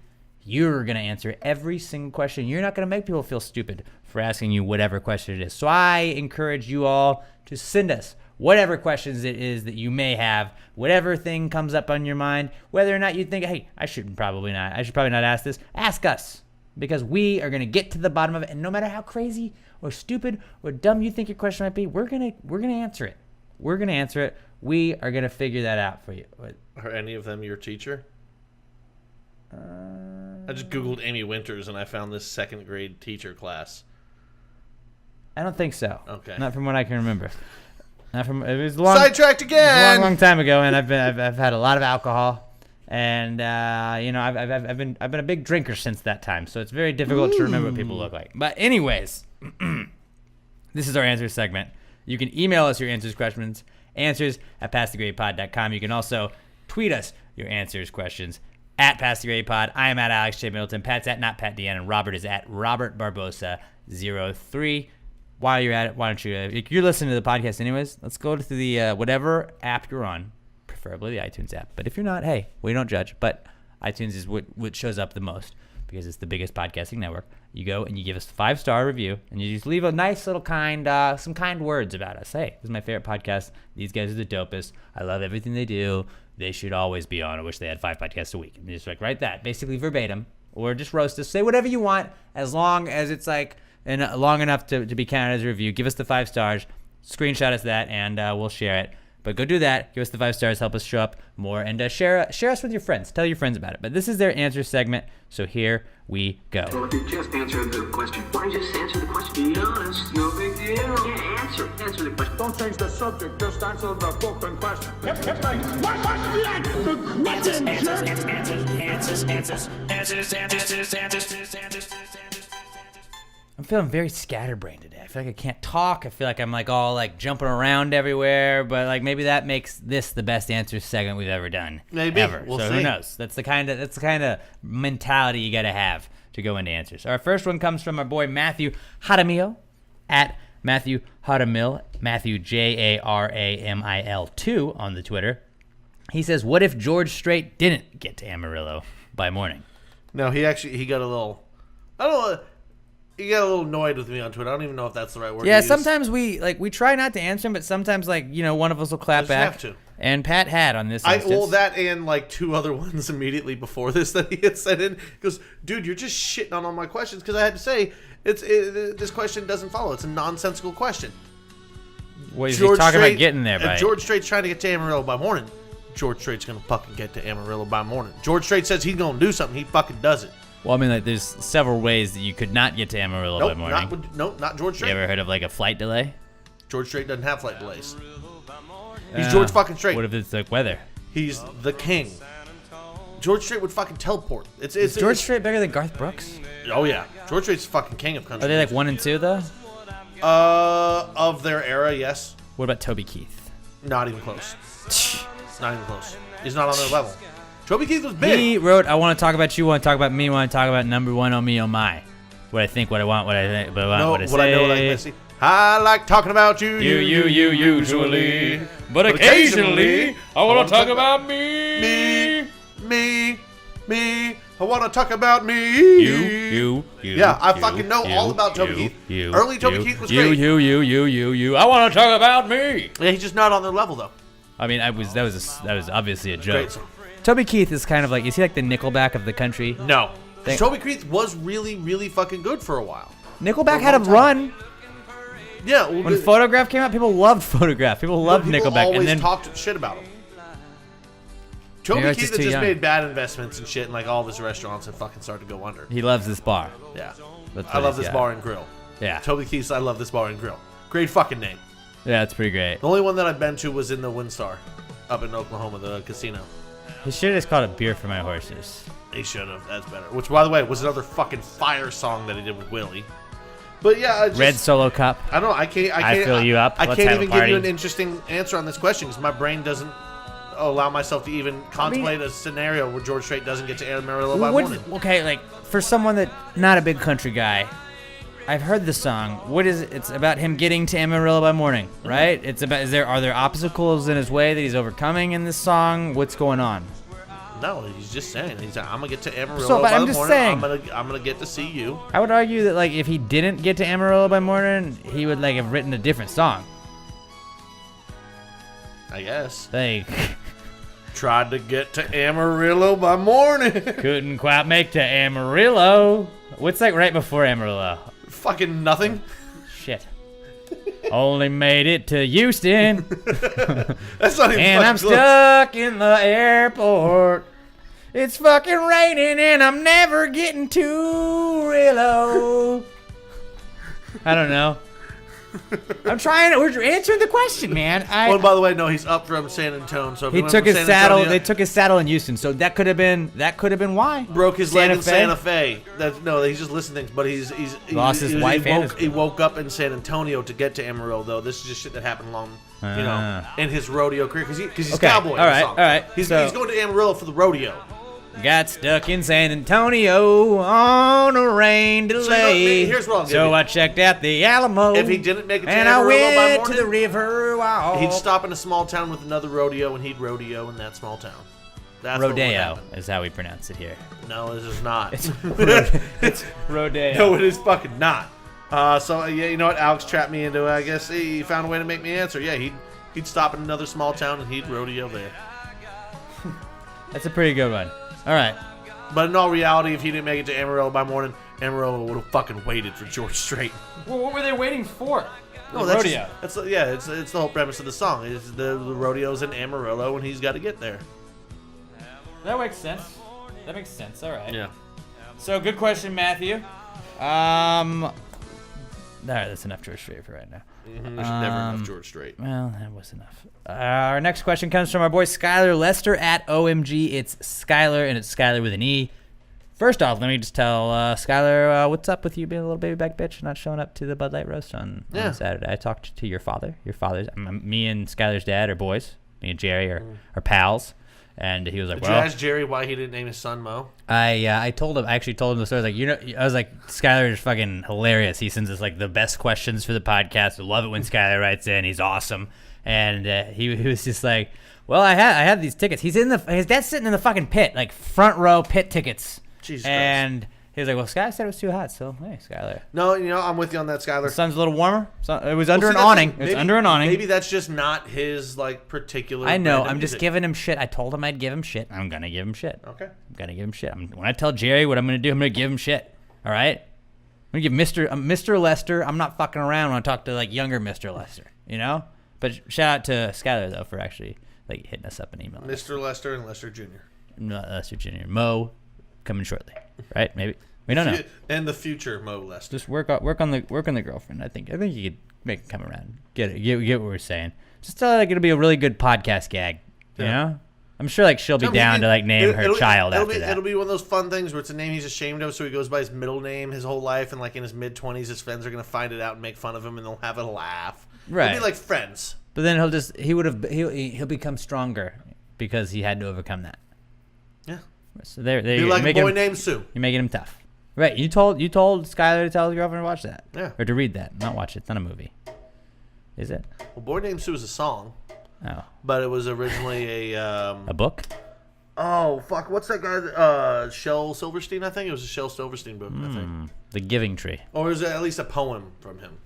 you're going to answer every single question. You're not going to make people feel stupid for asking you whatever question it is. So I encourage you all to send us whatever questions it is that you may have, whatever thing comes up on your mind, whether or not you think, hey, I should probably not ask this. Ask us, because we are going to get to the bottom of it. And no matter how crazy or stupid or dumb you think your question might be, we're going to answer it. We're going to answer it. We are going to figure that out for you. Are any of them your teacher? I just Googled Amy Winters, and I found this 2nd grade teacher class. I don't think so. Okay. Not from what I can remember. It was long. Sidetracked again. It was a long time ago, and I've had a lot of alcohol, and I've been a big drinker since that time, so it's very difficult to remember what people look like. But anyways, this is our answers segment. You can email us your questions, answers@passthegradepod.com. You can also tweet us your questions at PassTheGradePod. I am at Alex J. Middleton. Pat's at not Pat Deanna, and Robert is at Robert Barbosa03. While you're at it, why don't you, if you're listening to the podcast anyways, let's go to the whatever app you're on, preferably the iTunes app. But if you're not, hey, we don't judge. But iTunes is what shows up the most because it's the biggest podcasting network. You go and you give us a 5-star review, and you just leave a nice little some kind words about us. Hey, this is my favorite podcast. These guys are the dopest. I love everything they do. They should always be on. I wish they had 5 podcasts a week. And just like write that, basically verbatim, or just roast us. Say whatever you want, as long as it's like long enough to be counted as a review. Give us the 5 stars, screenshot us that, and we'll share it. But go do that. Give us the 5 stars. Help us show up more. And share us with your friends. Tell your friends about it. But this is their answer segment. So here we go. Well, if you just answer the question. Why don't you just answer the question? Be honest. No big deal. Yeah, answer the question. Don't change the subject. Just answer the fucking question. I'm feeling very scatterbrained today. feel like I can't talk. I feel like I'm like all like jumping around everywhere. But like maybe that makes this the best answer segment we've ever done. Maybe. Ever. We'll so see. who knows? That's the kind of mentality you got to have to go into answers. Our first one comes from our boy Matthew Jaramillo at Matthew Jaramil, Matthew JARAMIL2 on the Twitter. He says, "What if George Strait didn't get to Amarillo by morning?" No, he got a little. I don't know. He got a little annoyed with me on Twitter. I don't even know if that's the right word. Yeah, to use. sometimes we try not to answer him, but sometimes one of us will clap Just back. have to. And Pat had on this instance. That and like two other ones immediately before this that he had sent in. He goes, dude, you're just shitting on all my questions because I had to say this question doesn't follow. It's a nonsensical question. What is he talking about getting there by? George Strait's trying to get to Amarillo by morning. George Strait's gonna fucking get to Amarillo by morning. George Strait says he's gonna do something. He fucking does it. Well, I mean, like, there's several ways that you could not get to Amarillo by morning. Not George Strait. You ever heard of like a flight delay? George Strait doesn't have flight delays. He's George fucking Strait. What if it's like weather? He's the king. George Strait would fucking teleport. Is George Strait bigger than Garth Brooks? Oh yeah, George Strait's fucking king of country. Are they like 1 and 2 though? Of their era, yes. What about Toby Keith? Not even close. Not even close. He's not on their level. Toby Keith was big. He wrote, "I want to talk about you, want to talk about me, want to talk about number one, oh me, oh my. What I think, what I want, what I think, what I want, what I say. I know, what I see. I like talking about you usually. But occasionally, I want to talk about me. Me. I want to talk about me. You. Yeah, I fucking know all about Toby Keith. Early Toby Keith was great. You. I want to talk about me. Yeah, he's just not on their level though. I mean, that was obviously a joke. Great song. Toby Keith is kind of like, is he like the Nickelback of the country? No. Toby Keith was really, really fucking good for a while. Nickelback had a run. Yeah. Well, when Photograph came out, people loved Photograph. People loved Nickelback. Always and then talked shit about him. Toby Keith had just made bad investments and shit, and like all of his restaurants have fucking started to go under. He loves this bar. Yeah. I love this bar and grill. Yeah. Toby Keith's I love this bar and grill. Great fucking name. Yeah, it's pretty great. The only one that I've been to was in the Windstar up in Oklahoma, the casino. He should have just called it Beer for My Horses. He should have. That's better. Which, by the way, was another fucking fire song that he did with Willie. But yeah, Red Solo Cup. I don't know. I can't. I fill you up. I Let's can't have a even give you party. an interesting answer on this question because my brain doesn't allow myself to even contemplate a scenario where George Strait doesn't get to Amarillo by morning. Okay, like for someone that not a big country guy, I've heard the song. What is it? It's about him getting to Amarillo by morning, right? It's about are there obstacles in his way that he's overcoming in this song? What's going on? No, he's just saying. He's like, I'm gonna get to Amarillo So, but by I'm the just morning. saying. I'm gonna get to see you. I would argue that like if he didn't get to Amarillo by morning, he would like have written a different song. I guess. Like tried to get to Amarillo by morning. couldn't quite make to Amarillo. What's like right before Amarillo? Fucking nothing. Shit. Only made it to Houston. That's not even and I'm close. stuck in the airport. It's fucking raining and I'm never getting to Amarillo. I don't know. I'm trying. We're answering the question, man. Well, by the way, no, he's up from San Antonio. So if He went took from his San saddle. Antonio, They took his saddle in Houston, so that could have been why. broke his leg in Fe? Santa Fe. He's just listing things, but he's Lost his wife and his- He woke up in San Antonio to get to Amarillo, though. This is just shit that happened long, Ah. in his rodeo career because he's Okay, cowboy. in all the right, song. all right. He's So- going to Amarillo for the rodeo. Got stuck in San Antonio on a rain delay. here's what I'll give So you. I checked out the Alamo. If he didn't make it to and I Amarillo by went to morning, the river walk. He'd stop in a small town with another rodeo, and he'd rodeo in that small town. That's what would Rodeo happen. is how we pronounce it here. No, this is not. It's rodeo. No, it is fucking not. So yeah, you know what? Alex trapped me into it. I guess he found a way to make me answer. Yeah, he'd stop in another small town and he'd rodeo there. That's a pretty good one. All right. But in all reality, if he didn't make it to Amarillo by morning, Amarillo would have fucking waited for George Strait. Well, what were they waiting for? No, that's rodeo. It's the whole premise of the song. Is the rodeo's in Amarillo and he's got to get there. That makes sense. That makes sense. All right. Yeah. So good question, Matthew. All right, that's enough George Strait for right now. There's never enough George Strait. Well, that was enough. Our next question comes from our boy Skylar Lester at OMG. It's Skylar, and it's Skylar with an E. First off, let me just tell Skylar, what's up with you being a little baby back bitch, not showing up to the Bud Light roast on Saturday. I talked to your father. Me and Skylar's dad are boys. Me and Jerry are pals. And he was like, Did you ask Jerry why he didn't name his son Mo? I told him. I actually told him the story. I was like, I was like, Skylar is fucking hilarious. He sends us like the best questions for the podcast. I love it when Skylar writes in. He's awesome. And he was just like, well, I had these tickets. His dad's sitting in the fucking pit, like front row pit tickets. Jesus and Christ. he was like, well, Skylar said it was too hot, so hey, Skylar. No, I'm with you on that, Skylar. The sun's a little warmer. So it was under an awning. It was under an awning. Maybe that's just not his like particular. I know. brand of I'm just music. giving him shit. I told him I'd give him shit. I'm gonna give him shit. Okay. I'm gonna give him shit. When I tell Jerry what I'm gonna do, I'm gonna give him shit. All right. I'm gonna give Mr. Lester. I'm not fucking around when I talk to like younger Mr. Lester. You know. But shout out to Skylar though for actually like hitting us up an email. Mr. Lester and Lester Jr. Not Lester Jr. Mo coming shortly. Right? Maybe. We don't know. And the future Mo Lester. Just work on the girlfriend. I think you could make it come around. Get what we're saying. Just tell her like it'll be a really good podcast gag. You know? I'm sure like she'll be down to like name her child after that. It'll be one of those fun things where it's a name he's ashamed of, so he goes by his middle name his whole life, and like in his mid-20s, his friends are gonna find it out and make fun of him, and they'll have a laugh. Right. It'll be like Friends. But then he'll become stronger because he had to overcome that. Yeah. So there Be you like a boy him, named Sue. You're making him tough. Right. You told Skylar to tell his girlfriend to watch that. Yeah. Or to read that. Not watch it. It's not a movie. Is it? Well, Boy Named Sue is a song, Oh. but it was originally a A book? oh fuck, what's that guy? Shel Silverstein, I think it was a Shel Silverstein book. I think, The Giving Tree. or was it at least a poem from him?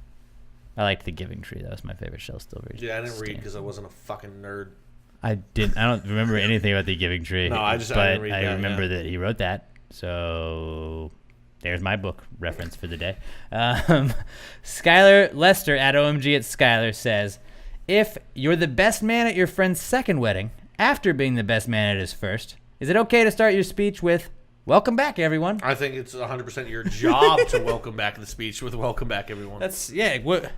I liked The Giving Tree. That was my favorite Shel Silverstein. Yeah, I didn't read because I wasn't a fucking nerd. I don't remember anything about The Giving Tree. No, I but didn't read that, remember yeah. that he wrote that. So there's my book reference for the day. Skylar Lester at OMG at Skylar says, if you're the best man at your friend's second wedding, after being the best man at his first, is it okay to start your speech with, welcome back, everyone? I think it's 100% your job to welcome back the speech with welcome back, everyone. That's, yeah. What?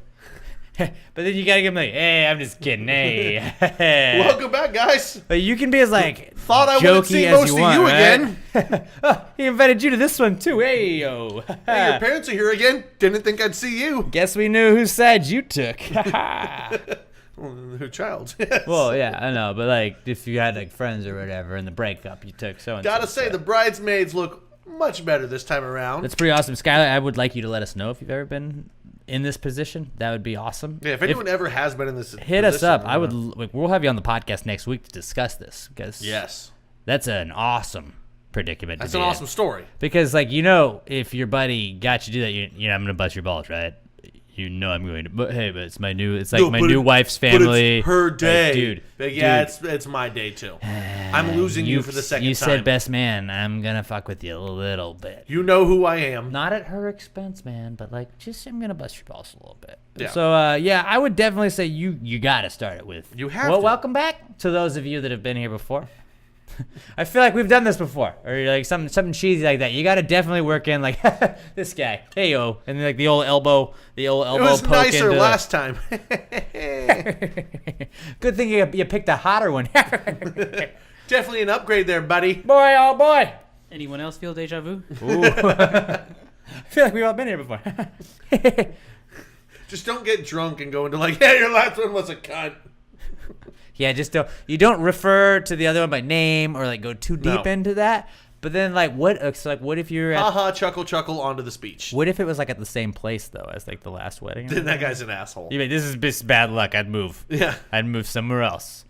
But then you gotta give him like, hey, I'm just kidding. Hey. Welcome back, guys. But you can be as like Thought I wouldn't jokey see as most you of want, you right? again. Oh, he invited you to this one too. Hey yo. Hey, your parents are here again. Didn't think I'd see you. Guess we knew whose side you took. Her child. Well, yeah, I know, but like if you had like friends or whatever in the breakup, you took so and so. Gotta say, the bridesmaids look much better this time around. That's pretty awesome, Skylar. I would like you to let us know if you've ever been in this position. That would be awesome. Yeah, if anyone ever has been in this hit us up. I would. Like, we'll have you on the podcast next week to discuss this because yes, that's an awesome predicament. that's to an be in. awesome story. Because like if your buddy got you to do that, you know I'm gonna bust your balls, right? You know I'm going to. But hey, but it's my new. It's like my new wife's family. But it's her day, like, dude. But yeah, dude. it's my day too. I'm losing you for the second time. You said best man. I'm gonna fuck with you a little bit. You know who I am. Not at her expense, man, but like just I'm gonna bust your balls a little bit. Yeah. So yeah, I would definitely say you gotta start it with. You have well, to. welcome back to those of you that have been here before. I feel like we've done this before, or like something cheesy like that. You got to definitely work in like this guy, hey yo, and then, like the old elbow It was poke nicer into last time. Good thing you picked a hotter one. Definitely an upgrade there, buddy. Boy, oh boy. Anyone else feel deja vu? Ooh. I feel like we've all been here before. Just don't get drunk and go into like, yeah, your last one was a cunt. Yeah, just don't refer to the other one by name or like go too deep into that. But then like what if you're at, Haha, chuckle, onto the speech. what if it was like at the same place though as like the last wedding? Then that guy's an asshole. You mean this is just bad luck? I'd move. Yeah. I'd move somewhere else.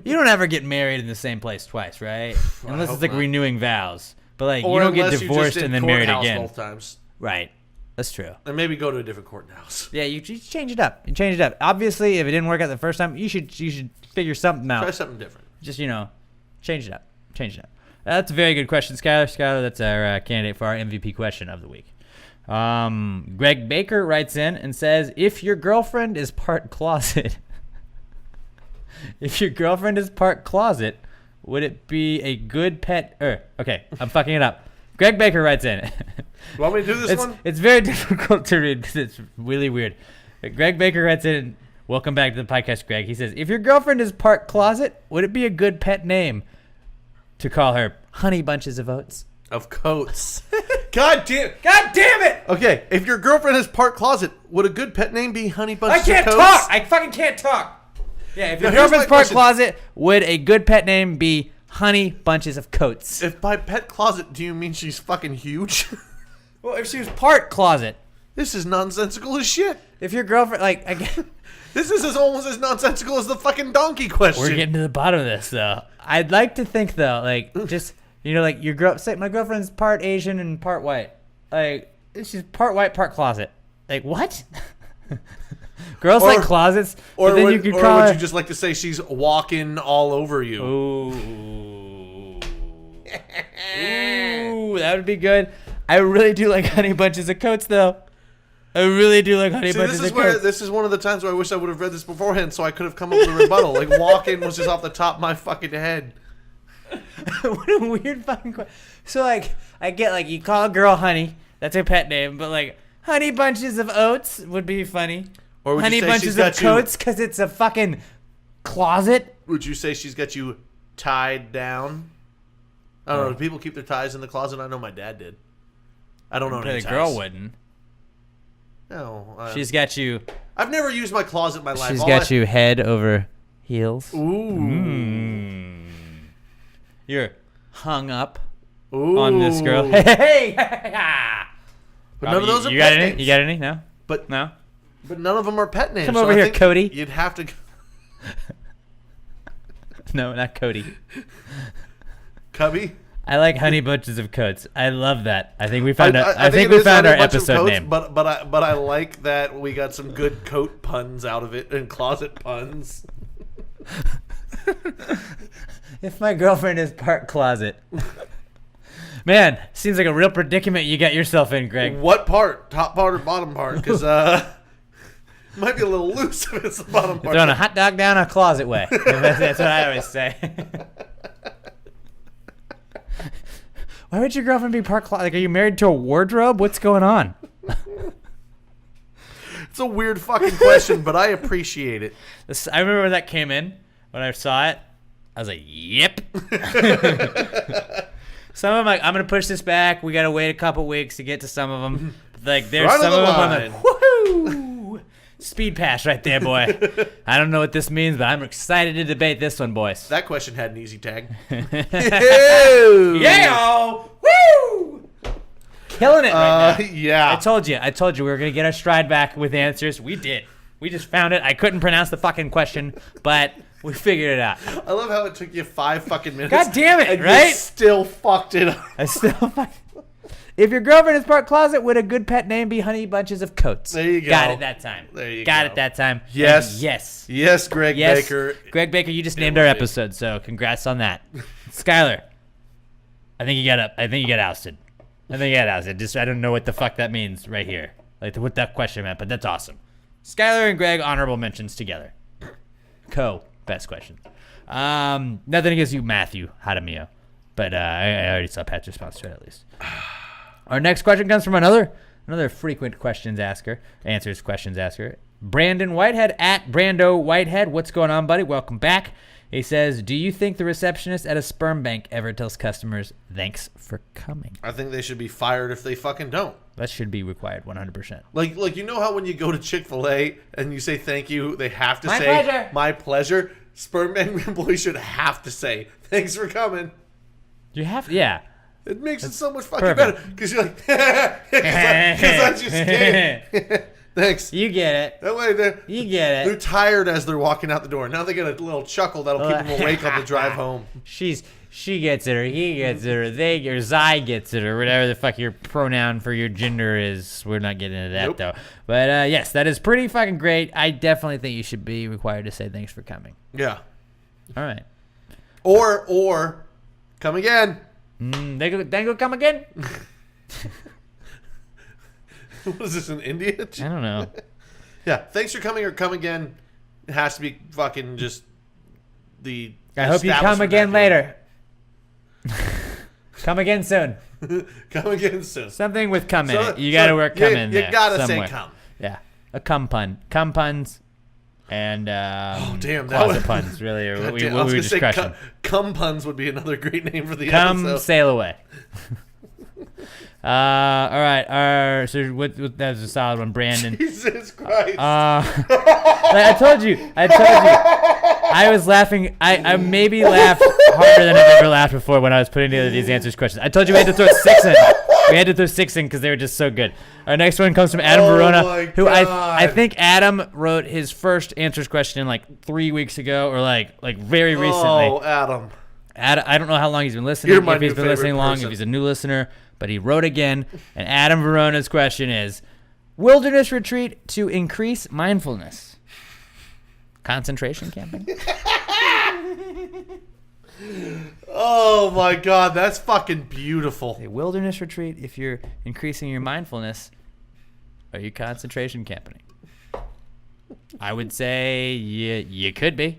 You don't ever get married in the same place twice, right? Unless hope it's like not. renewing vows. But like Or you don't get unless you're just divorced in and then married courthouse again. both times. Right. That's true. And maybe go to a different courthouse. Yeah, you change it up. You change it up. Obviously, if it didn't work out the first time, you should figure something out. Try something different. Just change it up. Change it up. That's a very good question, Skylar. Skylar, that's our candidate for our MVP question of the week. Greg Baker writes in and says, if your girlfriend is part closet, would it be a good pet? Okay, I'm fucking it up. Greg Baker writes in. You want me to do this one? It's very difficult to read because it's really weird. Greg Baker writes in, welcome back to the podcast, Greg. He says, if your girlfriend is part closet, would it be a good pet name to call her Honey Bunches of Oats? of coats. God damn it! Okay, if your girlfriend is part closet, would a good pet name be Honey Bunches I can't of Coats? talk. I fucking can't talk. Yeah, if your Now, here's girlfriend's my part question. closet, would a good pet name be Honey Bunches of Coats? If by pet closet, do you mean she's fucking huge? Well, if she was part closet. This is nonsensical as shit. If your girlfriend, like, again, This is almost as nonsensical as the fucking donkey question. we're getting to the bottom of this, though. I'd like to think, though, like, just, like, your girl, say my girlfriend's part Asian and part white. Like, she's part white, part closet. Like, what? Girls like closets, Or, but then would, you could or call would her. you just like to say she's walking all over you? Ooh. Ooh, that would be good. I really do like Honey Bunches of Coats, though. I really do like Honey See, Bunches this is of where Coats. this is one of the times where I wish I would have read this beforehand, so I could have come up with a rebuttal. Like walking was just off the top of my fucking head. What a weird fucking question. So, like, I get, like, you call a girl Honey. That's her pet name. But, like, Honey Bunches of Oats would be funny. Or would Honey you say Bunches she's of got you? Coats because it's a fucking closet. Would you say she's got you tied down? I don't know. Do people keep their ties in the closet? I know my dad did. I don't know But any a ties. girl wouldn't. No. She's got you. I've never used my closet in my life. She's All got you head over heels. Ooh. You're hung up Ooh. on this girl. Hey! But none of those are you got pet any? names. You got any? No? But No? But none of them are pet names. Come so over I here, think Cody. You'd have to. No, not Cody. Cubby. I like Honey Bunches of Coats. I love that. I think we found I it think we is found Honey our Bunch of episode Coats, name. But I like that we got some good coat puns out of it and closet puns. If my girlfriend is part closet. Man, seems like a real predicament you got yourself in, Greg. What part? Top part or bottom part? Because might be a little loose if it's the bottom part. Throwing a hot dog down a closet way. That's what I always say. Why would your girlfriend be part closet? Like, are you married to a wardrobe? What's going on? It's a weird fucking question, but I appreciate it. I remember when that came in. When I saw it, I was like, yep. Some of them, like, I'm going to push this back. We got to wait a couple weeks to get to some of them. Like, there's Right on some the of them line. I'm like, woohoo! Speed pass right there, boy. I don't know what this means, but I'm excited to debate this one, boys. That question had an easy tag. Yeah! Woo! Killing it right now. Yeah. I told you we were going to get our stride back with answers. We did. We just found it. I couldn't pronounce the fucking question, but we figured it out. I love how it took you 5 fucking minutes. God damn it, and you right? still fucked it up. I still. If your girlfriend is part closet, would a good pet name be Honey Bunches of Coats? There you go. Got it that time. There you Got go. it that time. Yes. And yes. Yes, Greg Yes. Baker. Greg Baker, you just named our episode, so congrats on that. Skylar, I think you got ousted. Just I don't know what the fuck that means right here. Like what that question meant, but that's awesome. Skylar and Greg, honorable mentions together. Best question. Nothing against you, Matthew Hadamio, but I already saw Pat's response to it at least. Our next question comes from another frequent questions asker. Brandon Whitehead at Brando Whitehead. What's going on, buddy? Welcome back. He says, do you think the receptionist at a sperm bank ever tells customers, thanks for coming? I think they should be fired if they fucking don't. That should be required 100%. Like you know how when you go to Chick-fil-A and you say thank you, they have to My say pleasure. my pleasure. Sperm bank employees should have to say thanks for coming. You have to, yeah. It makes it so much fucking perfect. better because you're like, because I just did. Thanks. You get it. That way You get they're it. tired as they're walking out the door. Now they get a little chuckle that'll keep them awake on the drive home. She gets it, or he gets it, or they, or Zai gets it, or whatever the fuck your pronoun for your gender is. We're not getting into that, Nope. though. But, yes, that is pretty fucking great. I definitely think you should be required to say thanks for coming. Yeah. All right. Or come again. They go come again? What is this in India? I don't know. Yeah. Thanks for coming or come again. It has to be fucking just the. I hope you come again later. Come again soon. Come again soon. Something with come in it. You got to work come in You there. gotta somewhere. say come. Yeah. A cum pun. Cum puns. And damn, that closet was- puns, really, or God what damn, we I was were gonna just say crushing. cum puns would be another great name for the Come episode. sail away. All right. So that was a solid one, Brandon. Jesus Christ. I told you. I was laughing. I maybe laughed harder than I've ever laughed before when I was putting together these answers questions. I told you we had to throw 6 in. We had to throw 6 in because they were just so good. Our next one comes from Adam Verona, who I think Adam wrote his first answers question like 3 weeks ago or like very recently. Oh, Adam. I don't know how long he's been listening. You're my if he's new been listening favorite long, person. if he's a new listener, but he wrote again. And Adam Verona's question is: wilderness retreat to increase mindfulness. Concentration camping. Oh my God, that's fucking beautiful. A wilderness retreat if you're increasing your mindfulness. Are you concentration camping? I would say you could be.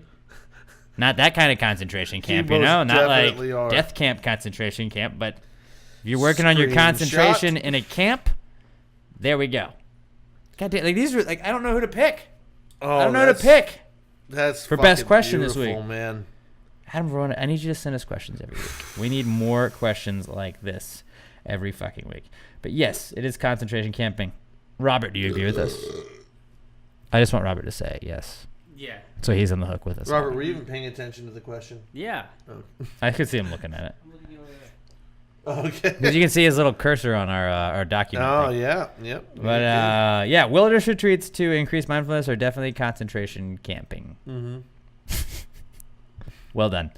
Not that kind of concentration camp, you know? Not like death camp concentration camp, but if you're working on your concentration in a camp, there we go. God damn, like these are like I don't know who to pick. I don't know who to pick. That's for best question this beautiful, week. Man. Adam Verona, I need you to send us questions every week. We need more questions like this every fucking week. But yes, it is concentration camping. Robert, do you agree with us? I just want Robert to say yes. Yeah. So he's on the hook with us. Robert, were you even paying attention to the question? Yeah. I could see him looking at it. Okay. Because you can see his little cursor on our document. Oh, thing. yeah. Yep. But, yeah, wilderness retreats to increase mindfulness are definitely concentration camping. Mm-hmm. Well done.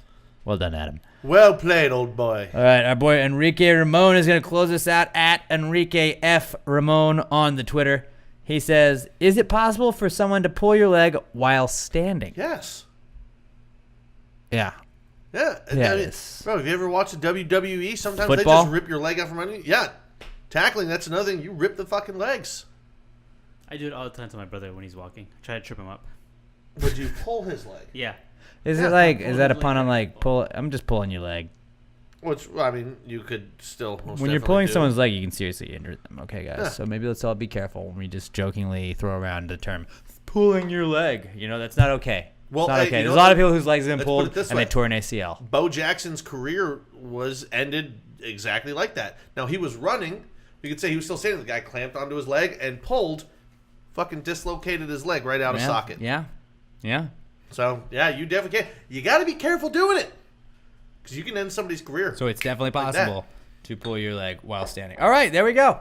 Well done, Adam. Well played, old boy. All right, our boy Enrique Ramon is going to close us out at Enrique F. Ramon on the Twitter. He says, is it possible for someone to pull your leg while standing? Yes. Yeah. Yeah. Yeah, I mean, it is. bro, have you ever watched the WWE? Sometimes Football? they just rip your leg out from under you. Yeah. Tackling, that's another thing. You rip the fucking legs. I do it all the time to my brother when he's walking. I try to trip him up. Would you pull his leg? Yeah. Is it like, is that a pun on like, pull? I'm just pulling your leg. Which, I mean, you could still most When you're definitely pulling do. someone's leg, you can seriously injure them. Okay, guys. Yeah. So maybe let's all be careful when we just jokingly throw around the term pulling your leg. You know, that's not okay. Well, it's not hey, okay. you There's know a lot what? of people whose legs have been Let's put pulled it this and way. they tore an ACL. Bo Jackson's career was ended exactly like that. Now, he was running. You could say he was still standing. The guy clamped onto his leg and pulled, fucking dislocated his leg right out of socket. Yeah. Yeah. So, yeah, you definitely can. You got to be careful doing it. Because you can end somebody's career. So it's definitely Like possible to pull your leg while standing. All right, there we go.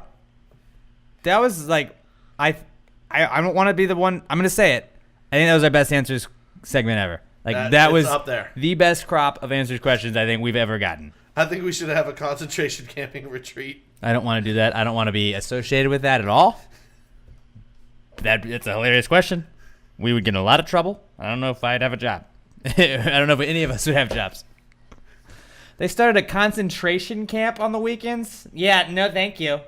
That was like, I don't want to be the one. I'm going to say it. I think that was our best answers segment ever. Like that it's was up there. the best crop of answers questions I think we've ever gotten. I think we should have a concentration camping retreat. I don't want to do that. I don't want to be associated with that at all. It's a hilarious question. We would get in a lot of trouble. I don't know if I'd have a job. I don't know if any of us would have jobs. They started a concentration camp on the weekends? Yeah, no thank you.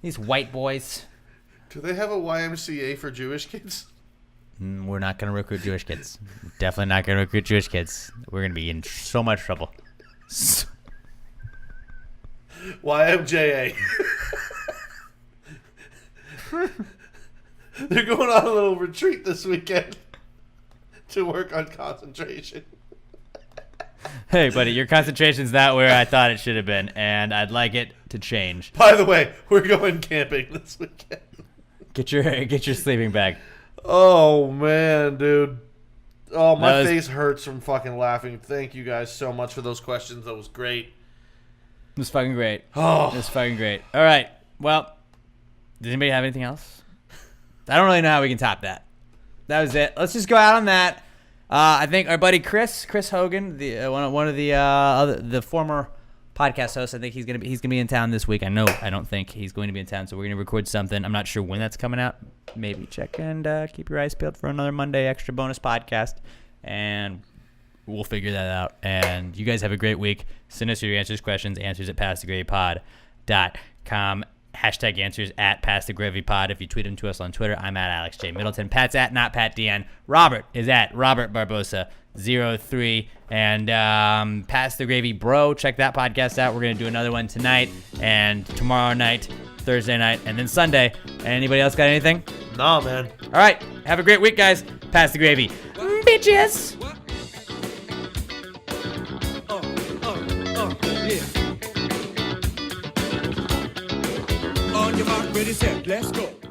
These white boys. Do they have a YMCA for Jewish kids? We're not going to recruit Jewish kids. Definitely not going to recruit Jewish kids. We're going to be in so much trouble. YMJA. They're going on a little retreat this weekend to work on concentration. Hey, buddy, your concentration's not where I thought it should have been, and I'd like it to change. By the way, we're going camping this weekend. Get your sleeping bag. Oh, man, dude. Oh, my That was- face hurts from fucking laughing. Thank you guys so much for those questions. That was great. It was fucking great. Oh. It was fucking great. All right. Well, does anybody have anything else? I don't really know how we can top that. That was it. Let's just go out on that. I think our buddy Chris Hogan, the one of the former podcast hosts, I think he's gonna be in town this week. I don't think he's going to be in town, so we're gonna record something. I'm not sure when that's coming out. Maybe check and keep your eyes peeled for another Monday extra bonus podcast, and we'll figure that out. And you guys have a great week. Send us your questions at passthegrevypod.com. Hashtag answers at passthegrevypod. If you tweet them to us on Twitter, I'm at Alex J. Middleton. Pat's at not Pat DN. Robert is at Robert Barbosa 03. And Pass the Gravy Bro. Check that podcast out. We're going to do another one tonight and tomorrow night, Thursday night, and then Sunday. Anybody else got anything? Nah, man. All right. Have a great week, guys. Pass the Gravy. Bitches. ready, set, let's go.